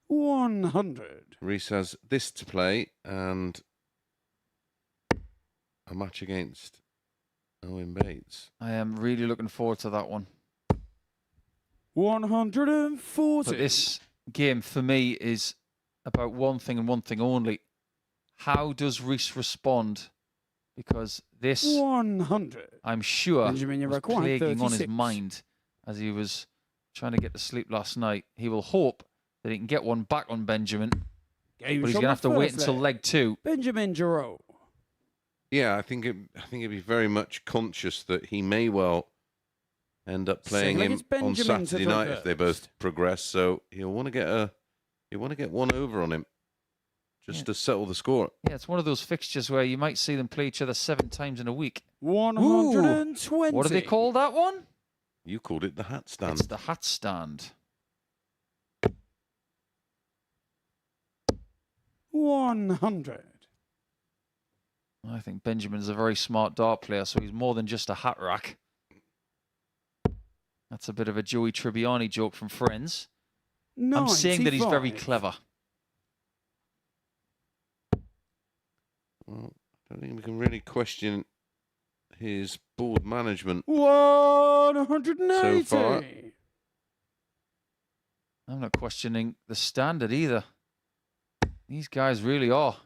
100. Reese has this to play and a match against Owen Bates. I am really looking forward to that one. 140. But this game, for me, is about one thing and one thing only. How does Reese respond? Because this, 100. I'm sure, Benjamin, you're was required plaguing on his 36. mind as he was trying to get to sleep last night. He will hope that he can get one back on Benjamin, Game but he's shot going to have to the wait first until leg 2. Benjamin Giroux. Yeah, I think he'd be very much conscious that he may well end up playing Second leg him is on Benjamin to Saturday throw night if they both first. progress. So he'll want to get one over on him just to settle the score. Yeah, it's one of those fixtures where you might see them play each other 7 times in a week. 120. What do they call that one? You called it the hat stand. It's the hat stand. 100. I think Benjamin's a very smart dart player, so he's more than just a hat rack. That's a bit of a Joey Tribbiani joke from Friends. I'm saying that he's very 95. clever. Well, I don't think we can really question his board management. 180. So far. I'm not questioning the standard either. These guys really are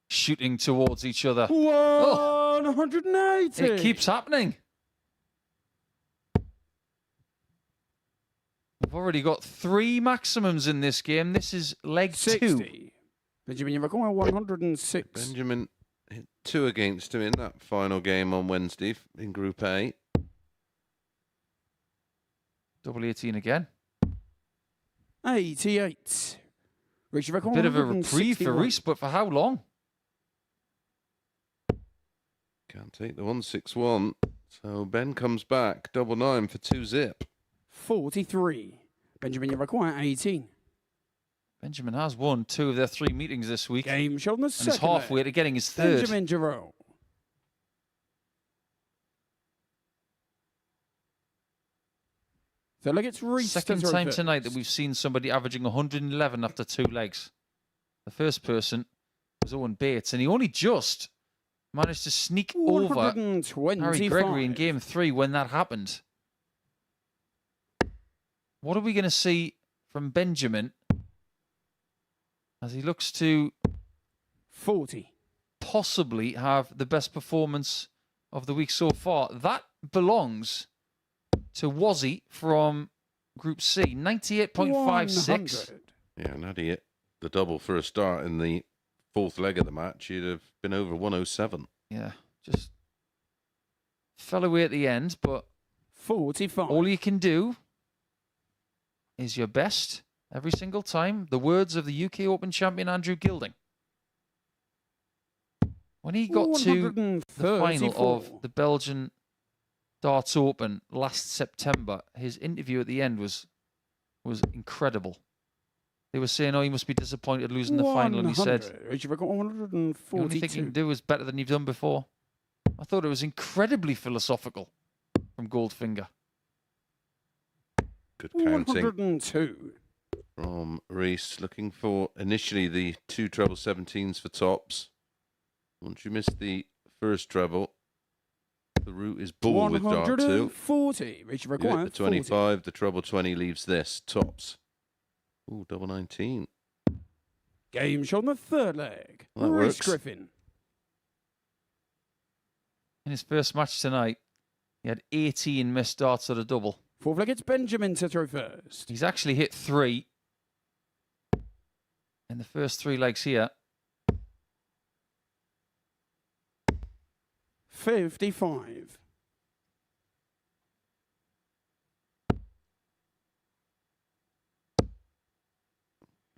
shooting towards each other. 180. It keeps happening. We've already got 3 maximums in this game. This is leg 2. 60. Benjamin, you're required 106. Benjamin hit 2 against him in that final game on Wednesday in Group A. Double 18 again. 88. Reach your A record bit of a reprieve for 161. Reese, but for how long? Can't take the 161. So Ben comes back. 99 for 2-zip. 43. Benjamin, you're required 18. Benjamin has won 2 of their 3 meetings this week. Game shot on the And second is halfway leg. to getting his 3rd. Benjamin Giroux. So look, it's Reese. Second to throw time first. tonight that we've seen somebody averaging 111 after 2 legs. The first person was Owen Bates, and he only just managed to sneak over 125. Harry Gregory in game 3 when that happened. What are we going to see from Benjamin as he looks to 40. possibly have the best performance of the week so far? That belongs to Wazzy from Group C, 98.56. 100. Yeah, and had he hit the double for a start in the 4th leg of the match, he'd have been over 107. Yeah, just fell away at the end, but 45. all you can do is your best every single time. The words of the UK Open champion Andrew Gilding. When he got to the final of the Belgian Darts Open last September, his interview at the end was incredible. They were saying, oh, he must be disappointed losing the final. And he said, 100. You've got 142. the only thing you can do is better than you've done before. I thought it was incredibly philosophical from Goldfinger. Good counting 102. from Reese. Looking for initially the 2 treble 17s for tops. Once you miss the first treble, the route is ball with dart 2. 140. Reach You hit required. the 25, the treble 20 leaves this. Tops. Ooh, double 19. Game shot on the third leg. Well, that Reese works. Griffin. In his first match tonight, he had 18 missed darts at a double. Fourth leg, it's Benjamin to throw first. He's actually hit 3 in the first 3 legs here. 55.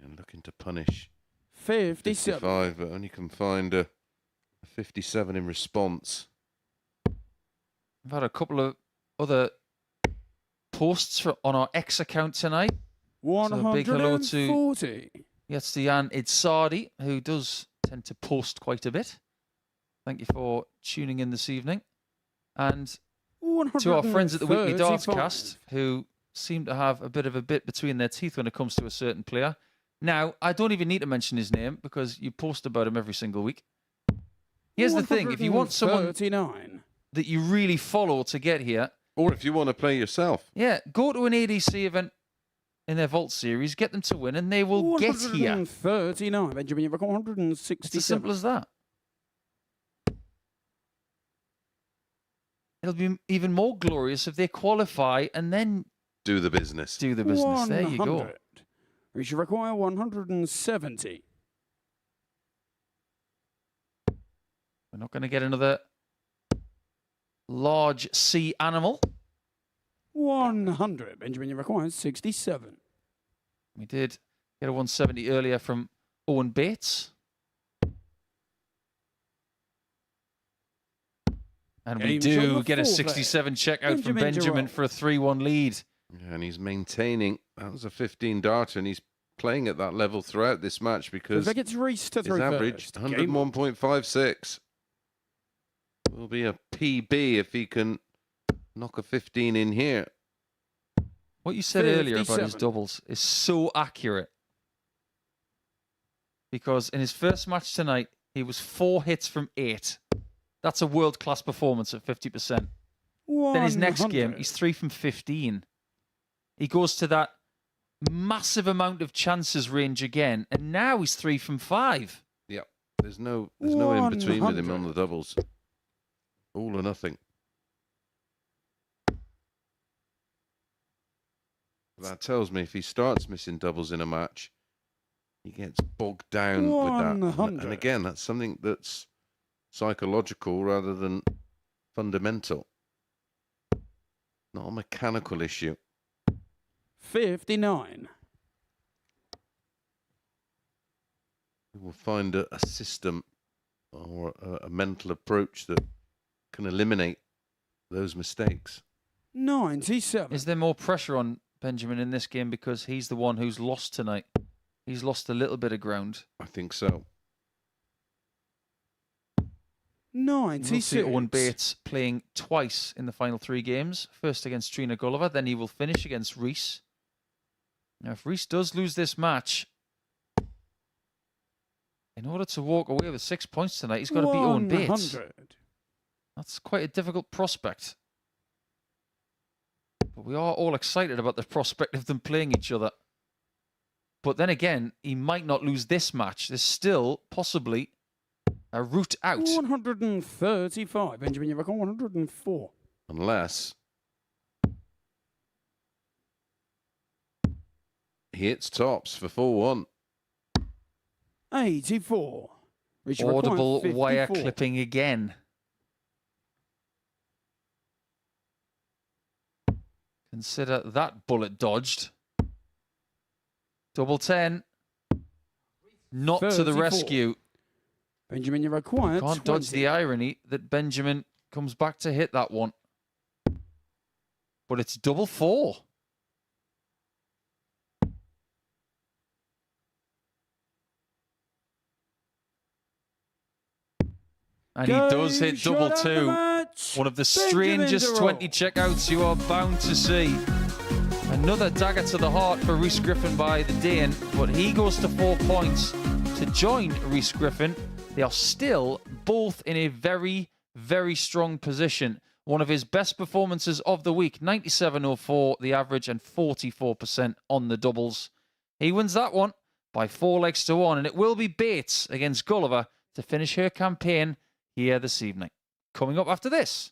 And looking to punish 57. 55, but only can find a 57 in response. We've had a couple of other posts on our X account tonight. So a big hello to 140. Yetstian Idsadi, who does tend to post quite a bit. Thank you for tuning in this evening. And to our friends at the Weekly Darts 135. Cast, who seem to have a bit of a bit between their teeth when it comes to a certain player. Now, I don't even need to mention his name because you post about him every single week. Here's the thing. If you want someone 139. that you really follow to get here, Or if you want to play yourself. yeah, go to an ADC event in their Vault series, get them to win, and they will get here. 139. Benjamin, you've got 167. It's as simple as that. It'll be even more glorious if they qualify and then Do the business. do the business. There you go. 100. We should require 170. We're not going to get another large sea animal. 100. Benjamin, you require 67. We did get a 170 earlier from Owen Bates. And we Game shot do number get a 4 67 checkout from Benjamin Benjamin Giroux. for a 3-1 lead. Yeah, and he's maintaining. That was a 15 darter, and he's playing at that level throughout this match because If it's Reese to his throw average, first. Game on. 101.56. Will be a PB if he can knock a 15 in here. What you said earlier about his 57. doubles is so accurate. Because in his first match tonight, he was 4 hits from 8. That's a world-class performance at 50%. Then his next game, 100. he's 3 from 15. He goes to that massive amount of chances range again, and now he's 3 from 5. Yep. There's no in between with him 100. on the doubles. All or nothing. That tells me if he starts missing doubles in a match, he gets bogged down with that. And 100. again, that's something that's psychological rather than fundamental. Not a mechanical issue. 59. We will find a system or a mental approach that can eliminate those mistakes. 97. Is there more pressure on Benjamin in this game because he's the one who's lost tonight? He's lost a little bit of ground. I think so. We'll see 96. Owen Bates playing twice in the final 3 games. First against Trina Gulliver, then he will finish against Reese. Now, if Reese does lose this match, in order to walk away with 6 points tonight, he's got to beat Owen Bates. 100. That's quite a difficult prospect. But we are all excited about the prospect of them playing each other. But then again, he might not lose this match. There's still possibly a route out. 135. Benjamin, you reckon 104. Unless he hits tops for 4-1. 84. Richard require Audible 54. wire clipping again. Consider that bullet dodged. Double 10. Not to the 34. rescue. Benjamin, you require Can't 20. dodge the irony that Benjamin comes back to hit that one. but it's double 4. And he does hit double 2. One of the strangest 20 checkouts you are bound to see. Another dagger to the heart for Rhys Griffin by the Dane, but he goes to 4 points to join Rhys Griffin. They are still both in a very, very strong position. One of his best performances of the week, 97.04 the average and 44% on the doubles. He wins that one by 4 legs to 1, and it will be Bates against Gulliver to finish her campaign here this evening. Coming up after this.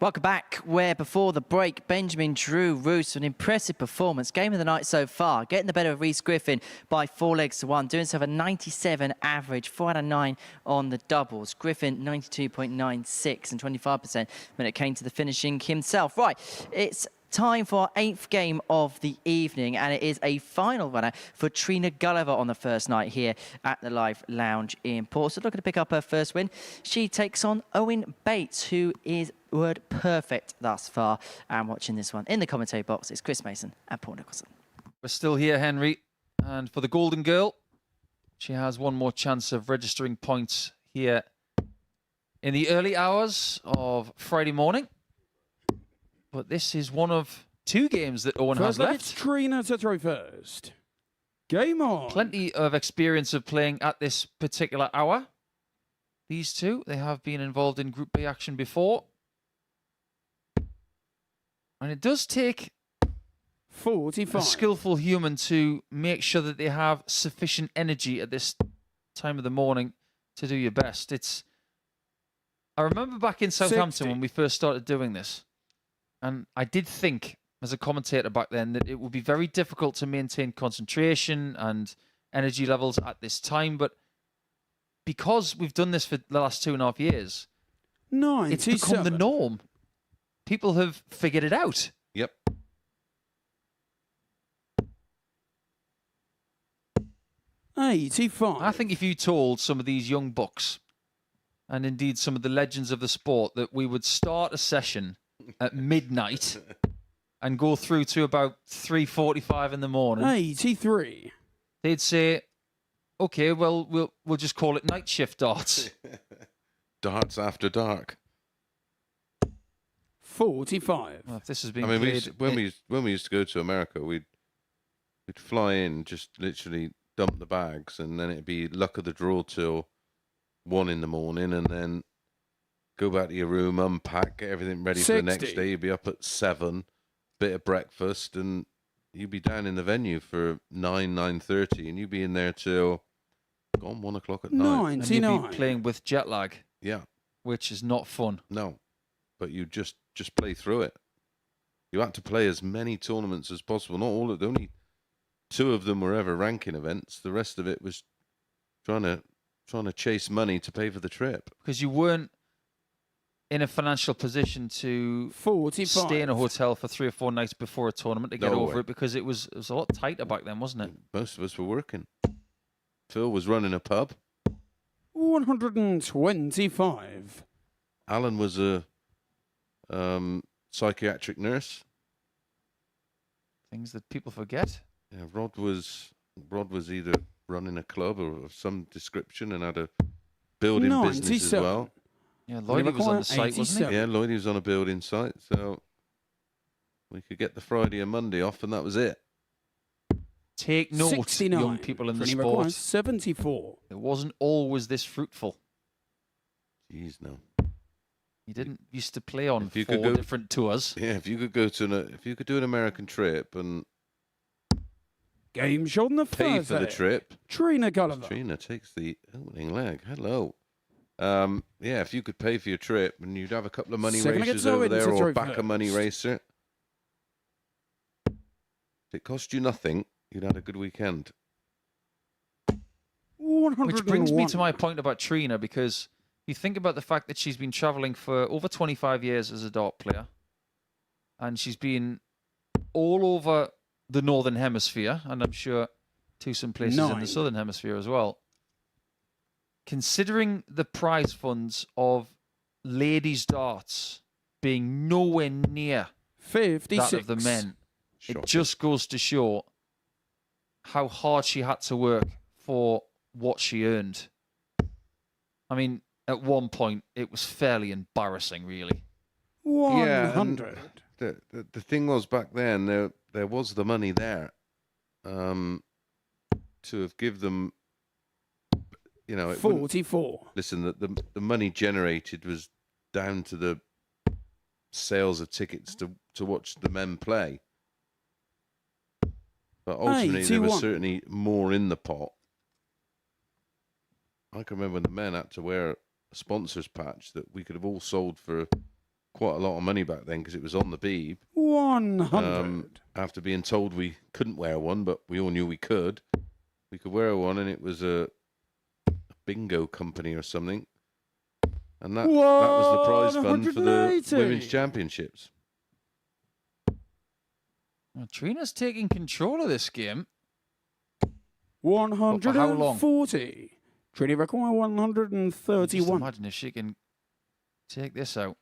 Welcome back, where before the break, Benjamin Drew Roos, an impressive performance. Game of the night so far, getting the better of Rhys Griffin by 4 legs to 1, doing himself a 97 average, 4 out of 9 on the doubles. Griffin, 92.96 and 25% when it came to the finishing himself. Right, it's time for our 8th game of the evening, and it is a final runner for Trina Gulliver on the first night here at the Live Lounge in Portsmouth. Looking to pick up her first win. She takes on Owen Bates, who is word perfect thus far. And watching this one in the commentary box is Chris Mason and Paul Nicholson. We're still here, Henry. And for the Golden Girl, she has one more chance of registering points here in the early hours of Friday morning. But this is one of 2 games that Owen has left. It's Trina to throw first. Game on. Plenty of experience of playing at this particular hour. These two, they have been involved in Group B action before. And it does take 45. a skillful human to make sure that they have sufficient energy at this time of the morning to do your best. I remember back in Southampton 60. when we first started doing this, and I did think as a commentator back then that it would be very difficult to maintain concentration and energy levels at this time, but because we've done this for the last 2.5 years, it's become the 97. norm. People have figured it out. Yep. 85. I think if you told some of these young bucks, and indeed some of the legends of the sport, that we would start a session at midnight and go through to about 3:45 in the morning, 83. they'd say, "Okay, well, we'll just call it night shift darts." Darts after dark. 45. Well, if this has I been mean, played, when we used to go to America, we'd fly in, just literally dump the bags, and then it'd be luck of the draw till 1 in the morning, and then go back to your room, unpack, get everything ready for the next 60. day. You'd be up at 7, bit of breakfast, and you'd be down in the venue for 9:30, and you'd be in there till gone 1 o'clock at night. and you'd 99. be playing with jet lag, Yeah, which is not fun. no, but you just play through it. You had to play as many tournaments as possible. Not all of them. Only 2 of them were ever ranking events. The rest of it was trying to chase money to pay for the trip. Because you weren't in a financial position to 45. stay in a hotel for 3 or 4 nights before a tournament to get No over way. it, because it was a lot tighter back then, wasn't it? Most of us were working. Phil was running a pub. 125. Alan was a psychiatric nurse. Things that people forget. Yeah, Rod was either running a club or of some description and had a building business as 97. well. Yeah, Lloydie was on the site, wasn't 87. he? Yeah, Lloydie was on a building site, so we could get the Friday and Monday off, and that was it. Take note, 69. young people in the Training sport. requires 74. It wasn't always this fruitful. Jeez, no. You didn't used to play on If you 4 could go- different tours. Yeah, if you could do an American trip and Game shot on the pay first for the leg. trip, Trina Gulliver. Trina takes the opening leg. Hello. Yeah, if you could pay for your trip and you'd have a couple of money Second racers against over Owen there to or throw back a money first. racer. If it cost you nothing, you'd had a good weekend. 101. Which brings me to my point about Trina, because you think about the fact that she's been travelling for over 25 years as a dart player, and she's been all over the Northern Hemisphere, and I'm sure to some places in 9. the Southern Hemisphere as well. Considering the prize funds of ladies' darts being nowhere near 56. that of the men, Shocking. it just goes to show how hard she had to work for what she earned. I mean, at one point, it was fairly embarrassing, really. 100. The thing was, back then there was the money there to have give them, you know, it wouldn't- 44. listen, the money generated was down to the sales of tickets to watch the men play. But ultimately, there was 81. certainly more in the pot. I can remember when the men had to wear a sponsor's patch that we could have all sold for quite a lot of money back then because it was on the Beeb. 100. After being told we couldn't wear one, but we all knew we could. We could wear one, and it was a bingo company or something. And that was the prize fund for the 180. women's championships. Well, Trina's taking control of this game. 140. Trini require Just 131. imagine if she can take this out.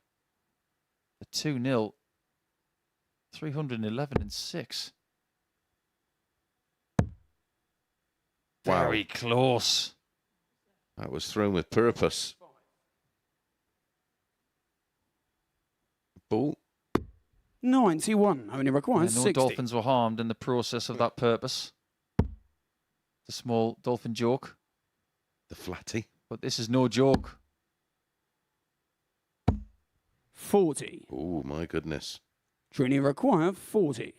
A 2-0. 311 and 6. Wow. Very close. That was thrown with purpose. Ball. 91. Only Yeah, requires no 60. dolphins were harmed in the process of that purpose. It's a small dolphin joke, The flatty. but this is no joke. 40. Oh, my goodness. Trini require 40.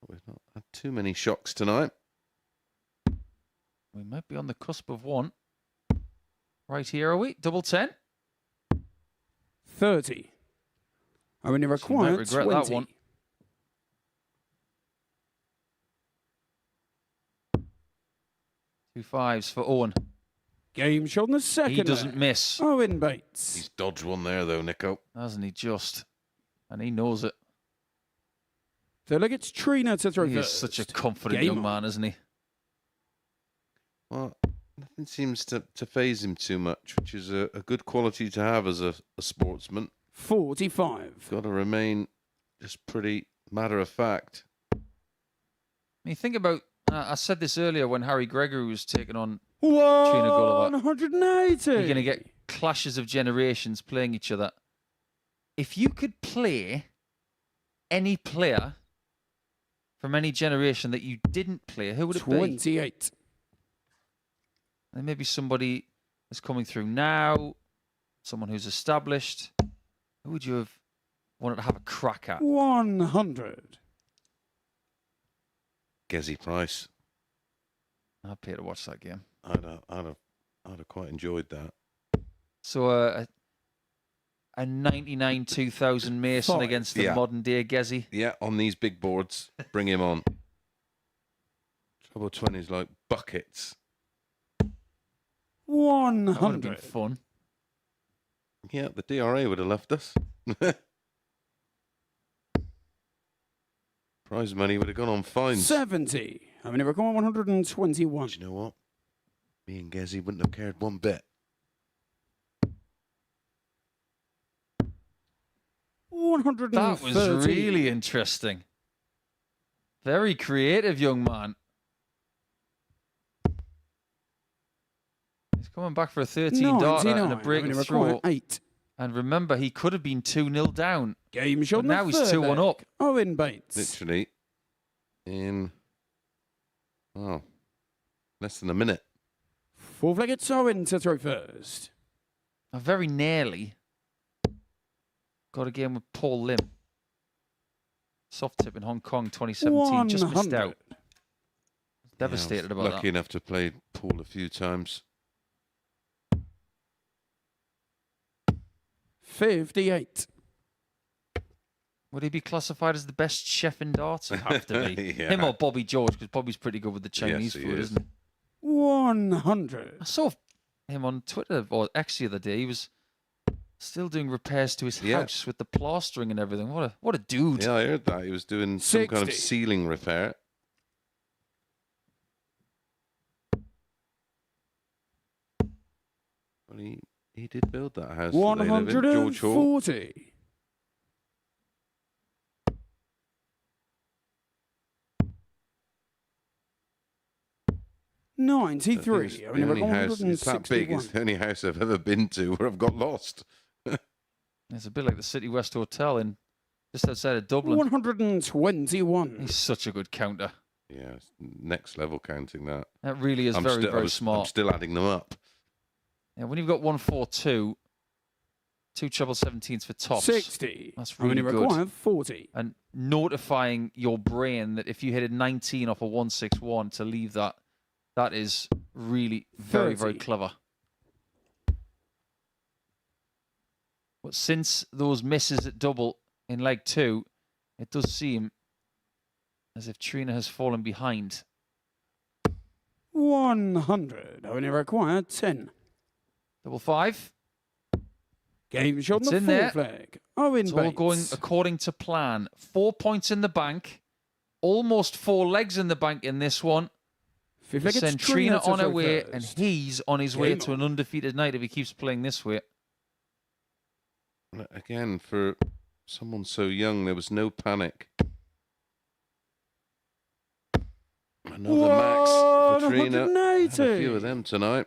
We've not had too many shocks tonight. We might be on the cusp of one. Right here, are we? Double 10. 30. Only She might required regret 20. that one. 2 5s for Owen. Game shot on the second. He doesn't leg. miss, Owen Bates. He's dodged one there, though, Nico. hasn't he just? And he knows it. Third leg, it's Trina to throw He is first. such a confident Game young on. man, isn't he? Well, nothing seems to phase him too much, which is a good quality to have as a sportsman. 45. Got to remain just pretty matter of fact. I mean, think about, I said this earlier when Harry Gregory was taking on, 180. you're going to get clashes of generations playing each other. If you could play any player from any generation that you didn't play, who would it be? 28. And maybe somebody that's coming through now, someone who's established. Who would you have wanted to have a crack at? 100. Gezi Price. I'd pay to watch that game. I'd have quite enjoyed that. So a 99 2000 Mason Five. against the Yeah. modern day Gezi. Yeah, on these big boards, bring him on. Trouble 20s like buckets. That would have 100. been fun. Yeah, the DRA would have left us. Prize money would have gone on fines. 70. Only required 121. Do you know what? Me and Gezi wouldn't have cared one bit. 130. That was really interesting. Very creative young man. He's coming back for a 13 darter and a 99. break Only and throw. required 8. And remember, he could have been 2-0 down. Game shot But on the now he's third 2-1 leg. up. Owen Bates. Literally in, less than a minute. Fourth leg, it's Owen to throw first. Very nearly got a game with Paul Lim. Soft tip in Hong Kong 2017. Just missed 100. out. Devastated Yeah, I was about lucky that. enough to play Paul a few times. 58. Would he be classified as the best chef in darts? He'd have to be. Yeah. Him or Bobby George, because Bobby's pretty good with the Chinese Yes, he food, is. isn't he? 100. I saw him on Twitter or X the other day. He was still doing repairs to his Yeah. house with the plastering and everything. What a dude. Yeah, I heard that. He was doing some kind of 60. ceiling repair. Well, he did build that house that they live in, George Hall. 140. I think 93. It's Only the only house, it's that big. 161. It's the only house I've ever been to where I've got lost. It's a bit like the City West Hotel in just outside of Dublin. 121. He's such a good counter. Yeah, it's next level counting that. That really is very, very I'm smart. still adding them up. Yeah, when you've got 142, 2 treble 17s for tops, 60. That's Only really good. required 40. And notifying your brain that if you hit a 19 off a 161 to leave that, that is really very, very 30. clever. But since those misses at double in leg 2, it does seem as if Trina has fallen behind. 100. Only required 10. Double 5. Game shot It's on in the there. fourth leg. Owen It's all Bates. going according to plan. 4 points in the bank. Almost 4 legs in the bank in this one. Fifth leg, it's Send Trina to on her throw way, first. and he's on his way Game to on. an undefeated night if he keeps playing this way. Again, for someone so young, there was no panic. Another max for Trina. Had a few of them tonight.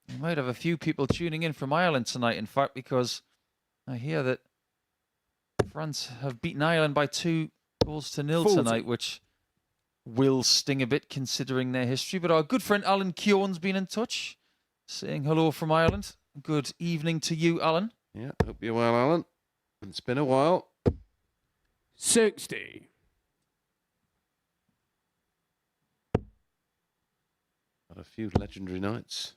We might have a few people tuning in from Ireland tonight, in fact, because I hear that France have beaten Ireland by 2 goals to 0 40. tonight, which will sting a bit considering their history. But our good friend Alan Keown's been in touch, saying hello from Ireland. Good evening to you, Alan. Yeah, hope you're well, Alan. It's been a while. 60. few legendary nights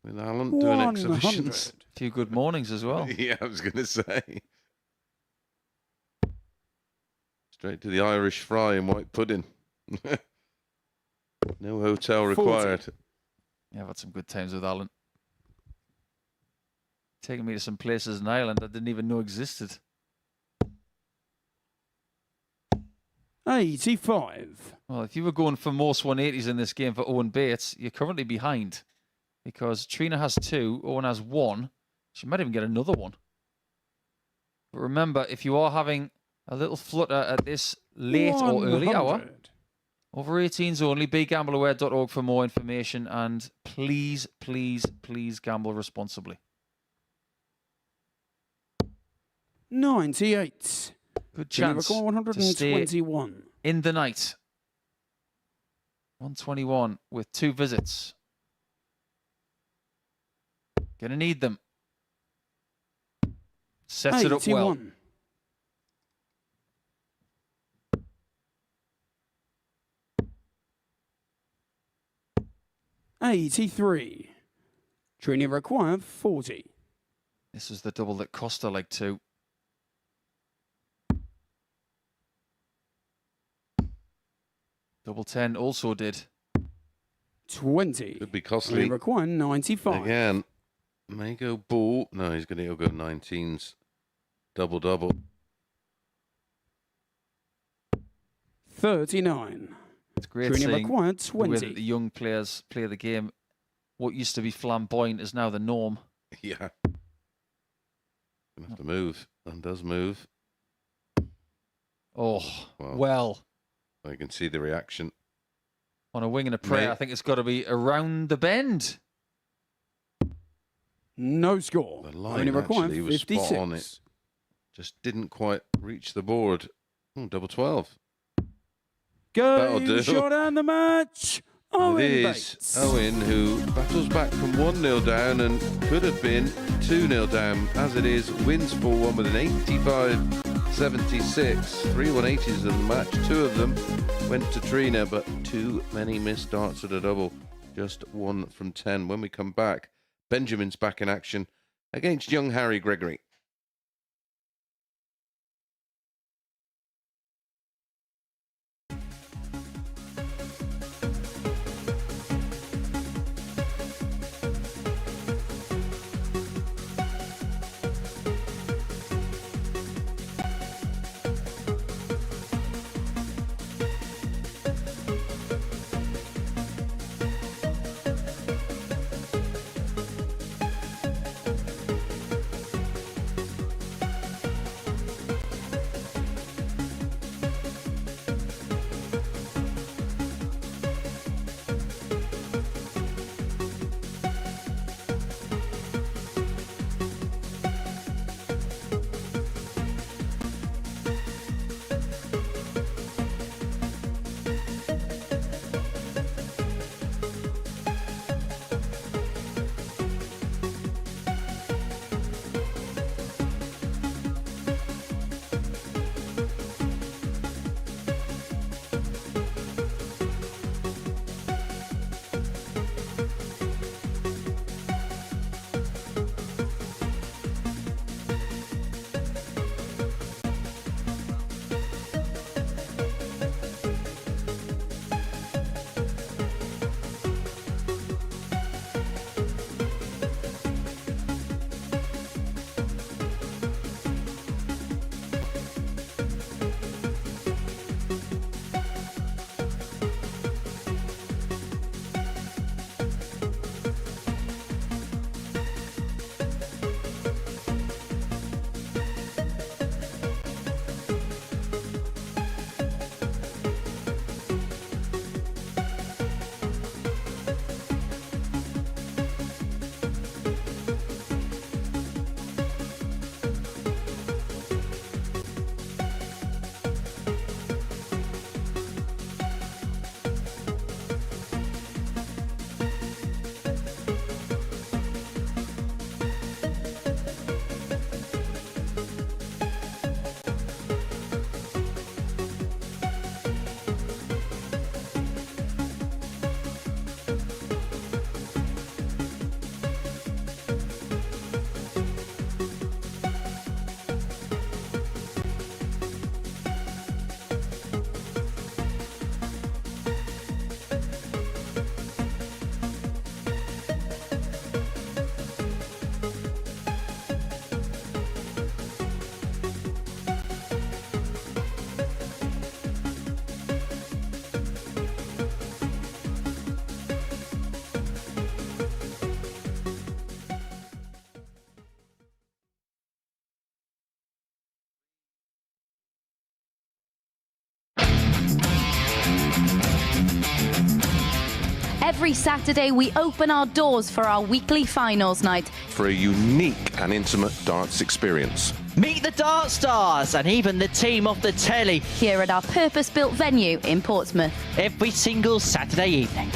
with Alan doing exhibitions. A few good mornings as well. Yeah, I was going to say. Straight to the Irish fry and white pudding. No hotel required. 40. Yeah, I've had some good times with Alan. Taking me to some places in Ireland I didn't even know existed. 85. Well, if you were going for most 180s in this game for Owen Bates, you're currently behind. Because Trina has 2, Owen has 1. She might even get another one. But remember, if you are having a little flutter at this late or early hour, 100. over 18s only, begambleaware.org for more information. And please, please, please gamble responsibly. 98. Good Junior chance record to stay 121. in the night. 121 with 2 visits. Gonna need them. Sets it up well. 81. 83. Training required 40. This is the double that cost her like 2. Double 10 also did. 20. Could be costly. Training required 95. Again, may go ball. No, he's going to go 19s. Double. 39. It's great Training seeing required the way 20. that the young players play the game. What used to be flamboyant is now the norm. Yeah. Gonna have to move. And does move. Oh, Wow. well. You can see the reaction. On a wing and a prayer, Mate. I think it's got to be around the bend. No score. The Only line required actually was 56. spot on it. Just didn't quite reach the board. Double 12. That'll do. Game shot and the match. Owen It is Bates. Owen who battles back from 1-0 down and could have been 2-0 down. As it is, wins 4-1 with an 85-76. 3 180s in the match. 2 of them went to Trina, but too many missed starts at a double. Just 1 from 10. When we come back, Benjamin's back in action against young Harry Gregory. Every Saturday, we open our doors for our weekly finals night. For a unique and intimate darts experience. Meet the Dart Stars and even the team off the telly Here at our purpose-built venue in Portsmouth. every single Saturday evening.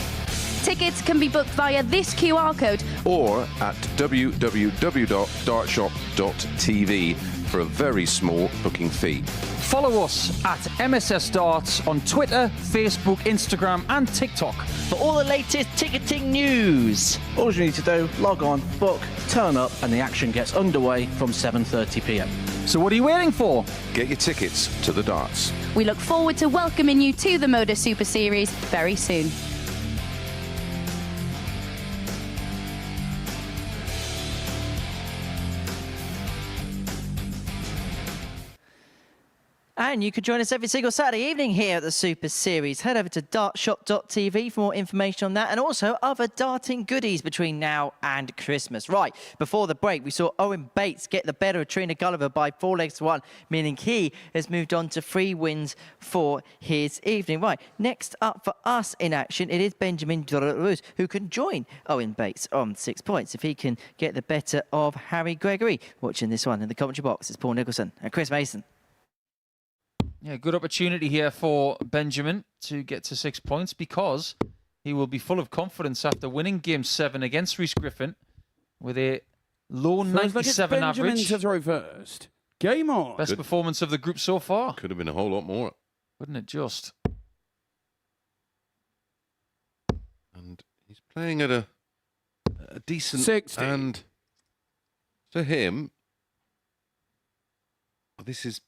Tickets can be booked via this QR code Or at www.dartshop.tv for a very small booking fee. Follow us at MSS Darts on Twitter, Facebook, Instagram and TikTok. For all the latest ticketing news. All you need to do, log on, book, turn up, and the action gets underway from 7:30 p.m. So what are you waiting for? Get your tickets to the darts. We look forward to welcoming you to the MODUS Super Series very soon. And you can join us every single Saturday evening here at the Super Series. Head over to dartshop.tv for more information on that and also other darting goodies between now and Christmas. Right, before the break, we saw Owen Bates get the better of Trina Gulliver by 4-1, meaning he has moved on to 3 wins for his evening. Right, next up for us in action, it is Benjamin Dorous, who can join Owen Bates on 6 points if he can get the better of Harry Gregory. Watching this one in the commentary box is Paul Nicholson and Chris Mason. Yeah, good opportunity here for Benjamin to get to 6 points because he will be full of confidence after winning Game 7 against Rhys Griffin with a low 97 Benjamin average. to throw first. Game on. Best performance of the group so far. Could have been a whole lot more. Wouldn't it just? And he's playing at a decent 60. And for him, this is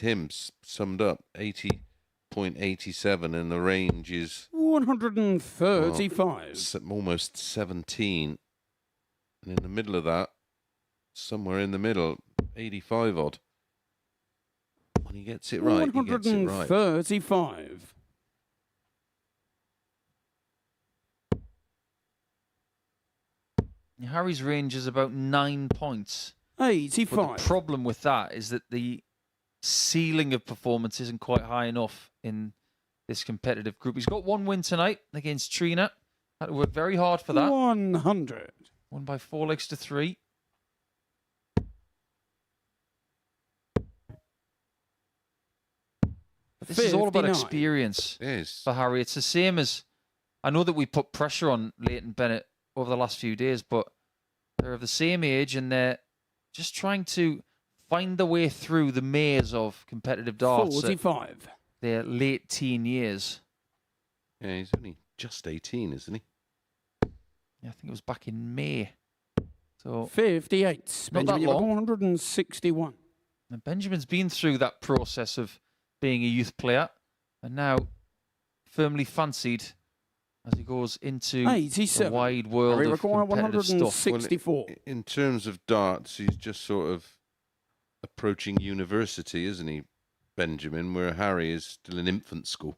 him summed up, 80.87, and the range is 135. almost 17. And in the middle of that, somewhere in the middle, 85 odd. When he gets it right, he gets it right. 135. Harry's range is about 9 points. 85. But the problem with that is that the ceiling of performance isn't quite high enough in this competitive group. He's got 1 win tonight against Trina. Had to work very hard for that. 100. Won by 4-3. But this is all about 59. experience Yes. for Harry. It's the same as, I know that we put pressure on Leighton Bennett over the last few days, but they're of the same age and they're just trying to find their way through the maze of competitive darts 45. at their late teen years. Yeah, he's only just 18, isn't he? Yeah, I think it was back in May. So 58. Not that Benjamin, long. 161. and Benjamin's been through that process of being a youth player and now firmly fancied as he goes into the 87. wide world Harry of require competitive stuff. 164. In terms of darts, he's just sort of approaching university, isn't he, Benjamin, where Harry is still in infant school.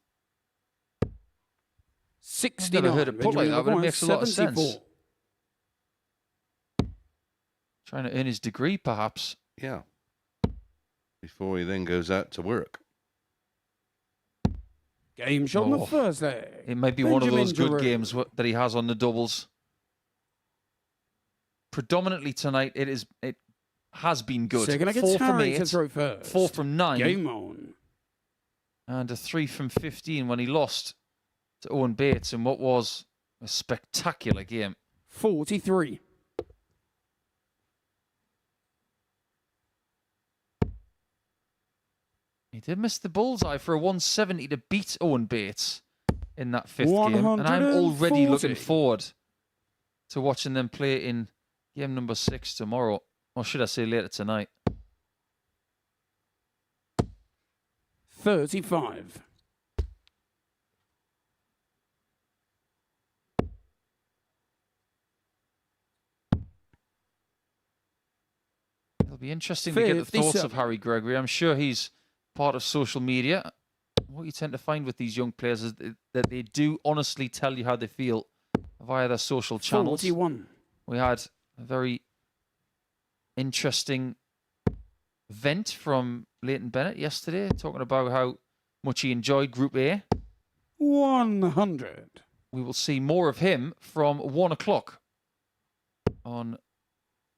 69. Never heard it put like Benjamin that, but it requires makes a lot of sense. 74. Trying to earn his degree, perhaps. Yeah. Before he then goes out to work. Game shot on Oh. the first leg. It might be one of those Benjamin good Giroud. games that he has on the doubles. Predominantly tonight, it has been good. Second 4 against from Harry to 8, throw first. 4 from 9, Game on. and a 3 from 15 when he lost to Owen Bates in what was a spectacular game. 43. He did miss the bullseye for a 170 to beat Owen Bates in that 5th game, and I'm already 140. looking forward to watching them play in game number 6 tomorrow, or should I say later tonight. 35. It'll be interesting to get the thoughts of 57. Harry Gregory. I'm sure he's part of social media. What you tend to find with these young players is that they do honestly tell you how they feel via their social channels. 41. We had a very interesting vent from Leighton Bennett yesterday, talking about how much he enjoyed Group A. 100. we will see more of him from 1 o'clock on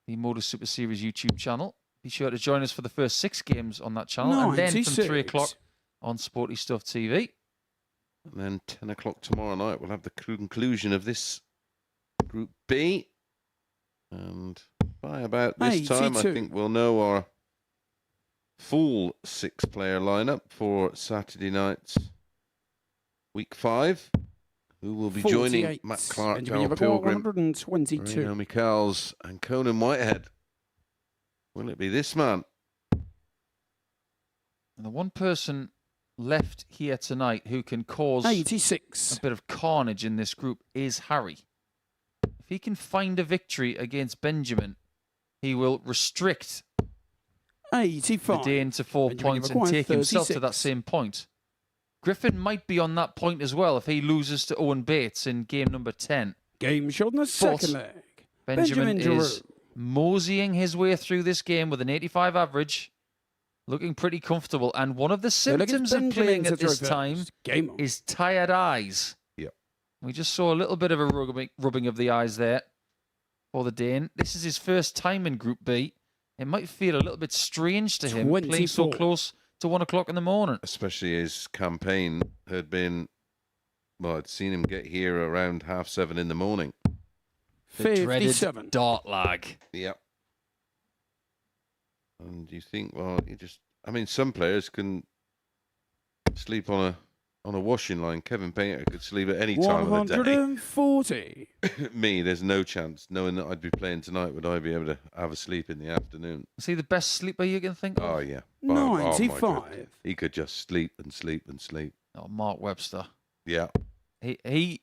the MODUS Super Series YouTube channel. Be sure to join us for the first 6 games on that channel. And then from 3 o'clock on Sporty Stuff TV. And then 10 o'clock tomorrow night, we'll have the conclusion of this Group B. And by about this time, I think we'll know our full 6-player lineup for Saturday night's Week 5. Who will be joining Matt Clark, Darryl Pilgrim, 122. Reno Michaels, and Conan Whitehead? Will it be this man? And the one person left here tonight who can cause 86. a bit of carnage in this group is Harry. If he can find a victory against Benjamin, he will restrict 85. the Dane to 4 points and take himself to that same point. Griffin might be on that point as well if he loses to Owen Bates in game number 10. Game shot in the second leg. Benjamin is moseying his way through this game with an 85 average, looking pretty comfortable. And one of the symptoms of playing at this time is tired eyes. Yep. We just saw a little bit of a rubbing of the eyes there for the Dane. This is his first time in Group B. It might feel a little bit strange to him playing so close to 1 o'clock in the morning. Especially his campaign had been, well, I'd seen him get here around 7:30 in the morning. The dreaded dart lag. Yep. And you think, well, I mean, some players can sleep on a washing line. Kevin Painter could sleep at any time of the day. 140. Me, there's no chance. Knowing that I'd be playing tonight, would I be able to have a sleep in the afternoon? Is he the best sleeper you can think of? Oh, yeah. 95. He could just sleep and sleep and sleep. Oh, Mark Webster. Yeah. He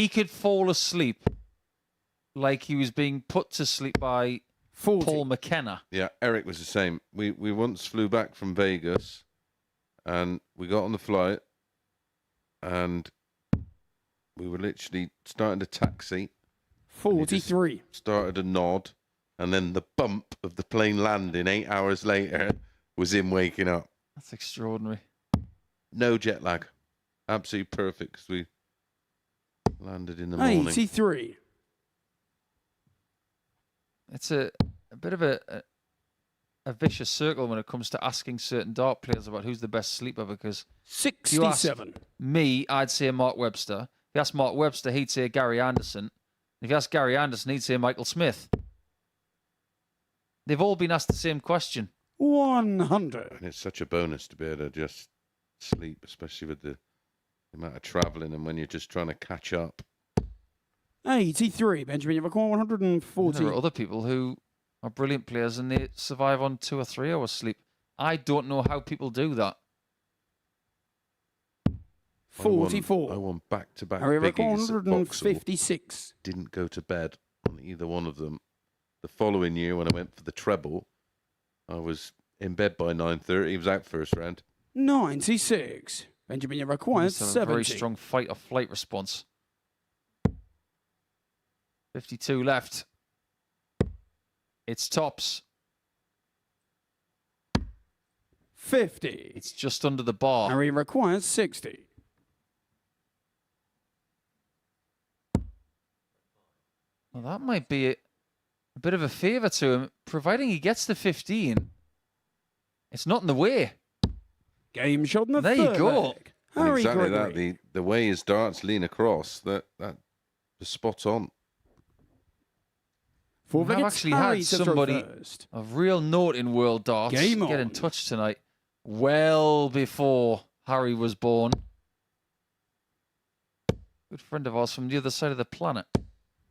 could fall asleep like he was being put to sleep by 40. Paul McKenna. Yeah, Eric was the same. We once flew back from Vegas, and we got on the flight, and we were literally starting to taxi. 43. Started a nod, and then the bump of the plane landing 8 hours later was him waking up. That's extraordinary. No jet lag. Absolutely perfect, because we landed in the morning. 83. It's a bit of a vicious circle when it comes to asking certain dart players about who's the best sleeper, because 67. Me, I'd say Mark Webster. If you ask Mark Webster, he'd say Gary Anderson. If you ask Gary Anderson, he'd say Michael Smith. They've all been asked the same question. 100. And it's such a bonus to be able to just sleep, especially with the amount of travelling and when you're just trying to catch up. 83. Benjamin, you have a call 140. There are other people who are brilliant players and they survive on 2 or 3 hours sleep. I don't know how people do that. 44. I won back-to-back Harry, biggies at Vauxhall. 156. Didn't go to bed on either one of them. The following year, when I went for the treble, I was in bed by 9:30. He was out first round. 96. Benjamin, you require Must have a 70. very strong fight or flight response. 52 left. It's tops. 50. It's just under the bar. Harry requires 60. Well, that might be a bit of a favour to him, providing he gets the 15. It's not in the way. Game shot in the There third you go. leg. And Harry exactly Gregory. that. The way his darts lean across, that was spot on. Four I've wickets, actually Harry had to throw somebody first. of real note in World Darts Game get on. in touch tonight, well before Harry was born. Good friend of ours from the other side of the planet.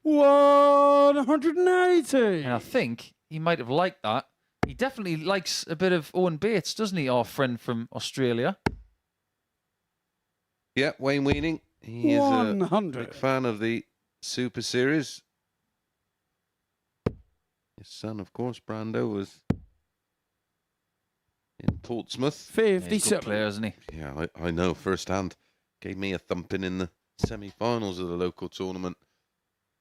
180. And I think he might have liked that. He definitely likes a bit of Owen Bates, doesn't he, our friend from Australia? Yeah, Wayne Weaning. He is a 100. big fan of the Super Series. His son, of course, Brando, was in Portsmouth. Yeah, he's a good 57. player, isn't he? Yeah, I know firsthand. Gave me a thumping in the semi-finals of the local tournament.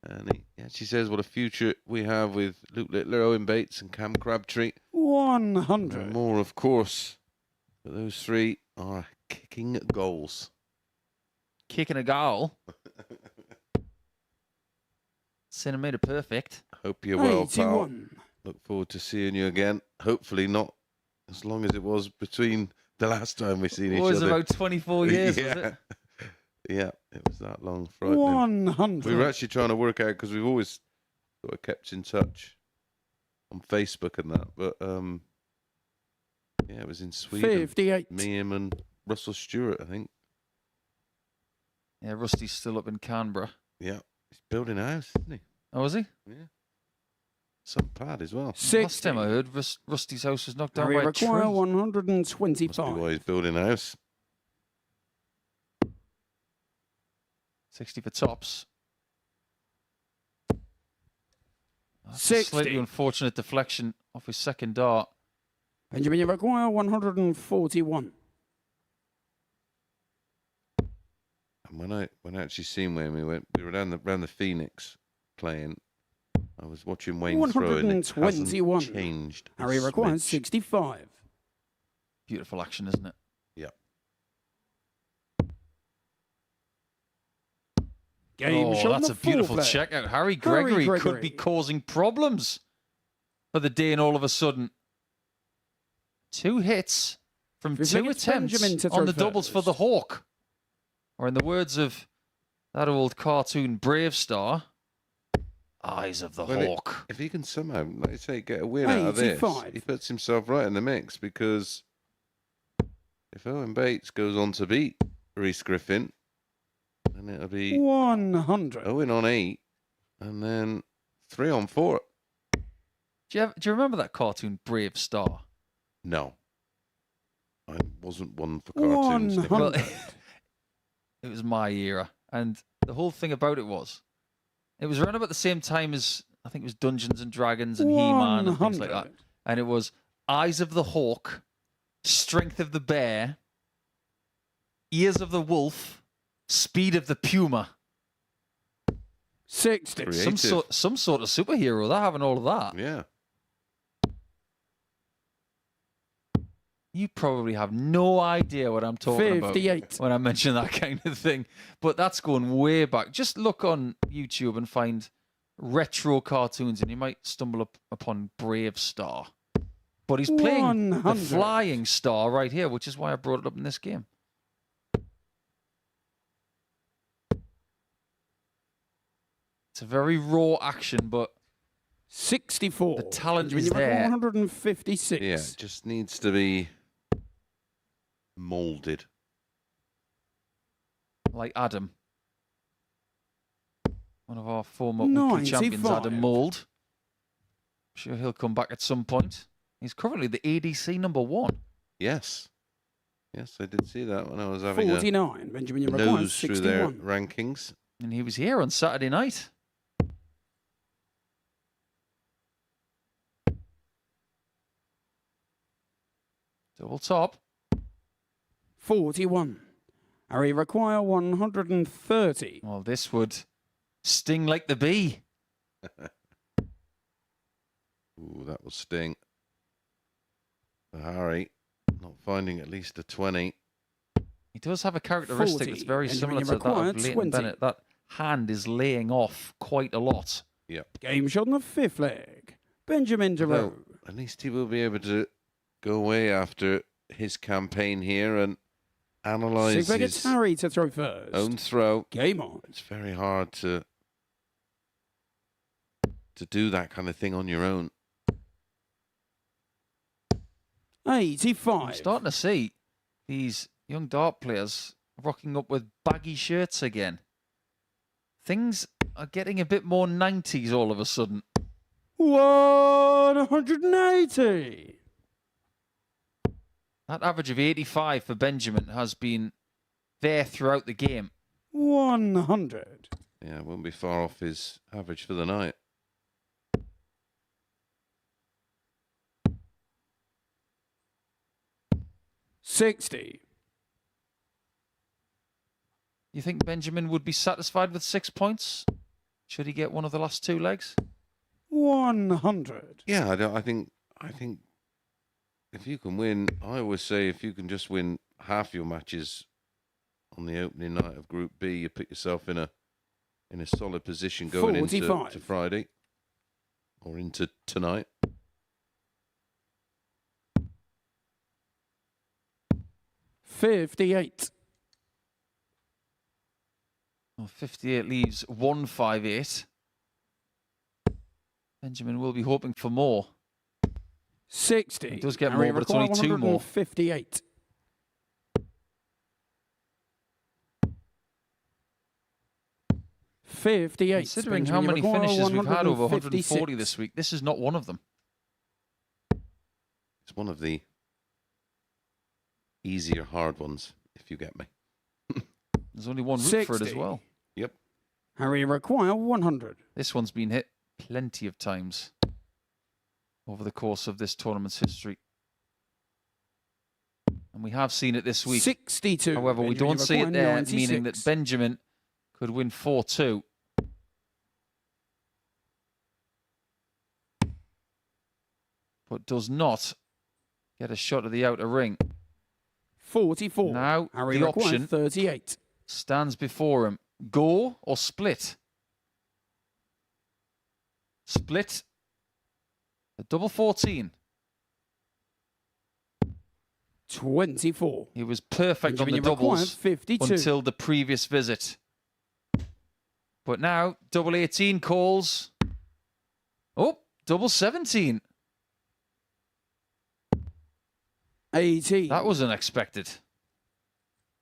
And he actually says what a future we have with Luke Littler, Owen Bates and Cam Crabtree. 100. And more, of course. But those three are kicking goals. Kicking a goal. Cinnamon perfect. Hope you're well, pal. 81. Look forward to seeing you again. Hopefully not as long as it was between the last time we seen each It was other. about 24 years, yeah. was it? Yeah, it was that long. Frightening. 100. We were actually trying to work out because we've always sort of kept in touch on Facebook and that. But yeah, it was in Sweden. 58. Me, him, and Russell Stewart, I think. Yeah, Rusty's still up in Canberra. Yeah, he's building a house, isn't he? Oh, was he? Yeah. Some pad as well. 60. Last time I heard, Rusty's house was knocked down Harry by a require tree. 125. Must be why he's building a house. 60 for tops. That's a 60. slightly unfortunate deflection off his second dart. Benjamin, you require 141. And when I actually seen Wayne, we were around the Phoenix playing. I was watching Wayne throw and it 121. hasn't changed. a Harry requires smidge. 65. Beautiful action, isn't it? Yeah. Game Oh, shot that's on a the beautiful fourth leg. checkout. Harry Gregory could Gregory. be causing problems for the day, and all of a sudden, 2 hits from Fifth 2 leg, it's attempts Benjamin to on the throw doubles for first. the Hawk. Or in the words of that old cartoon Brave Star, eyes of the Well, Hawk. If he can somehow, like you say, get a win out of this, 85. he puts himself right in the mix because if Owen Bates goes on to beat Reese Griffin, then it'll be 100. Owen on 8 and then 3 on 4. Do you remember that cartoon Brave Star? No. I wasn't one for cartoons. Nick. 100. Well, it was my era, and the whole thing about it was around about the same time as I think it was Dungeons and Dragons and He-Man and things like that. 100. And it was eyes of the hawk, strength of the bear, ears of the wolf, speed of the puma. 60. Creative. Some sort of superhero. They're having all of that. Yeah. You probably have no idea what I'm talking about 58. when I mention that kind of thing. But that's going way back. Just look on YouTube and find retro cartoons, and you might stumble upon Brave Star. But he's playing the 100. flying star right here, which is why I brought it up in this game. It's a very raw action, but 64. the talent Benjamin, is you reckon there. 156. Yeah. It just needs to be molded. Like Adam. One of our former weekly champions, 95. Adam Mould. I'm sure he'll come back at some point. He's currently the ADC #1. Yes. Yes, I did see that when I was having 49. Benjamin, you a require nose through their 61. rankings. And he was here on Saturday night. Double top. 41. Harry require 130. Well, this would sting like the bee. Ooh, that will sting. For Harry, not finding at least a 20. He does have a characteristic 40. that's very Benjamin, similar you to that require of Leighton 20. Bennett. That hand is laying off quite a lot. Game shot on the fifth leg. Benjamin Well, Duro. at least he will be able to go away after his campaign here and analyse Six leg, it's his Harry to throw first. own throw. Game on. It's very hard to do that kind of thing on your own. 85. I'm starting to see these young dart players rocking up with baggy shirts again. Things are getting a bit more 90s all of a sudden. 180. That average of 85 for Benjamin has been there throughout the game. 100. Yeah, it won't be far off his average for the night. $60. You think Benjamin would be satisfied with 6 points? Should he get one of the last 2 legs? 100. Yeah, I think if you can win, I always say if you can just win half your matches on the opening night of Group B, you put yourself in a in a solid position going into 45. Friday or into tonight. 58. Well, 58 leaves 158. Benjamin will be hoping for more. 60. He does get Harry more, but it's only require two more. 158. 58. Considering Benjamin, how you many require finishes we've had over 140 156. this week, this is not one of them. It's one of the easier hard ones, if you get me. There's only one route for it as 60. well. Yep. Harry require 100. This one's been hit plenty of times over the course of this tournament's history. And we have seen it this week. 62. However, we Benjamin, don't you see it require there, 96. meaning that Benjamin could win 4-2. But does not get a shot at the outer ring. 44. Now, Harry the require option 38. stands before him. Go or split? Split. A double 14. 24. He was perfect on Benjamin, the you require doubles 52. until the previous visit. But now, double 18 calls. Oh, double 17. 18. That was unexpected.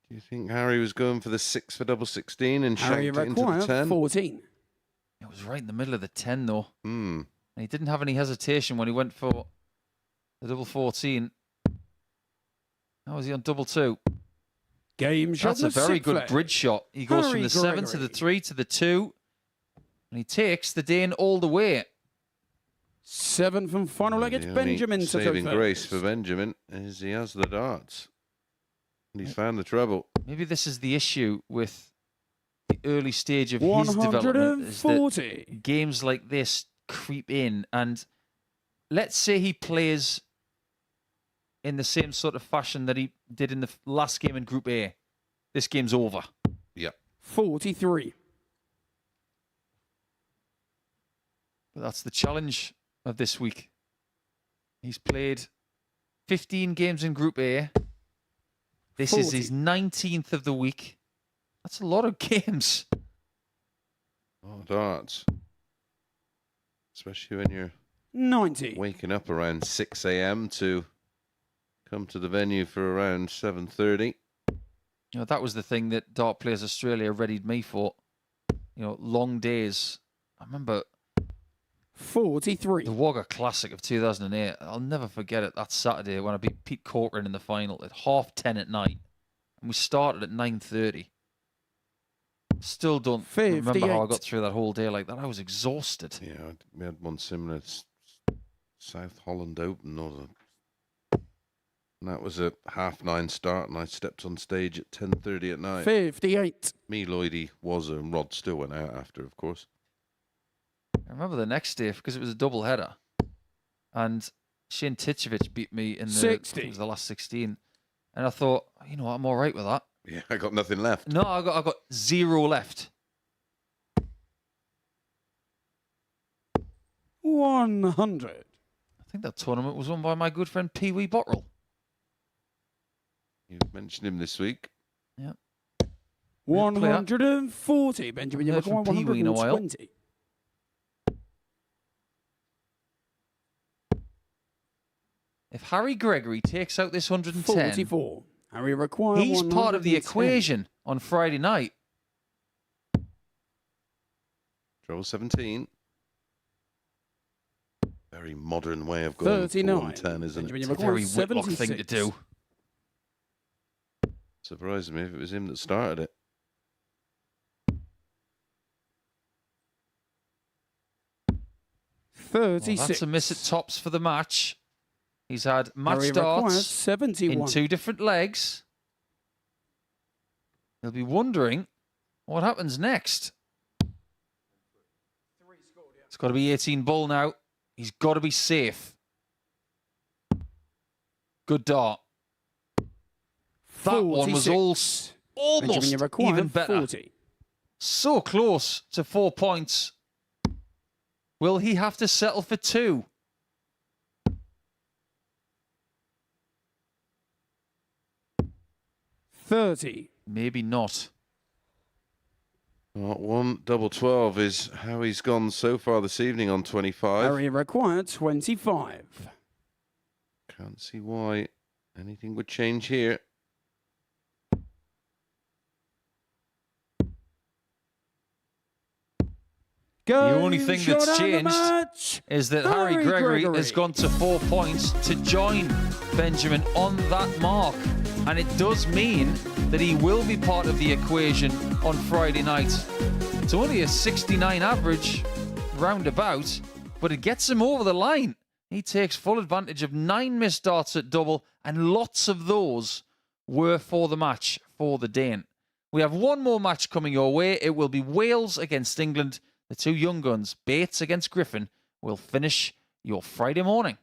Do you think Harry was going for the 6 for double 16 and Harry shanked it into require the 10? 14. It was right in the middle of the 10, though. Hmm. And he didn't have any hesitation when he went for the double 14. How was he on double 2? Game shot. That's a very good flag. bridge shot. He goes from Harry the 7 to the Gregory. 3 to the 2. And he takes the Dane all the way. 7 from final leg. It's The only Benjamin to go saving grace first. for Benjamin is he has the darts. And he's found the treble. Maybe this is the issue with the early stage of his development. Is that 140. games like this creep in, and let's say he plays in the same sort of fashion that he did in the last game in Group A. This game's over. Yep. 43. But that's the challenge of this week. He's played 15 games in Group A. This is 40. his 19th of the week. That's a lot of games. Oh, darts. Especially when you're 90. waking up around 6 a.m. to come to the venue for around 7:30. You know, that was the thing that Dart Players Australia readied me for. You know, long days. I remember 43. the Wagga Classic of 2008. I'll never forget it. That Saturday when I beat Pete Corcoran in the final at 10:30 at night. And we started at 9:30. Still don't remember how I 58. got through that whole day like that. I was exhausted. Yeah, we had one similar South Holland Open, and that was a 9:30 start, and I stepped on stage at 10:30 at night. 58. Me, Lloydie, Wazza, and Rod still went out after, of course. I remember the next day because it was a double header. And Shane Titchevich beat me in the, I think 60. it was the last 16. And I thought, you know what, I'm all right with that. Yeah, I got nothing left. No, I got 0 left. 100. I think that tournament was won by my good friend Pee Wee Bottrell. You've mentioned him this week. Yeah. 140. Benjamin, you Heard from require Pee Wee in a while. 120. If Harry Gregory takes out this 110, 44. Harry require he's part of the 110. equation on Friday night. Treble 17. Very modern way of going 39. for 110, isn't Benjamin, it? you It's a very require Whitlock thing to 76. do. Surprised me if it was him that started it. Well, 36. that's a miss at tops for the match. He's had match Harry requires starts 71. in 2 different legs. He'll be wondering what happens next. It's got to be 18 ball now. He's got to be safe. Good dart. That one was 46. almost Benjamin, you require even better. 40. So close to 4 points. Will he have to settle for 2? $30. Maybe not. One double 12 is how he's gone so far this evening on 25. Area required 25. Can't see why anything would change here. The only thing that's changed is that Harry Gregory has gone to 4 points to join Benjamin on that mark. And it does mean that he will be part of the equation on Friday night. It's only a 69 average, roundabout, but it gets him over the line. He takes full advantage of 9 missed darts at double, and lots of those were for the match for the Dane. We have one more match coming your way. It will be Wales against England. The two young guns, Bates against Griffin, will finish your Friday morning.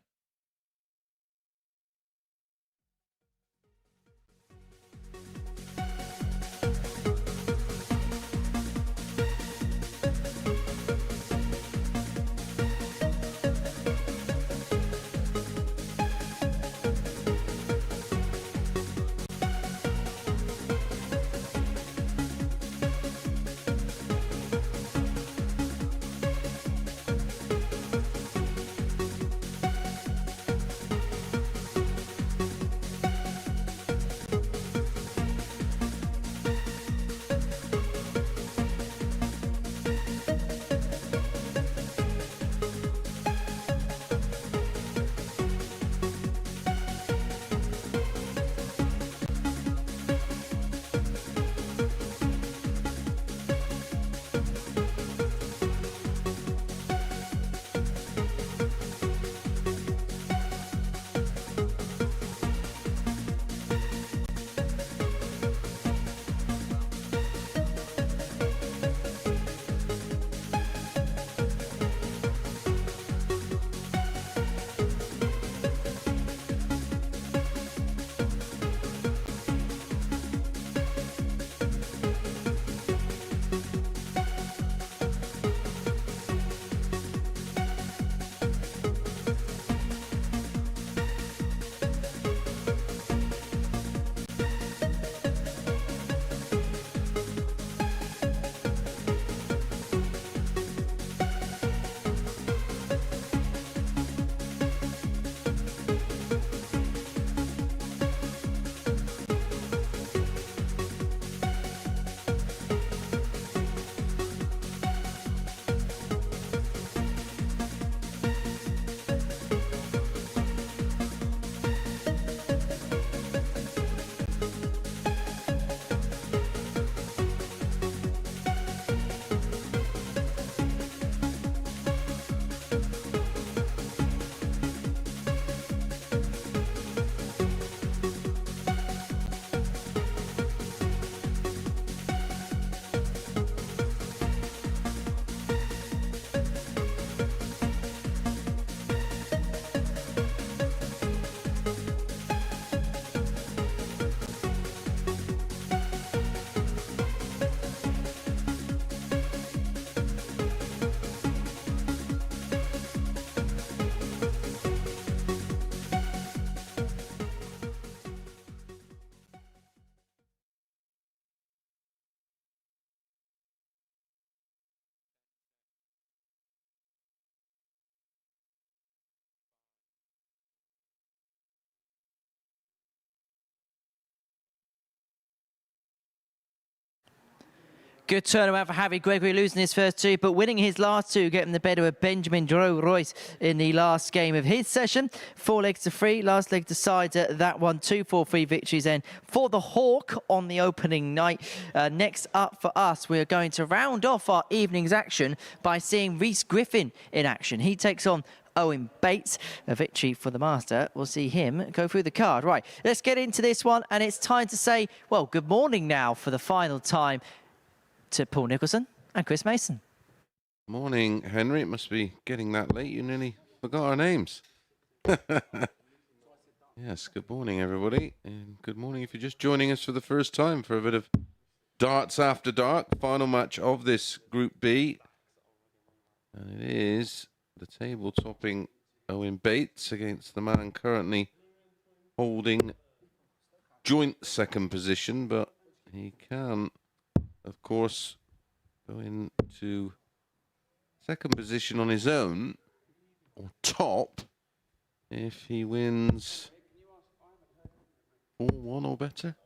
Good turnaround for Harry Gregory, losing his first two, but winning his last two, getting the better of Benjamin Royce in the last game of his session. 4 legs to 3, last leg decides that one. 2-4-3 victories then for the Hawk on the opening night. Next up for us, we're going to round off our evening's action by seeing Rhys Griffin in action. He takes on Owen Bates, a victory for the Master. We'll see him go through the card. Right, let's get into this one, and it's time to say, well, good morning now for the final time to Paul Nicholson and Chris Mason. Morning, Henry. It must be getting that late. You nearly forgot our names. Yes, good morning, everybody. And good morning if you're just joining us for the first time for a bit of Darts After Dark, final match of this Group B. And it is the table-topping Owen Bates against the man currently holding joint second position, but he can, of course, go into second position on his own, or top, if he wins 4-1 or better.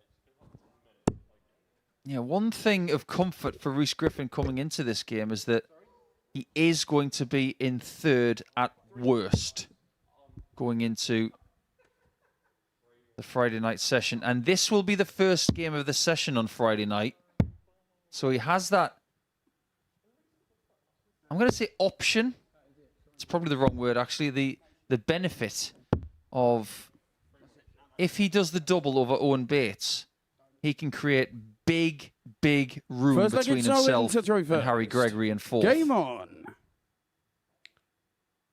Yeah, one thing of comfort for Rhys Griffin coming into this game is that he is going to be in third at worst going into the Friday night session. And this will be the first game of the session on Friday night. So he has that, I'm going to say option. It's probably the wrong word, actually. The benefit of, if he does the double over Owen Bates, he can create big room First leg, between it's Owen himself to throw and first. Harry Gregory in fourth. Game on.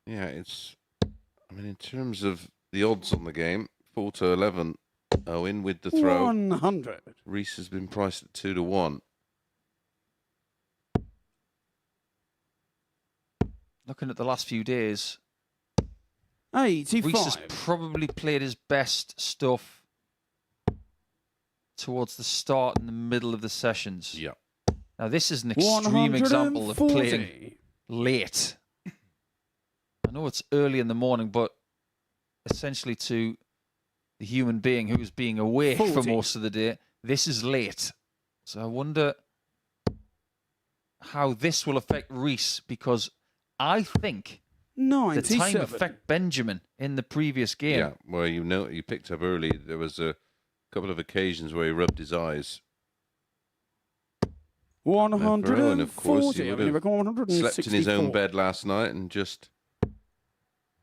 Yeah, I mean, in terms of the odds on the game, 4-11, Owen with the throw. 100. Rhys has been priced at 2-1. Looking at the last few days, 85. Rhys has probably played his best stuff towards the start and the middle of the sessions. Yeah. Now, this is an extreme example of 140. playing late. I know it's early in the morning, but essentially to the human being who is being awake for 40. most of the day, this is late. So I wonder how this will affect Rhys, because I think the 97. time affect Benjamin in the previous game. Yeah, well, you picked up early. There was a couple of occasions where he rubbed his eyes. 140. And of course, he would have 164. slept in his own bed last night and just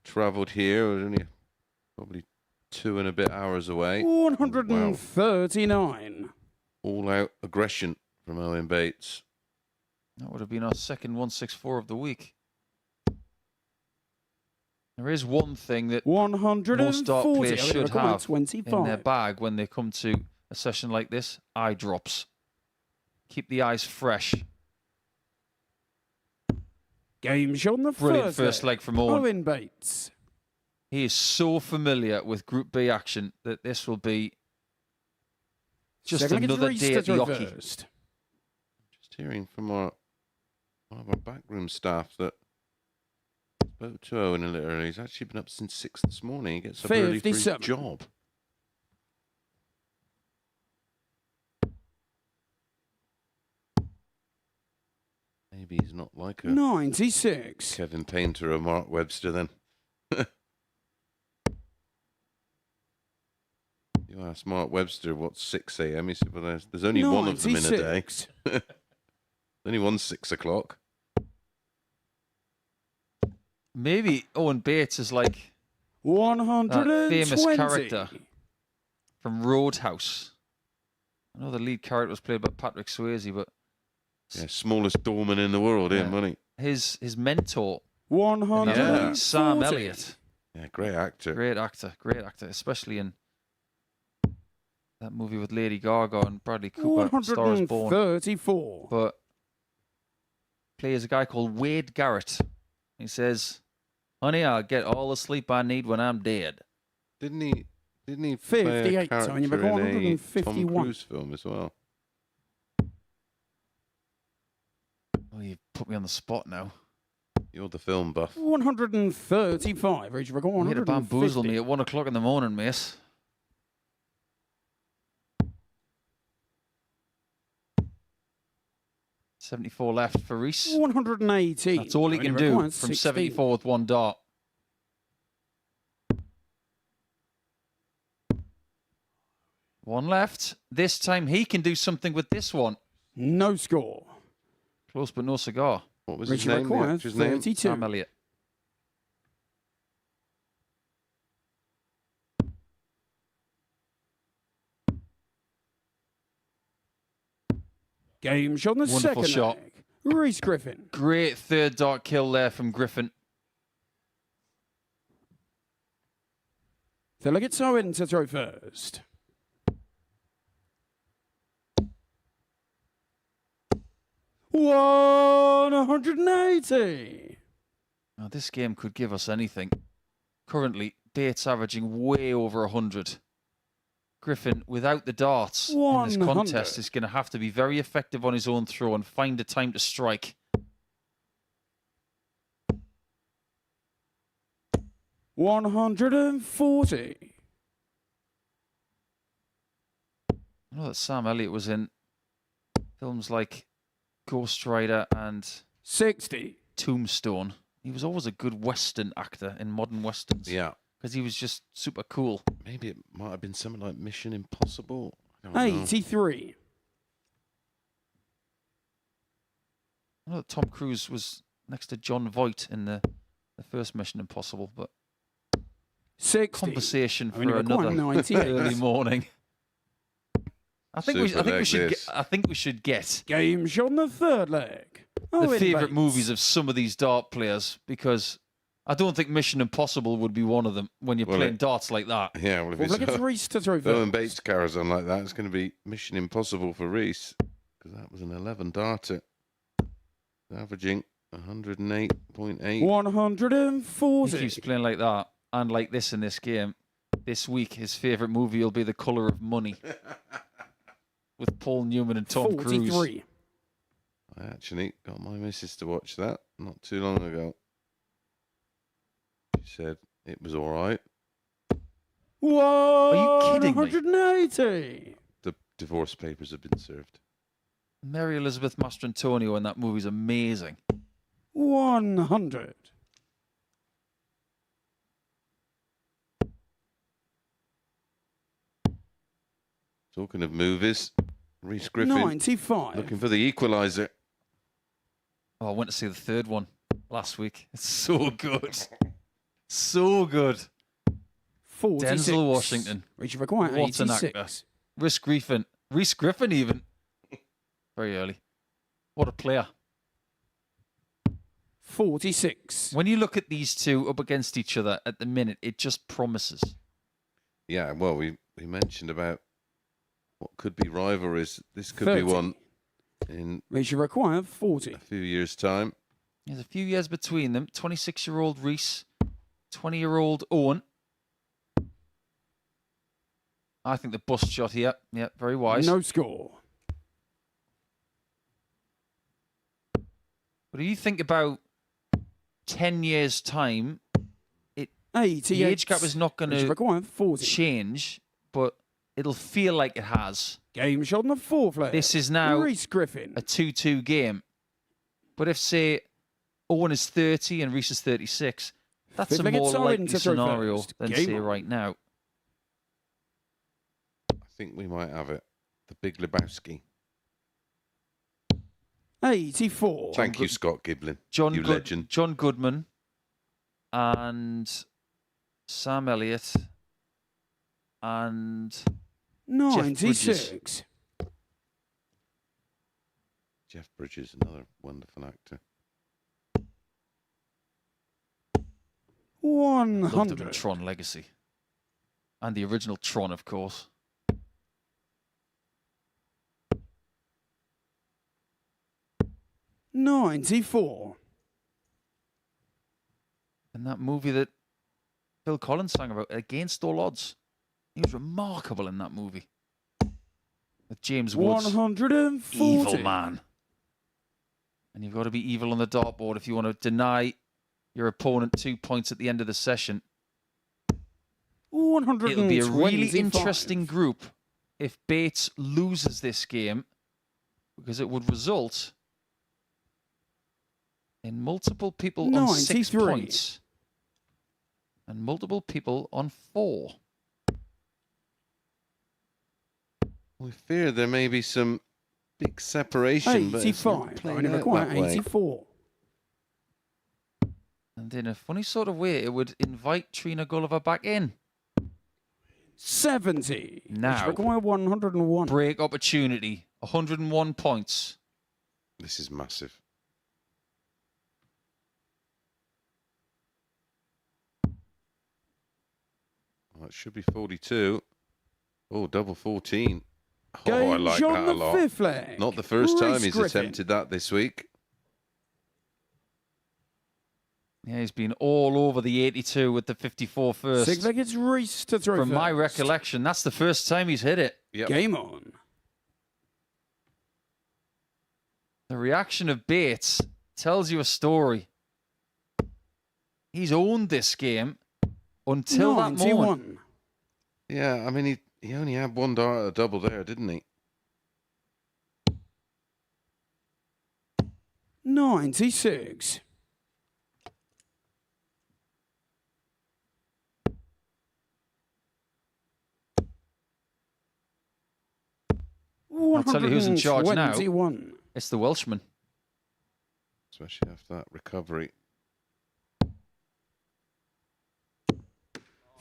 travelled here. It was only probably 2 and a bit hours away. 139. All out aggression from Owen Bates. That would have been our second 164 of the week. There is one thing that 140. most dart players should have 25. in their bag when they come to a session like this: eye drops. Keep the eyes fresh. Game shot on the Brilliant first leg from Owen. Owen Bates. He is so familiar with Group B action that this will be just Second leg, it's another Rhys day to at the throw hockey. first. Just hearing from one of our backroom staff that spoke to Owen a little early. He's actually been up since 6 this morning. He gets up early for his 57. job. Maybe he's not like a 96. Kevin Painter or Mark Webster then. You asked Mark Webster what's 6 a.m. He said, well, there's only one of them in a day. 96. Only one 6 o'clock. Maybe Owen Bates is like 120. that famous character from Roadhouse. I know the lead character was played by Patrick Swayze, but Yeah, smallest doorman in the world, Yeah. in money. his mentor, 140. Sam Elliott, Yeah, great actor. great actor, especially in that movie with Lady Gaga and Bradley Cooper, Star is Born. 134. But plays a guy called Wade Garrett. He says, "Honey, I'll get all the sleep I need when I'm dead." Didn't he play a 58, character Tony, but in a Tom 151. Cruise film as well? Oh, you put me on the spot now. You're the film buff. 135. Reach record You had to 150. bamboozle me at 1 o'clock in the morning, miss. $74 left for Rhys. 180. That's all he can Only do requires from 16. 74 with one dart. One left. This time he can do something with this one. No score. Close but no cigar. What was his Richie name? The requires actor's name? 32. Sam Elliott. Game shot on the Wonderful second shot. leg. Rhys Griffin. Great third dart kill there from Griffin. The leg it's Owen to throw first. 180. Now, this game could give us anything. Currently, Bates averaging way over 100. Griffin, without the darts in this 100. contest, is going to have to be very effective on his own throw and find the time to strike. 140. I know that Sam Elliott was in films like Ghost Rider and 60. Tombstone. He was always a good Western actor in modern Westerns. Yeah. Because he was just super cool. Maybe it might have been something like Mission Impossible. I don't know. 83. I know that Tom Cruise was next to John Voight in the first Mission Impossible, but 60. conversation for Only require another 98. early morning. I think we should. this. I think we should get Game shot on the third leg. the Owen favourite Bates. movies of some of these dart players, because I don't think Mission Impossible would be one of them when you're Well, playing darts like that. Yeah, well, if Well, look it's at Reese to throw Owen first. Bates carries on like that, it's going to be Mission Impossible for Reese, because that was an 11 darter, averaging 108.8. He 140. keeps playing like that and like this in this game. This week, his favourite movie will be The Colour of Money with Paul Newman and Tom Cruise. 43. I actually got my missus to watch that not too long ago. She said it was all right. you kidding me? 180. The divorce papers have been served. Mary Elizabeth Mastrantonio in that movie is amazing. 100. Talking of movies, Reese Griffin 95. looking for the equaliser. Oh, I went to see the third one last week. It's so good. So good. 46. Denzel Washington. Reach require What an 86. actor. Reese Griffin even. Very early. What a player. 46. When you look at these two up against each other at the minute, it just promises. Yeah, well, we mentioned about what could be rivalries. This could 30. be one in Reach require 40. a few years' time. There's a few years between them. 26-year-old Reese, 20-year-old Owen. I think the bust shot here. Yeah, very wise. No score. But if you think about 10 years' time, the 88. age gap is not going Reach to require 40. change, but it'll feel like it has. Game shot on the fourth leg. This is now Reese Griffin. a 2-2 game. But if, say, Owen is 30 and Reese is 36, that's Fifth a leg, more it's Owen likely to throw scenario first. than, Game say, on. right now. I think we might have it. The Big Lebowski. 84. Thank you, Scott Giblin. John You legend. John Goodman and Sam Elliott and 96. Jeff Bridges, another wonderful actor. loved him in 100. Tron Legacy. And the original Tron, of course. $94. And that movie that Phil Collins sang about, Against All Odds. He was remarkable in that movie. With James Woods. 140. Evil man. And you've got to be evil on the dartboard if you want to deny your opponent 2 points at the end of the session. 125. It'll be a really interesting group if Bates loses this game, because it would result in multiple people on 6 93. points and multiple people on 4. We fear there may be some big separation, but it's not 85. playing Only out require that way. 84. And in a funny sort of way, it would invite Trina Gulliver back in. 70. Now. Which require 101. Break opportunity, 101 points. This is massive. Well, it should be 42. Oh, double 14. Oh, I Game like on that a the lot. fifth leg. Not the first time Reece he's Griffin. attempted that this week. Yeah, he's been all over the 82 with the 54 first. Sixth leg, it's Reece to throw From first. my recollection, that's the first time he's hit it. Yep. Game on. The reaction of Bates tells you a story. He's owned this game until that moment. 91. Yeah, I mean, he only had one dart at a double there, didn't he? 96. I'll tell you who's in charge now. 121. It's the Welshman. Especially after that recovery.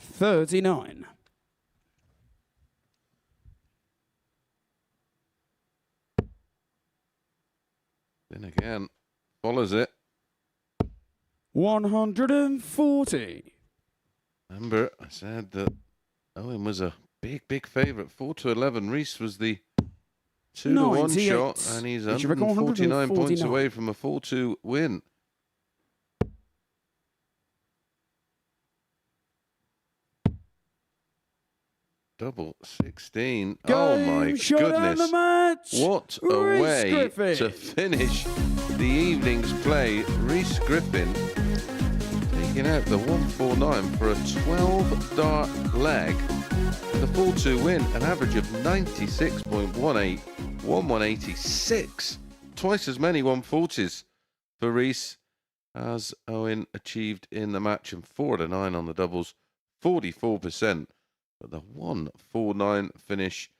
39. Then again, follows it. 140. Remember, I said that Owen was a big favourite. 4-11. Reece was the 2-1 98. shot, and he's Did you reckon 149 points 149? away from a 4-2 win. Double 16. Oh my Game shot and goodness. the match. What a Reece way Griffin. to finish the evening's play. Reece Griffin taking out the 149 for a 12-dart leg. The 4-2 win, an average of 96.18, 1-186. Twice as many 140s for Reece as Owen achieved in the match, and 4-9 on the doubles, 44%. But the 149 finish,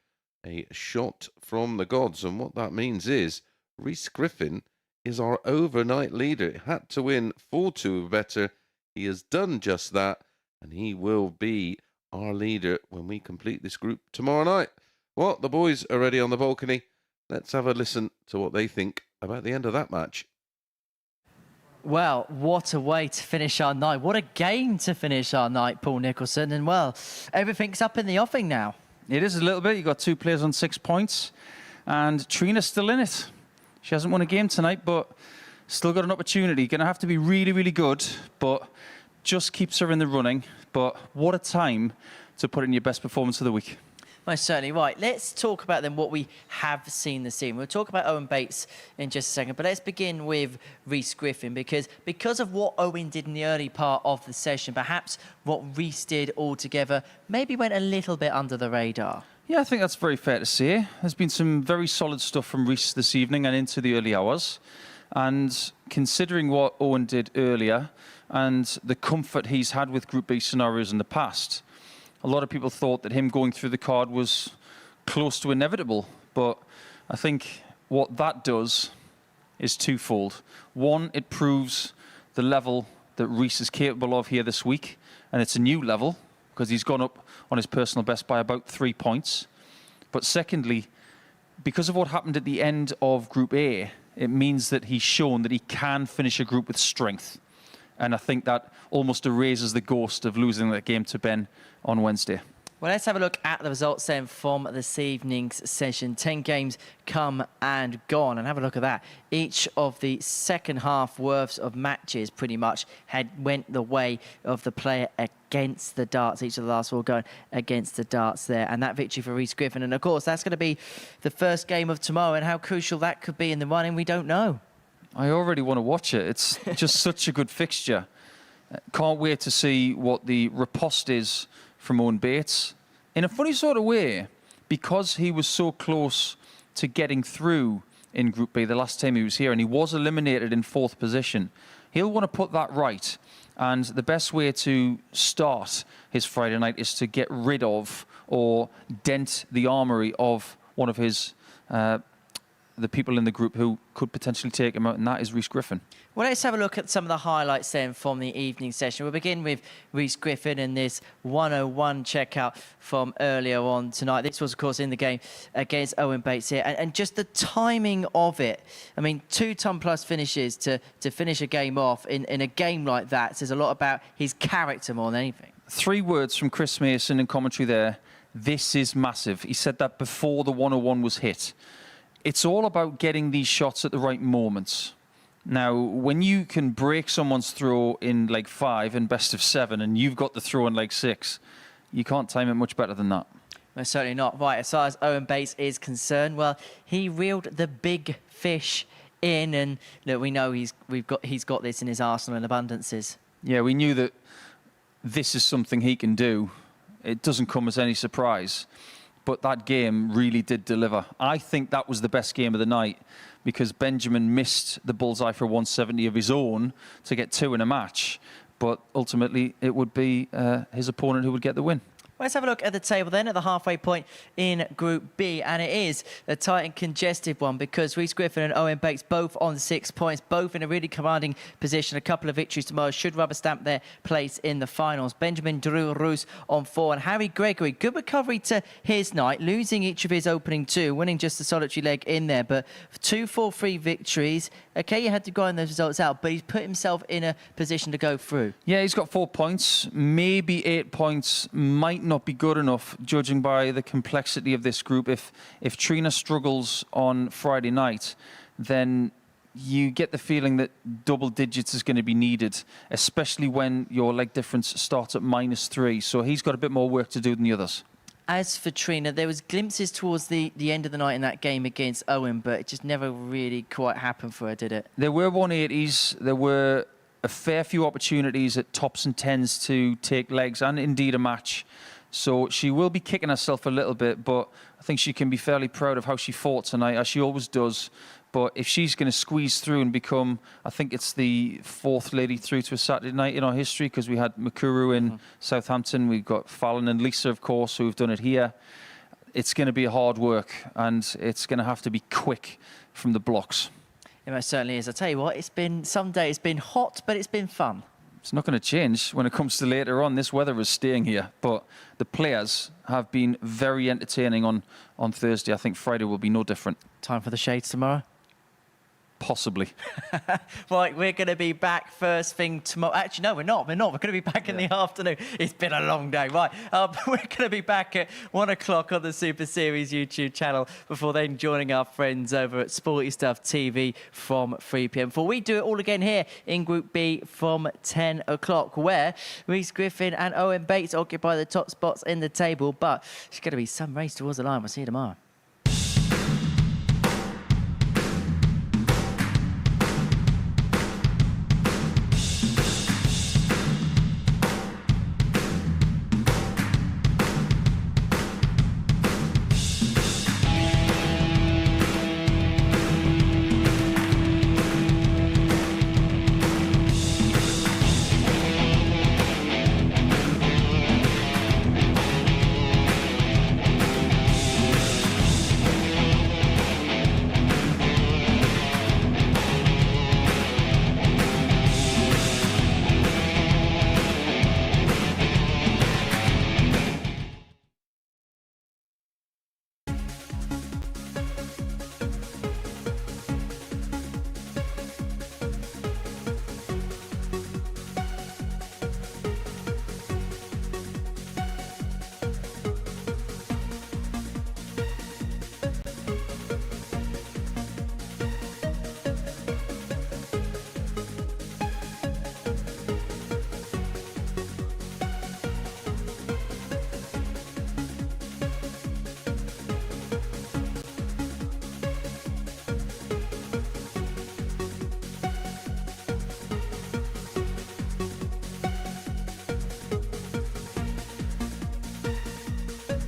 a shot from the gods. And what that means is Reece Griffin is our overnight leader. It had to win 4-2 or better. He has done just that, and he will be our leader when we complete this group tomorrow night. Well, the boys are ready on the balcony. Let's have a listen to what they think about the end of that match. Well, what a way to finish our night. What a game to finish our night, Paul Nicholson. And, well, everything's up in the offing now. It is a little bit. You've got 2 players on 6 points, and Trina's still in it. She hasn't won a game tonight, but still got an opportunity. Going to have to be really good, but just keeps her in the running. But what a time to put in your best performance of the week. Most certainly. Right, let's talk about then what we have seen this evening. We'll talk about Owen Bates in just a second, but let's begin with Reece Griffin, because of what Owen did in the early part of the session, perhaps what Reece did altogether maybe went a little bit under the radar. Yeah, I think that's very fair to say. There's been some very solid stuff from Reece this evening and into the early hours. And considering what Owen did earlier and the comfort he's had with Group B scenarios in the past, a lot of people thought that him going through the card was close to inevitable. But I think what that does is twofold. One, it proves the level that Reece is capable of here this week. And it's a new level because he's gone up on his personal best by about 3 points. But secondly, because of what happened at the end of Group A, it means that he's shown that he can finish a group with strength. And I think that almost erases the ghost of losing that game to Ben on Wednesday. Well, let's have a look at the results then from this evening's session. 10 games come and gone, and have a look at that. Each of the second half worths of matches pretty much went the way of the player against the darts. Each of the last 4 going against the darts there, and that victory for Reece Griffin. And of course, that's going to be the first game of tomorrow, and how crucial that could be in the running, we don't know. I already want to watch it. It's just such a good fixture. Can't wait to see what the riposte is from Owen Bates. In a funny sort of way, because he was so close to getting through in Group B the last time he was here, and he was eliminated in 4th position, he'll want to put that right. And the best way to start his Friday night is to get rid of or dent the armoury of one of his the people in the group who could potentially take him out, and that is Reece Griffin. Well, let's have a look at some of the highlights then from the evening session. We'll begin with Reece Griffin and this 101 checkout from earlier on tonight. This was, of course, in the game against Owen Bates here. And just the timing of it. I mean, 2-ton-plus finishes to finish a game off in a game like that says a lot about his character more than anything. 3 words from Chris Mason in commentary there. This is massive. He said that before the 101 was hit. It's all about getting these shots at the right moments. Now, when you can break someone's throw in leg 5 and best of 7, and you've got the throw in leg 6, you can't time it much better than that. No, certainly not. Right, as far as Owen Bates is concerned, well, he reeled the big fish in, and look, we know he's got this in his arsenal in abundances. Yeah, we knew that this is something he can do. It doesn't come as any surprise. But that game really did deliver. I think that was the best game of the night because Benjamin missed the bullseye for 170 of his own to get 2 in a match. But ultimately, it would be his opponent who would get the win. Let's have a look at the table then at the halfway point in Group B, and it is a tight and congested one because Rhys Griffin and Owen Bates both on 6 points, both in a really commanding position. A couple of victories tomorrow should rubber stamp their place in the finals. Benjamin Drew-Roos on 4, and Harry Gregory, good recovery to his night, losing each of his opening 2, winning just a solitary leg in there, but 2 4-3 victories. Okay, you had to grind those results out, but he's put himself in a position to go through. Yeah, he's got 4 points, maybe 8 points, might not be good enough, judging by the complexity of this group. If Trina struggles on Friday night, then you get the feeling that double digits is going to be needed, especially when your leg difference starts at -3. So he's got a bit more work to do than the others. As for Trina, there was glimpses towards the end of the night in that game against Owen, but it just never really quite happened for her, did it? There were 180s. There were a fair few opportunities at tops and 10s to take legs and indeed a match. So she will be kicking herself a little bit, but I think she can be fairly proud of how she fought tonight, as she always does. But if she's going to squeeze through and become, I think it's the 4th lady through to a Saturday night in our history, because we had Makuru in Southampton, we've got Fallon and Lisa, of course, who've done it here. It's going to be hard work, and it's going to have to be quick from the blocks. It most certainly is. I tell you what, some days it's been hot, but it's been fun. It's not going to change when it comes to later on. This weather is staying here, but the players have been very entertaining on Thursday. I think Friday will be no different. Time for the shades tomorrow? Possibly. Right, we're going to be back first thing tomorrow. Actually, no, we're not. We're going to be back in the afternoon. It's been a long day. Right, we're going to be back at 1 o'clock on the Super Series YouTube channel before then joining our friends over at Sporty Stuff TV from 3 p.m. Before we do it all again here in Group B from 10 o'clock, where Rhys Griffin and Owen Bates occupy the top spots in the table. But it's going to be some race towards the line. We'll see you tomorrow.